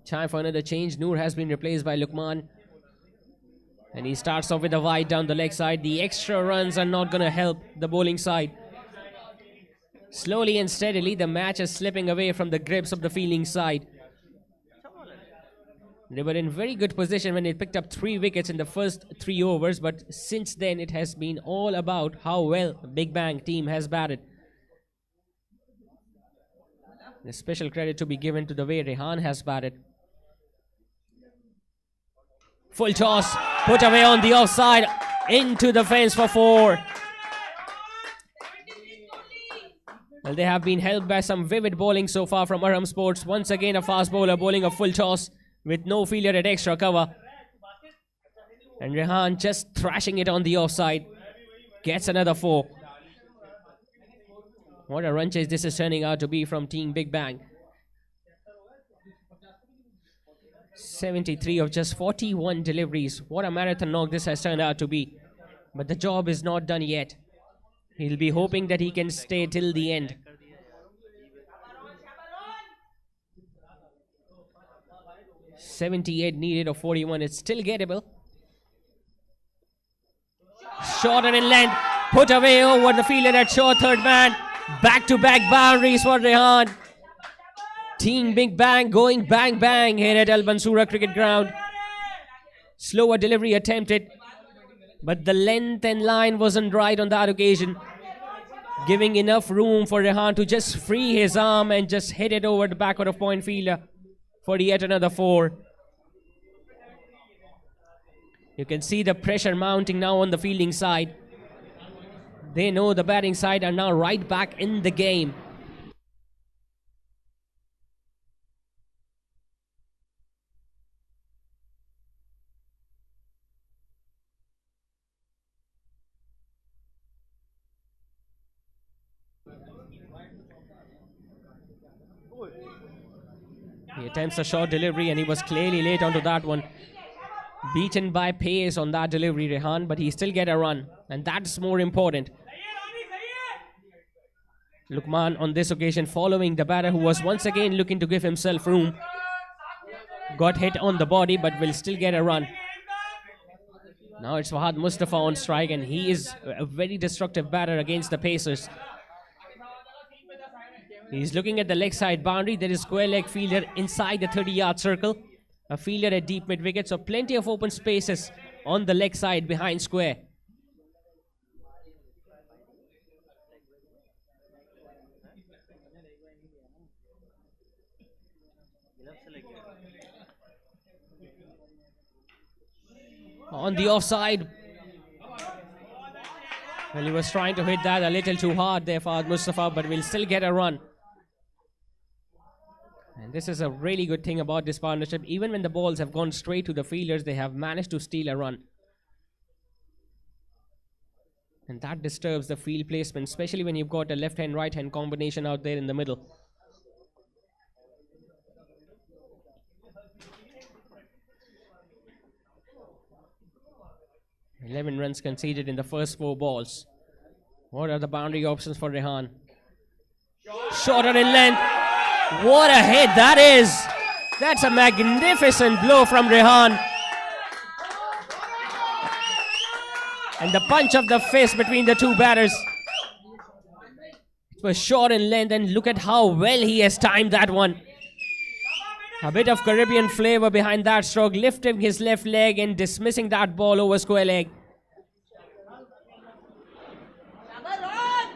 Time for another change. Noor has been replaced by Lukman. And he starts off with a wide down the leg side. The extra runs are not going to help the bowling side. Slowly and steadily, the match is slipping away from the grips of the fielding side. They were in very good position when they picked up 3 wickets in the first 3 overs. But since then, it has been all about how well the Big Bang team has batted. A special credit to be given to the way Rehan has batted. Full toss, put away on the offside, into the fence for 4. Well, they have been helped by some vivid bowling so far from Arham Sports. Once again, a fast bowler bowling a full toss with no fielder at extra cover. And Rehan just thrashing it on the offside. Gets another 4. What a run chase this is turning out to be from Team Big Bang. 73 of just 41 deliveries. What a marathon knock this has turned out to be. But the job is not done yet. He'll be hoping that he can stay till the end. .78 needed of 41. It's still gettable. Short and in length. Put away over the fielder at short third man. Back-to-back boundaries for Rehan. Team Big Bang going bang bang here at AlMansoora Cricket Ground. Slower delivery attempted, but the length and line wasn't right on that occasion, giving enough room for Rehan to just free his arm and just hit it over the backward of point fielder for yet another 4. You can see the pressure mounting now on the fielding side. They know the batting side are now right back in the game. He attempts a short delivery and he was clearly late onto that one. Beaten by pace on that delivery, Rehan, but he still get a run, and that's more important. Lukman on this occasion following the batter, who was once again looking to give himself room. Got hit on the body but will still get a run. Now it's Fahad Mustafa on strike, and he is a very destructive batter against the Pacers. He's looking at the leg side boundary. There is square leg fielder inside the 30-yard circle. A fielder at deep mid wicket, so plenty of open spaces on the leg side behind square. On the offside. Well, he was trying to hit that a little too hard there, Fahad Mustafa, but will still get a run. And this is a really good thing about this partnership. Even when the balls have gone straight to the fielders, they have managed to steal a run. And that disturbs the field placement, especially when you've got a left-hand, right-hand combination out there in the middle. $11 runs conceded in the first 4 balls. What are the boundary options for Rehan? Shorter in length. What a hit that is! That's a magnificent blow from Rehan. And the punch of the fist between the two batters. It was short in length, and look at how well he has timed that one. A bit of Caribbean flavor behind that stroke, lifting his left leg and dismissing that ball over square leg.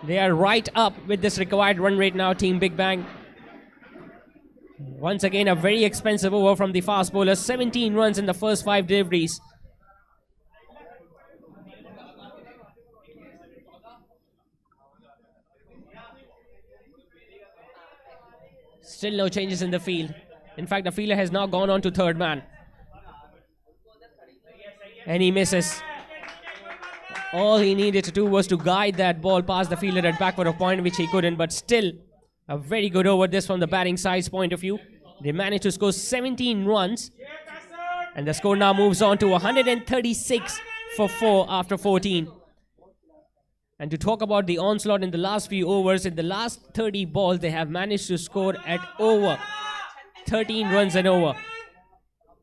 They are right up with this required run rate now, Team Big Bang. Once again, a very expensive over from the fast bowler. 17 runs in the first 5 deliveries. Still no changes in the field. In fact, the fielder has now gone on to third man. And he misses. All he needed to do was to guide that ball past the fielder at backward of point, which he couldn't, but still a very good over this from the batting side's point of view. They managed to score 17 runs. And the score now moves on to 136 for 4 after 14. And to talk about the onslaught in the last few overs, in the last 30 balls, they have managed to score at over 13 runs and over.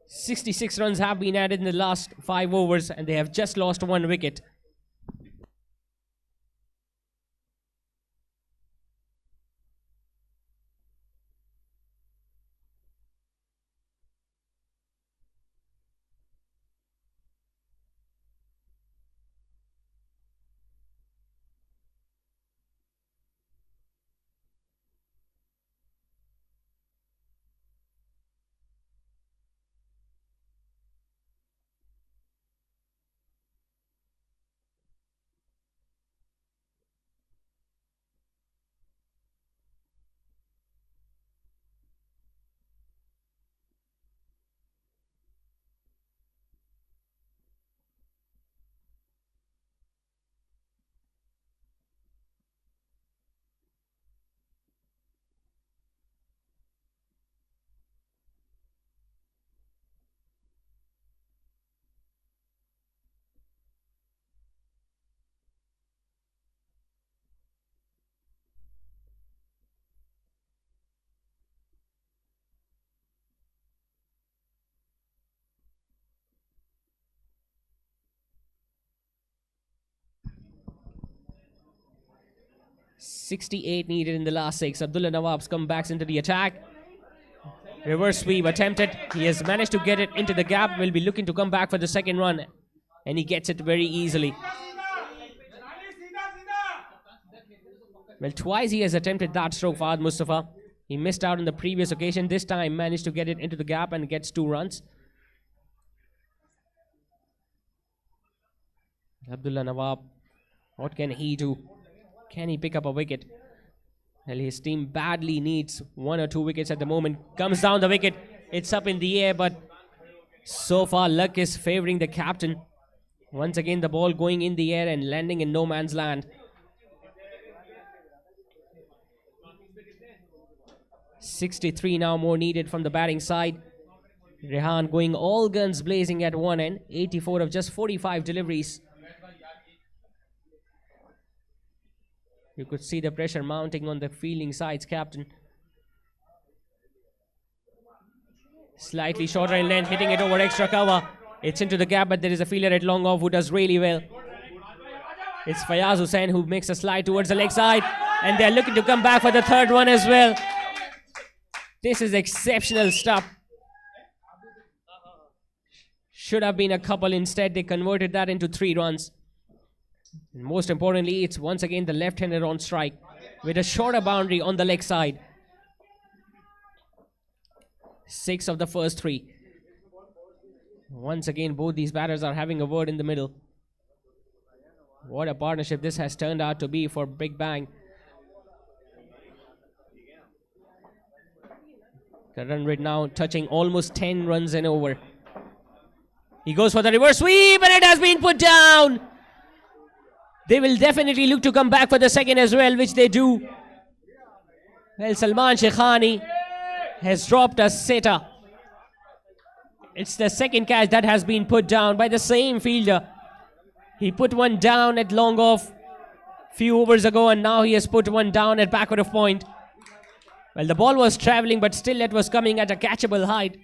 66 runs have been added in the last 5 overs, and they have just lost 1 wicket. .68 needed in the last 6. Abdullah Nawab's come back into the attack. Reverse sweep attempted. He has managed to get it into the gap. Will be looking to come back for the second run. And he gets it very easily. Well, twice he has attempted that stroke, Fahad Mustafa. He missed out on the previous occasion. This time managed to get it into the gap and gets 2 runs. Abdullah Nawab, what can he do? Can he pick up a wicket? Well, his team badly needs 1 or 2 wickets at the moment. Comes down the wicket. It's up in the air, but so far luck is favoring the captain. Once again, the ball going in the air and landing in no man's land. 63 now more needed from the batting side. Rehan going all guns blazing at one end. 84 of just 45 deliveries. You could see the pressure mounting on the fielding side's captain. Slightly shorter in length, hitting it over extra cover. It's into the gap, but there is a fielder at long off who does really well. It's Fayaz Hussain who makes a slide towards the leg side, and they're looking to come back for the third one as well. This is exceptional stuff. Should have been a couple. Instead, they converted that into 3 runs. And most importantly, it's once again the left-hander on strike with a shorter boundary on the leg side. 6 of the first 3. Once again, both these batters are having a word in the middle. What a partnership this has turned out to be for Big Bang. The run rate now touching almost 10 runs and over. He goes for the reverse sweep and it has been put down. They will definitely look to come back for the second as well, which they do. Well, Salman Shaikhani has dropped a sitter. It's the second catch that has been put down by the same fielder. He put one down at long off few overs ago, and now he has put one down at backward of point. Well, the ball was travelling, but still it was coming at a catchable height.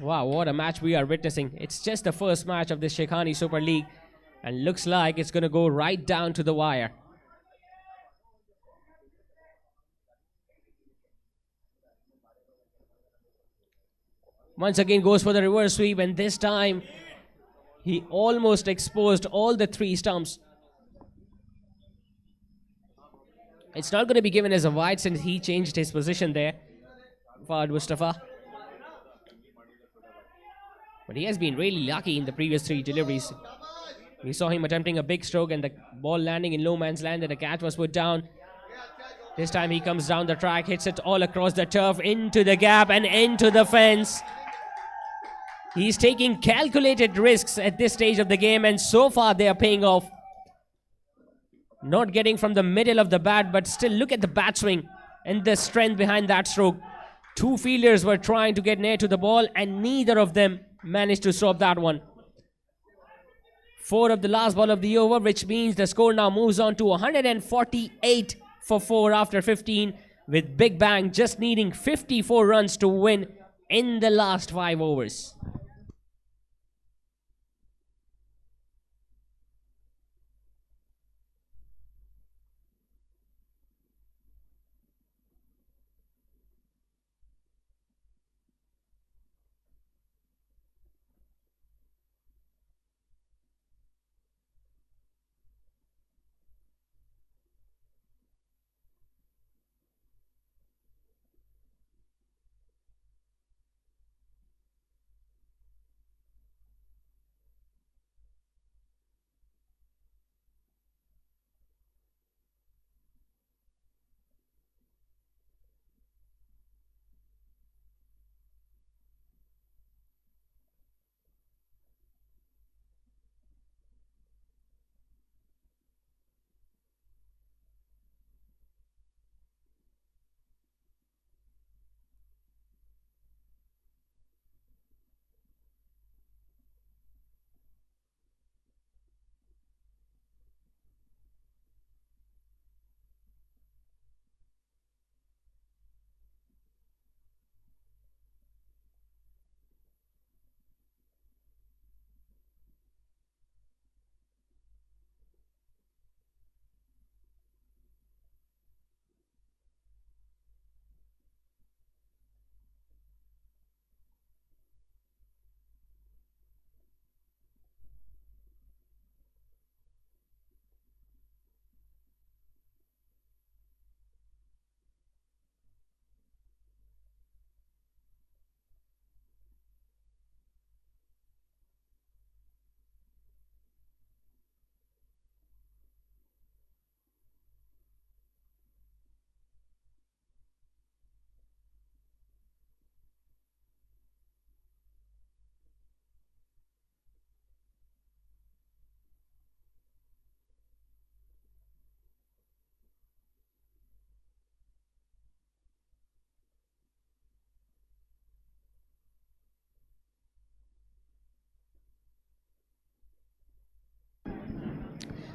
Wow, what a match we are witnessing. It's just the first match of this Shaikhani Super League, and looks like it's going to go right down to the wire. Once again goes for the reverse sweep, and this time he almost exposed all the 3 stumps. It's not going to be given as a wide since he changed his position there, Fahad Mustafa. But he has been really lucky in the previous 3 deliveries. We saw him attempting a big stroke and the ball landing in low man's land and the catch was put down. This time he comes down the track, hits it all across the turf, into the gap and into the fence. He's taking calculated risks at this stage of the game, and so far they are paying off. Not getting from the middle of the bat, but still look at the bat swing and the strength behind that stroke. 2 fielders were trying to get near to the ball and neither of them managed to stop that one. 4 of the last ball of the over, which means the score now moves on to 148 for 4 after 15, with Big Bang just needing 54 runs to win in the last 5 overs.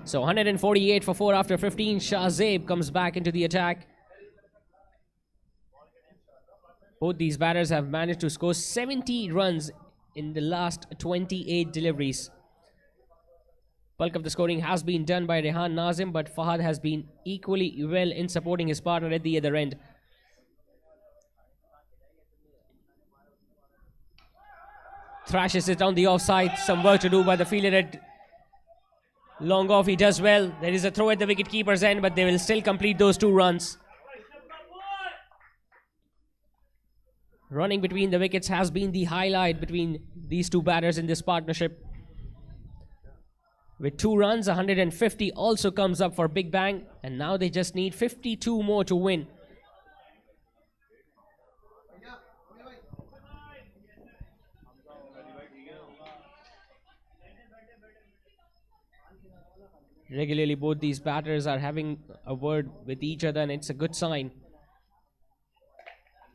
So 148 for 4 after 15. Shahzaib comes back into the attack. Both these batters have managed to score 70 runs in the last 28 deliveries. Bulk of the scoring has been done by Rehan Nazim, but Fahad has been equally well in supporting his partner at the other end. Thrashes it on the offside. Some work to do by the fielder at long off. He does well. There is a throw at the wicketkeeper's end, but they will still complete those 2 runs. Running between the wickets has been the highlight between these 2 batters in this partnership. With 2 runs, 150 also comes up for Big Bang, and now they just need 52 more to win. Regularly, both these batters are having a word with each other, and it's a good sign.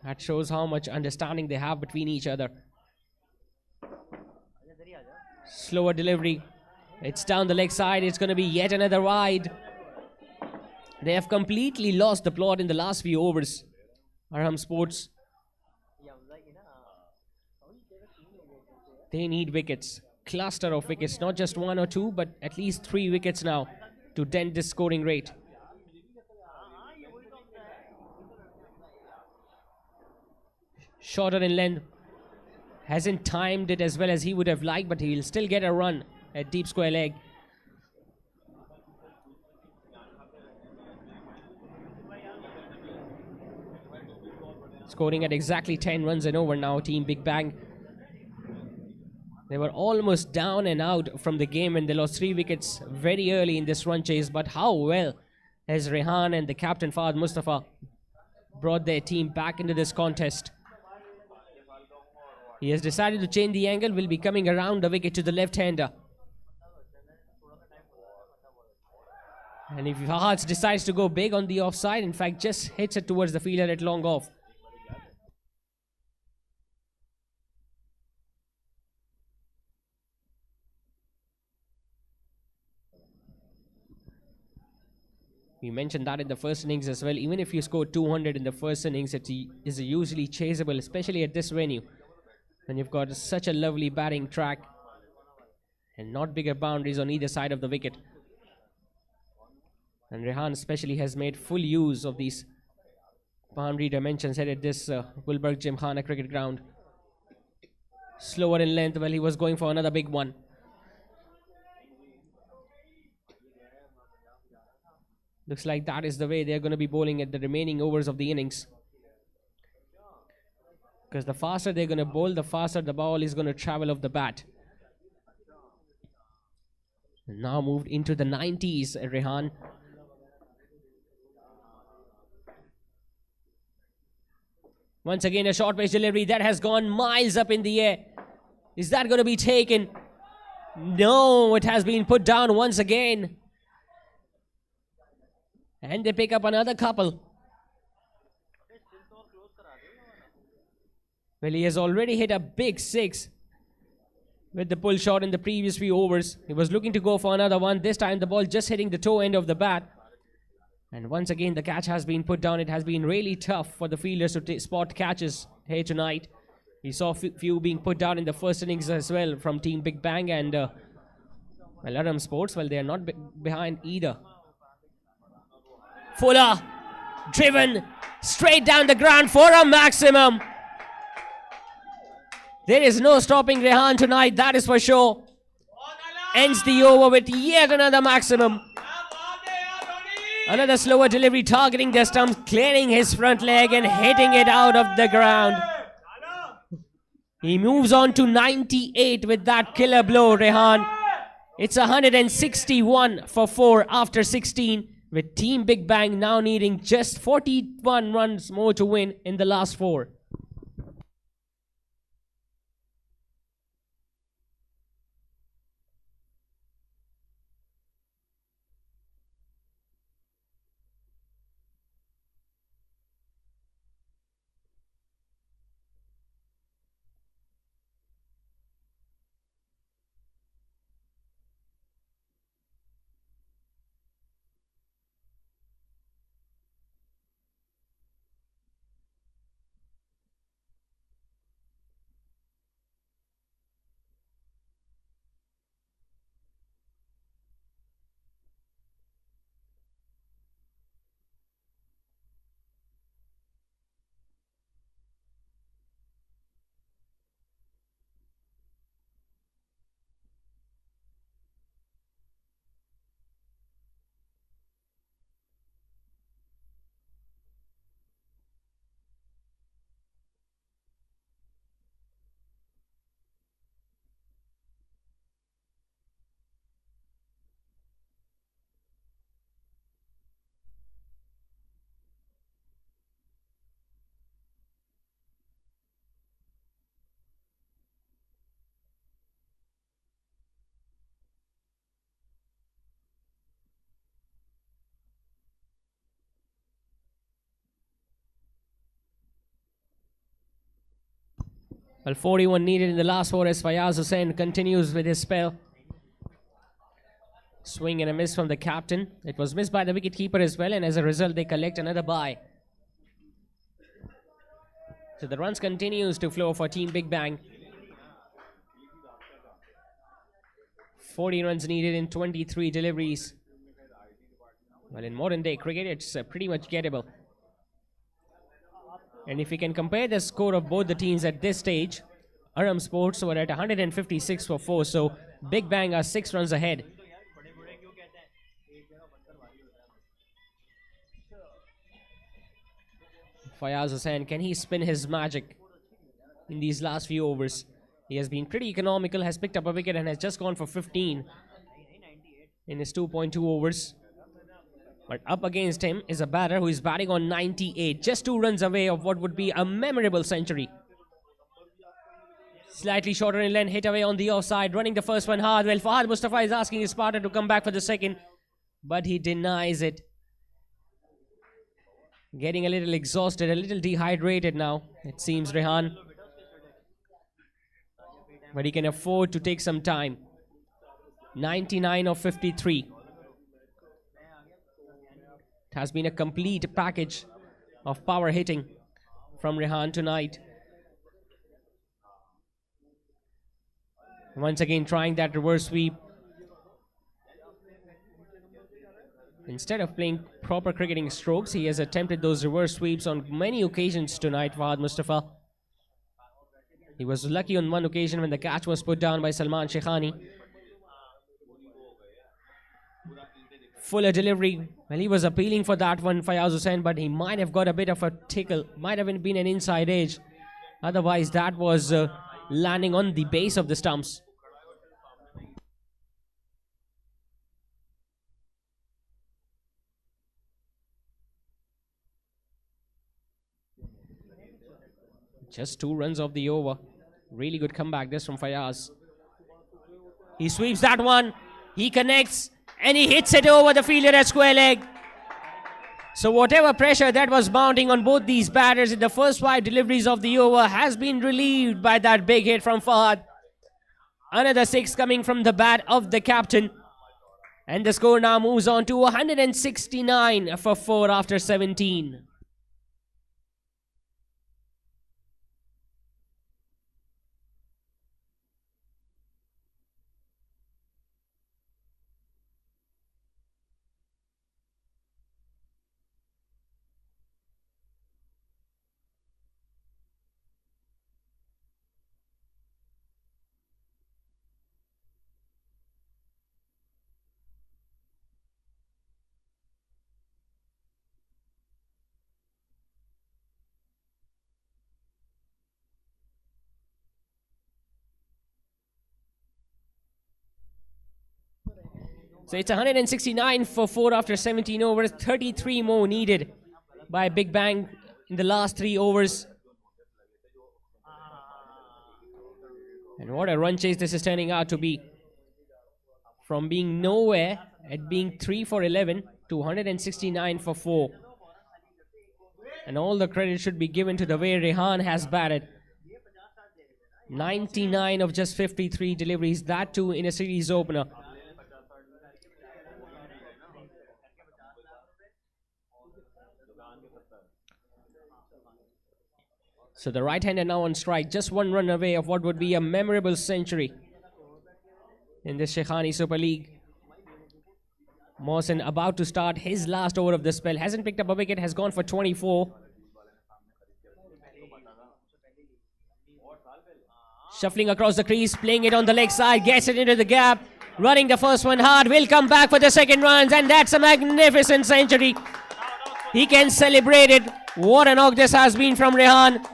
That shows how much understanding they have between each other. Slower delivery. It's down the leg side. It's going to be yet another wide. They have completely lost the plot in the last few overs. Arham Sports. They need wickets. Cluster of wickets. Not just 1 or 2, but at least 3 wickets now to dent this scoring rate. Shorter in length. Hasn't timed it as well as he would have liked, but he will still get a run at deep square leg. Scoring at exactly 10 runs and over now, Team Big Bang. They were almost down and out from the game and they lost 3 wickets very early in this run chase. But how well has Rehan and the captain Fahad Mustafa brought their team back into this contest. He has decided to change the angle, will be coming around the wicket to the left-hander. And if Fahad decides to go big on the offside, in fact just hits it towards the fielder at long off. We mentioned that in the first innings as well. Even if you score 200 in the first innings, it is usually chaseable, especially at this venue. And you've got such a lovely batting track and not bigger boundaries on either side of the wicket. And Rehan especially has made full use of these boundary dimensions here at this Gulberg Gymkhana cricket ground. Slower in length, well, he was going for another big one. Looks like that is the way they're going to be bowling at the remaining overs of the innings. Because the faster they're going to bowl, the faster the ball is going to travel off the bat. Now moved into the 90s, Rehan. Once again, a short pitch delivery that has gone miles up in the air. Is that going to be taken? No, it has been put down once again. And they pick up another couple. Well, he has already hit a big 6 with the pull shot in the previous few overs. He was looking to go for another one. This time the ball just hitting the toe end of the bat. And once again the catch has been put down. It has been really tough for the fielders to spot catches here tonight. We saw few being put down in the first innings as well from Team Big Bang and well, Arham Sports. Well, they are not behind either. Fuller driven straight down the ground for a maximum. There is no stopping Rehan tonight, that is for sure. Ends the over with yet another maximum. Another slower delivery targeting the stumps, clearing his front leg and hitting it out of the ground. He moves on to 98 with that killer blow, Rehan. It's 161 for 4 after 16, with Team Big Bang now needing just 41 runs more to win in the last 4. Well, 41 needed in the last over as Fayaz Hussain continues with his spell. Swing and a miss from the captain. It was missed by the wicketkeeper as well, and as a result, they collect another bye. So the runs continues to flow for Team Big Bang. 40 runs needed in 23 deliveries. Well, in modern day cricket, it's pretty much gettable. And if we can compare the score of both the teams at this stage, Arham Sports were at 156 for 4, so Big Bang are 6 runs ahead. Fayaz Hussain, can he spin his magic in these last few overs? He has been pretty economical, has picked up a wicket and has just gone for 15 in his 2.2 overs. But up against him is a batter who is batting on 98, just 2 runs away of what would be a memorable century. Slightly shorter in length, hit away on the offside, running the first one hard. Well, Fahad Mustafa is asking his partner to come back for the second, but he denies it. Getting a little exhausted, a little dehydrated now, it seems, Rehan. But he can afford to take some time. 99 of 53. It has been a complete package of power hitting from Rehan tonight. Once again trying that reverse sweep. Instead of playing proper cricketing strokes, he has attempted those reverse sweeps on many occasions tonight, Fahad Mustafa. He was lucky on one occasion when the catch was put down by Shaikhani. Fuller delivery. Well, he was appealing for that one, Fayaz Hussain, but he might have got a bit of a tickle. Might have been an inside edge. Otherwise, that was landing on the base of the stumps. Just 2 runs off the over. Really good comeback this from Fayaz. He sweeps that one. He connects and he hits it over the fielder at square leg. So whatever pressure that was mounting on both these batters in the first 5 deliveries of the over has been relieved by that big hit from Fahad. Another 6 coming from the bat of the captain. And the score now moves on to 169 for 4 after 17. So it's 169 for 4 after 17 overs. 33 more needed by Big Bang in the last 3 overs. And what a run chase this is turning out to be. From being nowhere at being 3 for 11 to 169 for 4. And all the credit should be given to the way Rehan has batted. 99 of just 53 deliveries, that too in a series opener. So the right-hander now on strike, just 1 run away of what would be a memorable century in this Shaikhani Super League. Mohsin about to start his last over of the spell. Hasn't picked up a wicket, has gone for 24. Shuffling across the crease, playing it on the leg side, gets it into the gap. Running the first one hard, will come back for the second runs, and that's a magnificent century. He can celebrate it. What a knock this has been from Rehan.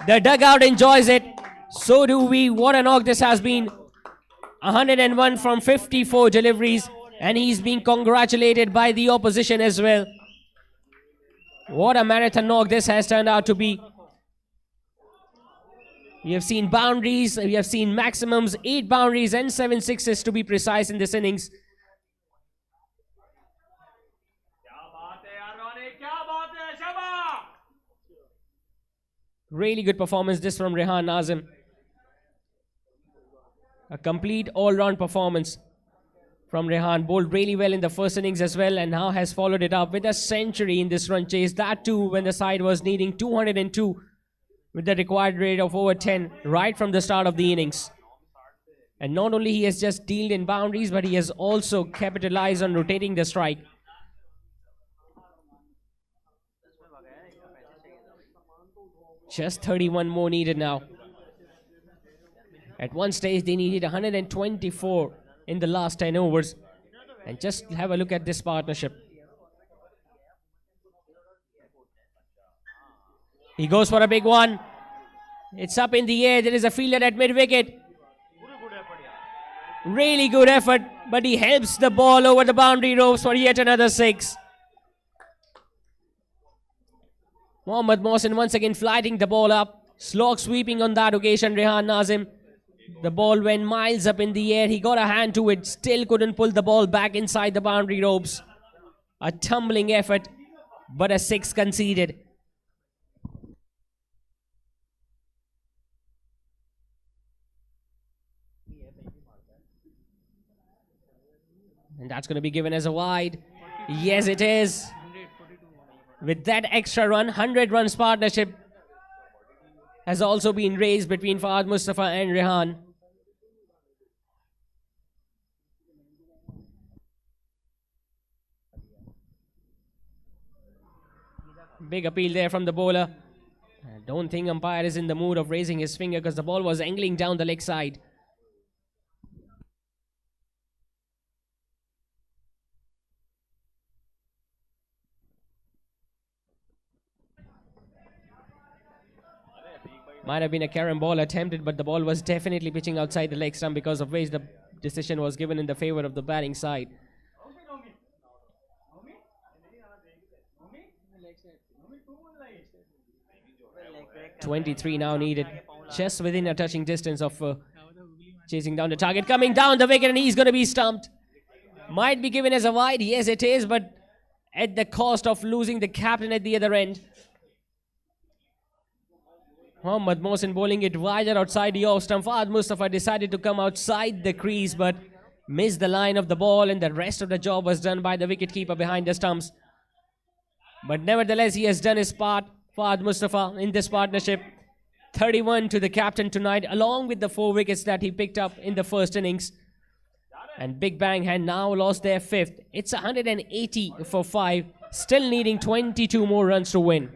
The dugout enjoys it. So do we. What a knock this has been. 101 from 54 deliveries. And he's being congratulated by the opposition as well. What a marathon knock this has turned out to be. We have seen boundaries. We have seen maximums. 8 boundaries and 7 sixes to be precise in this innings. Really good performance this from Rehan Nazim. A complete all-round performance from Rehan. Bowled really well in the first innings as well, and now has followed it up with a century in this run chase. That too when the side was needing 202 with the required rate of over 10 right from the start of the innings. And not only he has just dealt in boundaries, but he has also capitalized on rotating the strike. Just 31 more needed now. At one stage they needed 124 in the last 10 overs. And just have a look at this partnership. He goes for a big one. It's up in the air. There is a fielder at mid-wicket. Really good effort, but he helps the ball over the boundary ropes for yet another 6. Mohammad Mohsin once again flighting the ball up. Slog sweeping on that occasion, Rehan Nazim. The ball went miles up in the air. He got a hand to it. Still couldn't pull the ball back inside the boundary ropes. A tumbling effort, but a 6 conceded. And that's going to be given as a wide. Yes, it is. With that extra run, 100 runs partnership has also been raised between Fahad Mustafa and Rehan. Big appeal there from the bowler. I don't think umpire is in the mood of raising his finger because the ball was angling down the leg side. Might have been a carom ball attempted, but the ball was definitely pitching outside the leg stump, because of which the decision was given in the favor of the batting side. 23 now needed, just within a touching distance of chasing down the target. Coming down the wicket, and he's going to be stumped. Might be given as a wide. Yes, it is, but at the cost of losing the captain at the other end. Mohammad Mohsin bowling it wider outside the off stump. Fahad Mustafa decided to come outside the crease, but missed the line of the ball, and the rest of the job was done by the wicketkeeper behind the stumps. But nevertheless, he has done his part, Fahad Mustafa, in this partnership. 31 to the captain tonight, along with the 4 wickets that he picked up in the first innings. And Big Bang had now lost their 5th. It's 180 for 5, still needing 22 more runs to win.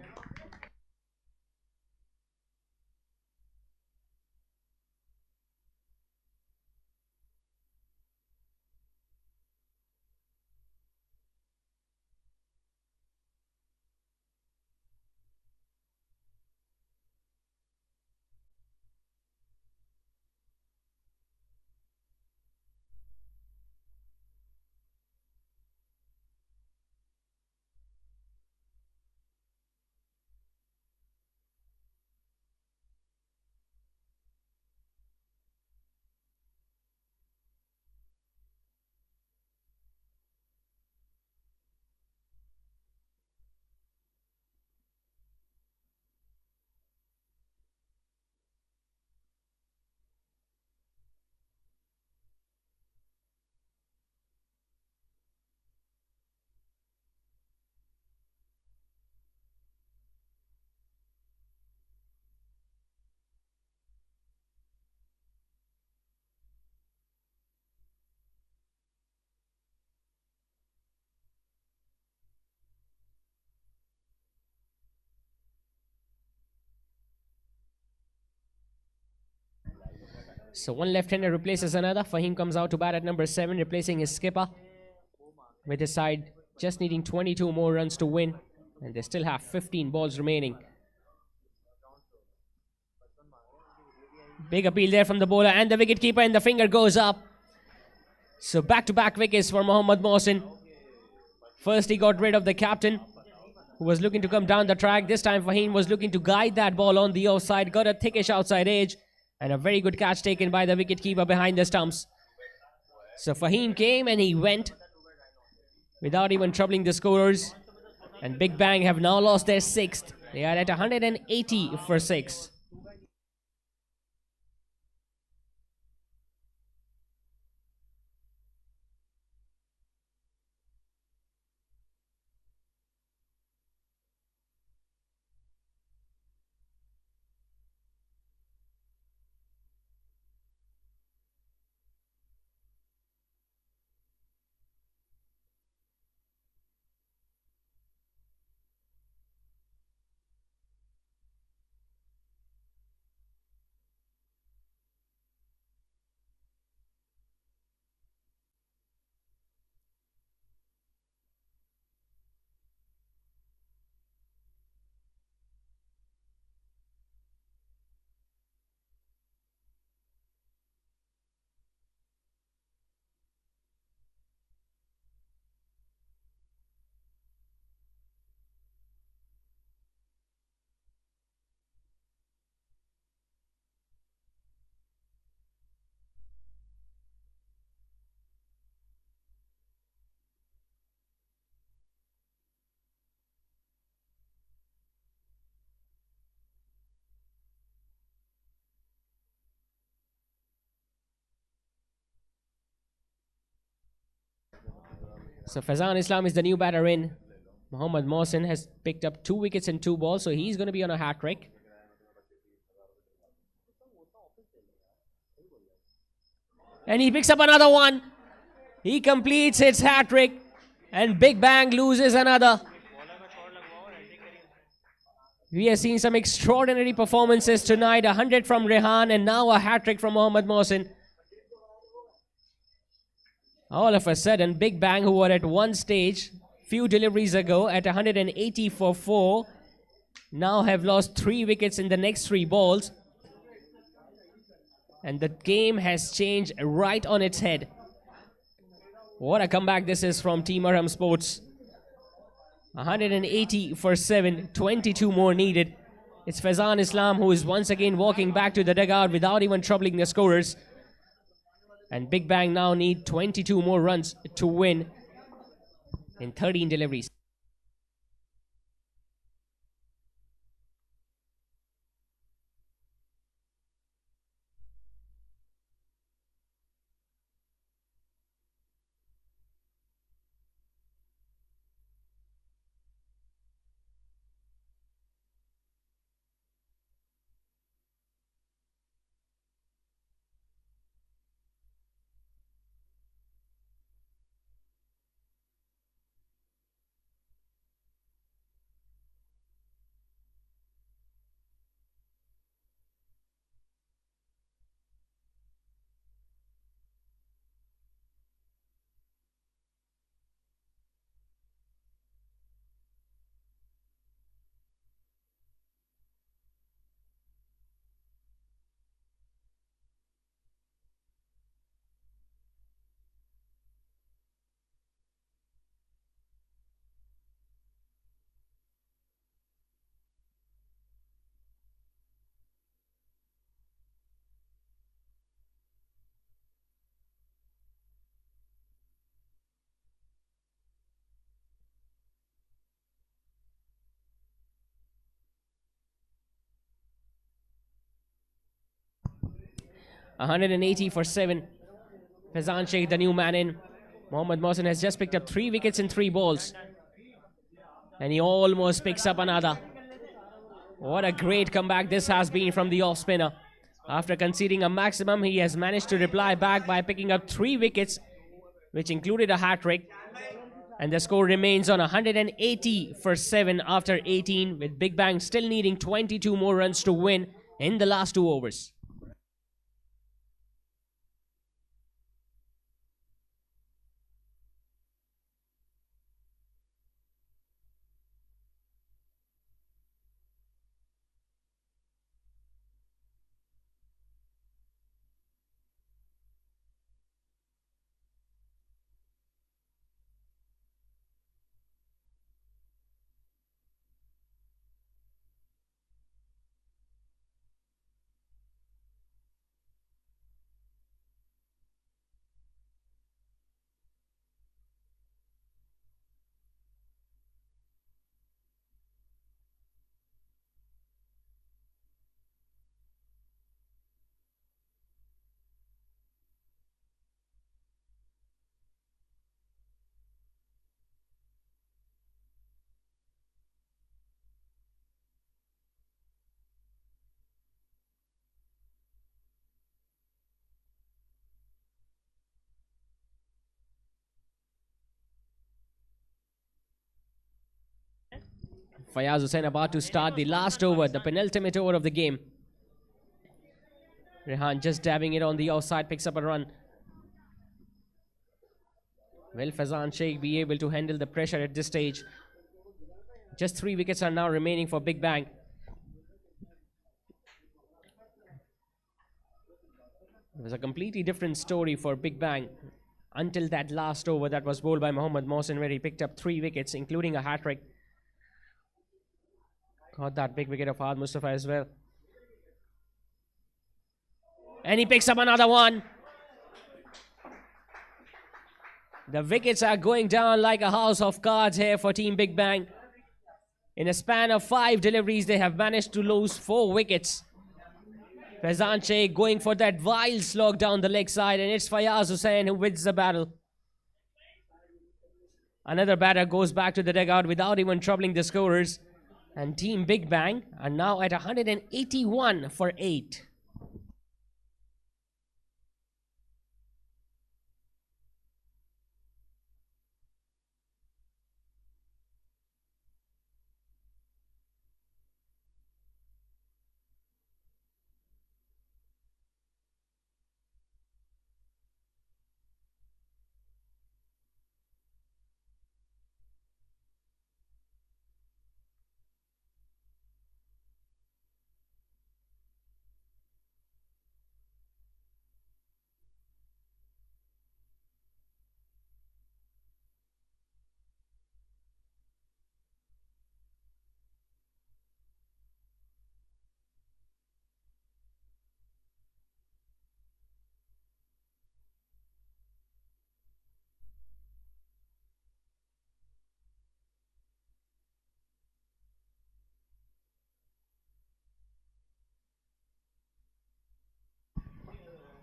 So one left-hander replaces another. Fahim comes out to bat at number 7, replacing his skipper. With his side just needing 22 more runs to win. And they still have 15 balls remaining. Big appeal there from the bowler and the wicketkeeper, and the finger goes up. So back-to-back wickets for Mohammad Mohsin. First he got rid of the captain, who was looking to come down the track. This time Fahim was looking to guide that ball on the offside. Got a thickish outside edge. And a very good catch taken by the wicketkeeper behind the stumps. So Fahim came and he went without even troubling the scorers. And Big Bang have now lost their 6th. They are at 180 for 6. So Faizan Islam is the new batter in. Mohammad Mohsin has picked up 2 wickets in 2 balls, so he's going to be on a hat trick. And he picks up another one. He completes his hat trick. And Big Bang loses another. We have seen some extraordinary performances tonight. 100 from Rehan and now a hat trick from Mohammad Mohsin. All of a sudden, Big Bang, who were at one stage few deliveries ago at 180 for 4, now have lost 3 wickets in the next 3 balls. And the game has changed right on its head. What a comeback this is from Team Arham Sports. 180 for 7, 22 more needed. It's Faizan Islam who is once again walking back to the dugout without even troubling the scorers. And Big Bang now need 22 more runs to win in 13 deliveries. $180 for 7. Faizan Sheikh, the new man in. Mohammad Mohsin has just picked up 3 wickets in 3 balls. And he almost picks up another. What a great comeback this has been from the off spinner. After conceding a maximum, he has managed to reply back by picking up 3 wickets, which included a hat trick. And the score remains on 180 for 7 after 18, with Big Bang still needing 22 more runs to win in the last 2 overs. Fayaz Hussain about to start the last over, the penultimate over of the game. Rehan just dabbing it on the outside, picks up a run. Will Faizan Sheikh be able to handle the pressure at this stage? Just 3 wickets are now remaining for Big Bang. It was a completely different story for Big Bang until that last over that was bowled by Mohammad Mohsin, where he picked up 3 wickets, including a hat-trick. Got that big wicket of Ahad Mustafa as well. And he picks up another one. The wickets are going down like a house of cards here for Team Big Bang. In a span of 5 deliveries, they have managed to lose 4 wickets. Faizan Sheikh going for that wild slog down the leg side, and it's Fayaz Hussain who wins the battle. Another batter goes back to the dugout without even troubling the scorers. And Team Big Bang are now at 181 for 8.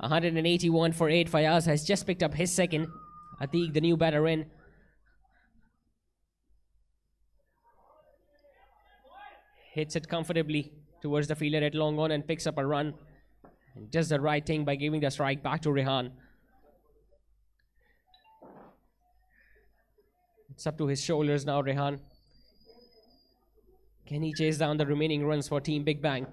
$181 for 8. Fayaz has just picked up his second. Atiq, the new batter, in. Hits it comfortably towards the fielder at long on and picks up a run. And does the right thing by giving the strike back to Rehan. It's up to his shoulders now, Rehan. Can he chase down the remaining runs for Team Big Bang?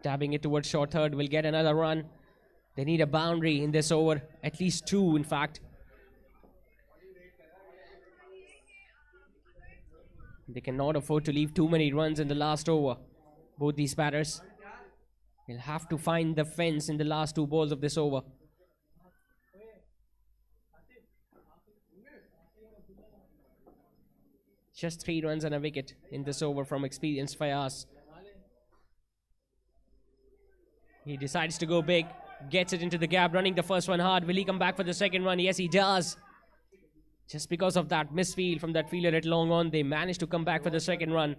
Dabbing it towards short third, will get another run. They need a boundary in this over, at least 2 in fact. They cannot afford to leave too many runs in the last over. Both these batters will have to find the fence in the last 2 balls of this over. Just 3 runs and a wicket in this over from experienced Fayaz. He decides to go big, gets it into the gap, running the first one hard. Will he come back for the second run? Yes, he does. Just because of that misfield from that fielder at long on, they managed to come back for the second run.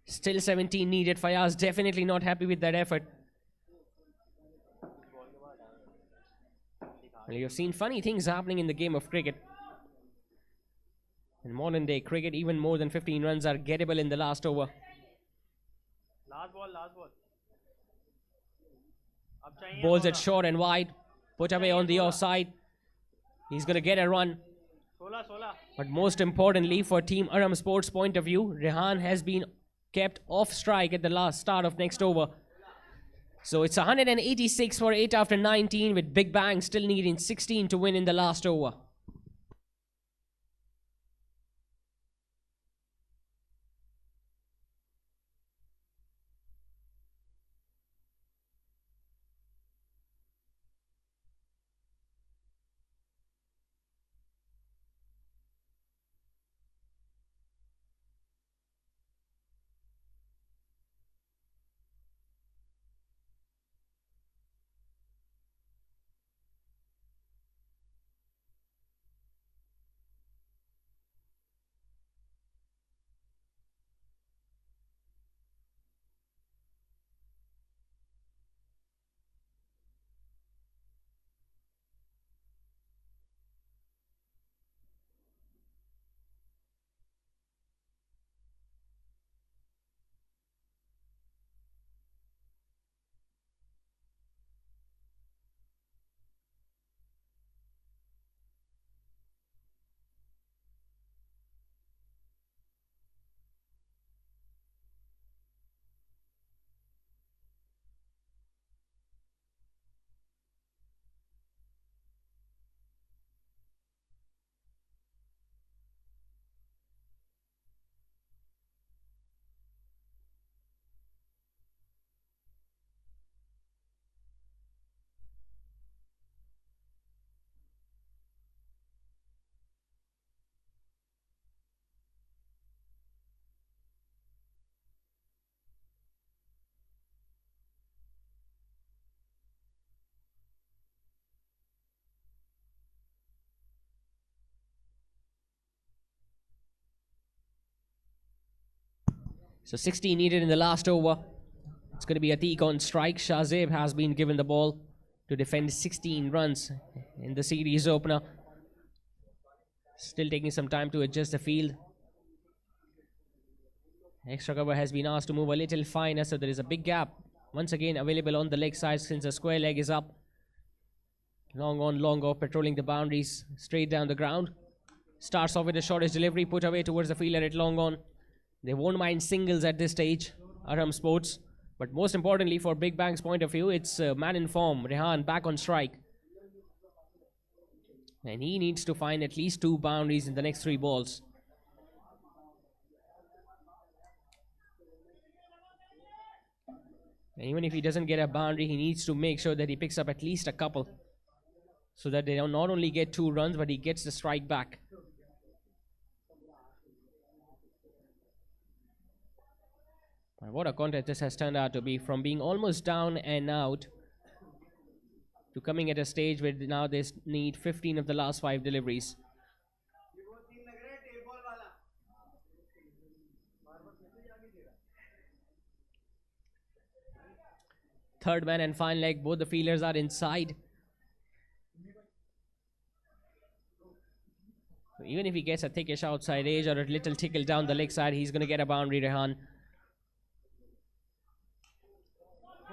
Still 17 needed. Fayaz definitely not happy with that effort. Well, you've seen funny things happening in the game of cricket. In modern day cricket, even more than 15 runs are gettable in the last over. Last ball. Balls it short and wide. Put away on the offside. He's going to get a run. 16. But most importantly, for Team Arham Sports' point of view, Rehan has been kept off strike at the last start of next over. So it's 186 for 8 after 19, with Big Bang still needing 16 to win in the last over. So 60 needed in the last over. It's going to be Atiq on strike. Shahzeb has been given the ball to defend 16 runs in the series opener. Still taking some time to adjust the field. Extra cover has been asked to move a little finer, so there is a big gap once again available on the leg side since the square leg is up. Long on, long off, patrolling the boundaries straight down the ground. Starts off with the shortest delivery, put away towards the fielder at long on. They won't mind singles at this stage, Arham Sports. But most importantly, for Big Bang's point of view, it's man in form, Rehan, back on strike. And he needs to find at least 2 boundaries in the next 3 balls. And even if he doesn't get a boundary, he needs to make sure that he picks up at least a couple, so that they not only get 2 runs, but he gets the strike back. But what a contest this has turned out to be, from being almost down and out to coming at a stage where now they need 15 of the last 5 deliveries. Third man and fine leg, both the fielders are inside. So even if he gets a thickish outside edge or a little tickle down the leg side, he's going to get a boundary, Rehan.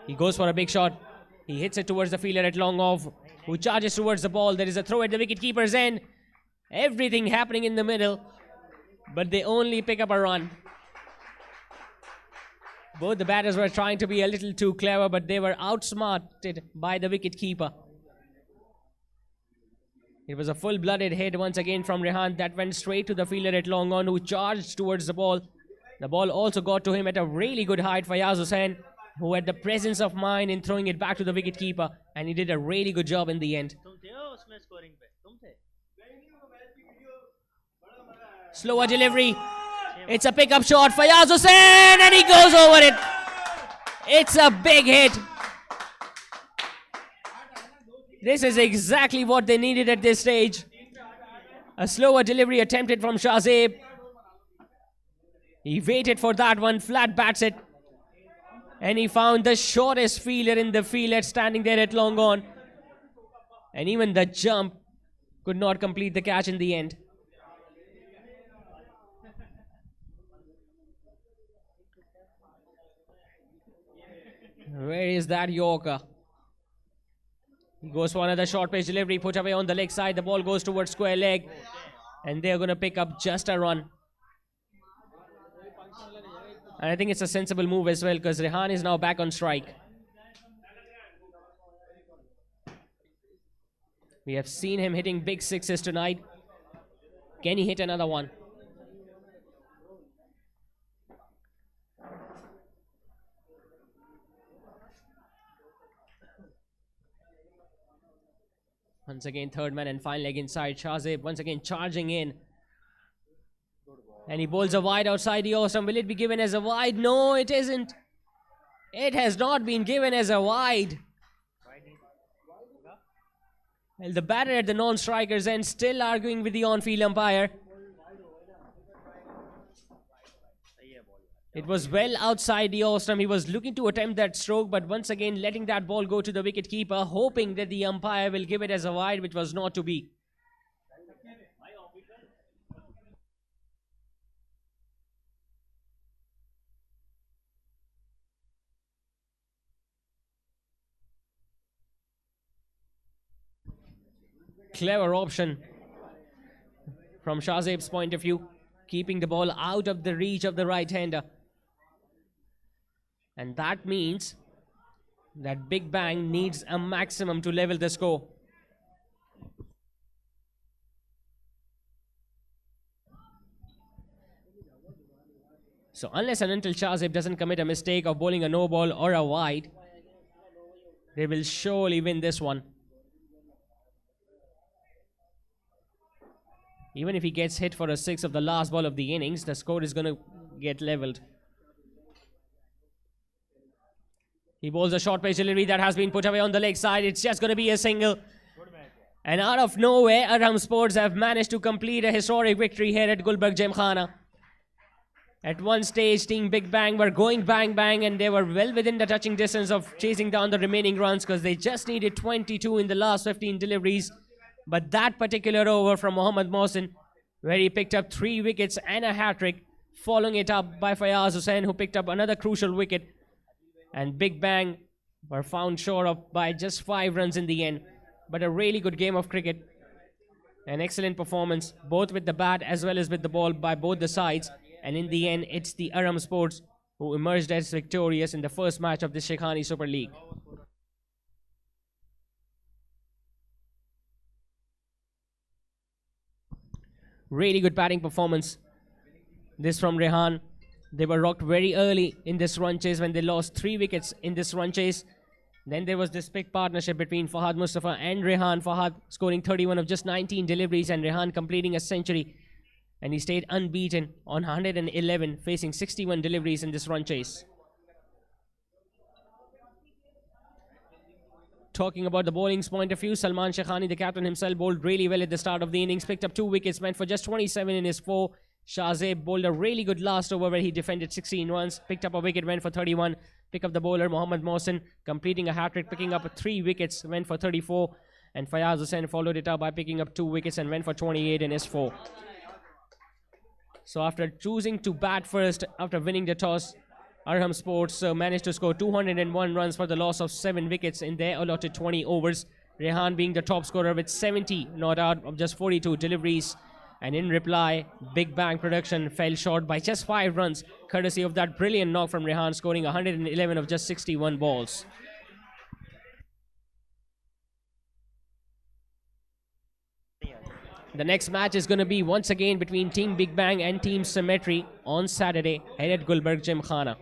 He goes for a big shot. He hits it towards the fielder at long off, who charges towards the ball. There is a throw at the wicketkeeper's end. Everything happening in the middle, but they only pick up a run. Both the batters were trying to be a little too clever, but they were outsmarted by the wicketkeeper. It was a full-blooded hit once again from Rehan that went straight to the fielder at long on, who charged towards the ball. The ball also got to him at a really good height. Fayaz Hussain, who had the presence of mind in throwing it back to the wicketkeeper, and he did a really good job in the end. Slower delivery. It's a pickup shot. Fayaz Hussain, and he goes over it. It's a big hit. This is exactly what they needed at this stage. A slower delivery attempted from Shahzeb. He waited for that one, flat bats it. And he found the shortest fielder in the field standing there at long on. And even the jump could not complete the catch in the end. Where is that Yorker? He goes for another short pitch delivery, put away on the leg side. The ball goes towards square leg, and they're going to pick up just a run. And I think it's a sensible move as well, because Rehan is now back on strike. We have seen him hitting big sixes tonight. Can he hit another one? Once again, third man and fine leg inside. Shahzeb once again charging in. And he bowls a wide outside the off stump. Will it be given as a wide? No, it isn't. It has not been given as a wide. Well, the batter at the non-striker's end still arguing with the on-field umpire. It was well outside the off stump. He was looking to attempt that stroke, but once again letting that ball go to the wicket-keeper, hoping that the umpire will give it as a wide, which was not to be. Clever option from Shahzeb's point of view, keeping the ball out of the reach of the right-hander. And that means that Big Bang needs a maximum to level the score. So unless and until Shahzeb doesn't commit a mistake of bowling a no ball or a wide, they will surely win this one. Even if he gets hit for a 6 of the last ball of the innings, the score is going to get leveled. He bowls a short pitch delivery that has been put away on the leg side. It's just going to be a single. And out of nowhere, Arham Sports have managed to complete a historic victory here at Gulbarg Gymkhana. At one stage, Team Big Bang were going bang bang and they were well within the touching distance of chasing down the remaining runs because they just needed 22 in the last 15 deliveries. But that particular over from Mohammad Mohsin, where he picked up 3 wickets and a hat-trick, following it up by Fayaz Hussain, who picked up another crucial wicket. And Big Bang were found short of by just 5 runs in the end. But a really good game of cricket. An excellent performance, both with the bat as well as with the ball by both the sides. And in the end, it's the Arham Sports who emerged as victorious in the first match of the Shaikhani Super League. Really good batting performance. This from Rehan. They were rocked very early in this run chase when they lost 3 wickets in this run chase. Then there was this big partnership between Fahad Mustafa and Rehan. Fahad scoring 31 of just 19 deliveries and Rehan completing a century. And he stayed unbeaten on 111, facing 61 deliveries in this run chase. Talking about the bowling's point of view, Salman Shaikhani, the captain himself, bowled really well at the start of the innings, picked up 2 wickets, went for just 27 in his 4. Shahzeb bowled a really good last over where he defended 16 runs, picked up a wicket, went for 31. Pick up the bowler, Mohammad Mohsin, completing a hat-trick, picking up 3 wickets, went for 34. And Fayaz Hussain followed it up by picking up 2 wickets and went for 28 in his 4. So after choosing to bat first after winning the toss, Arham Sports managed to score 201 runs for the loss of 7 wickets in their allotted 20 overs. Rehan being the top scorer with 70 not out of just 42 deliveries. And in reply, Big Bang production fell short by just 5 runs, courtesy of that brilliant knock from Rehan, scoring 111 of just 61 balls. The next match is going to be once again between Team Big Bang and Team Symmetry on Saturday here at Gulberg Gymkhana.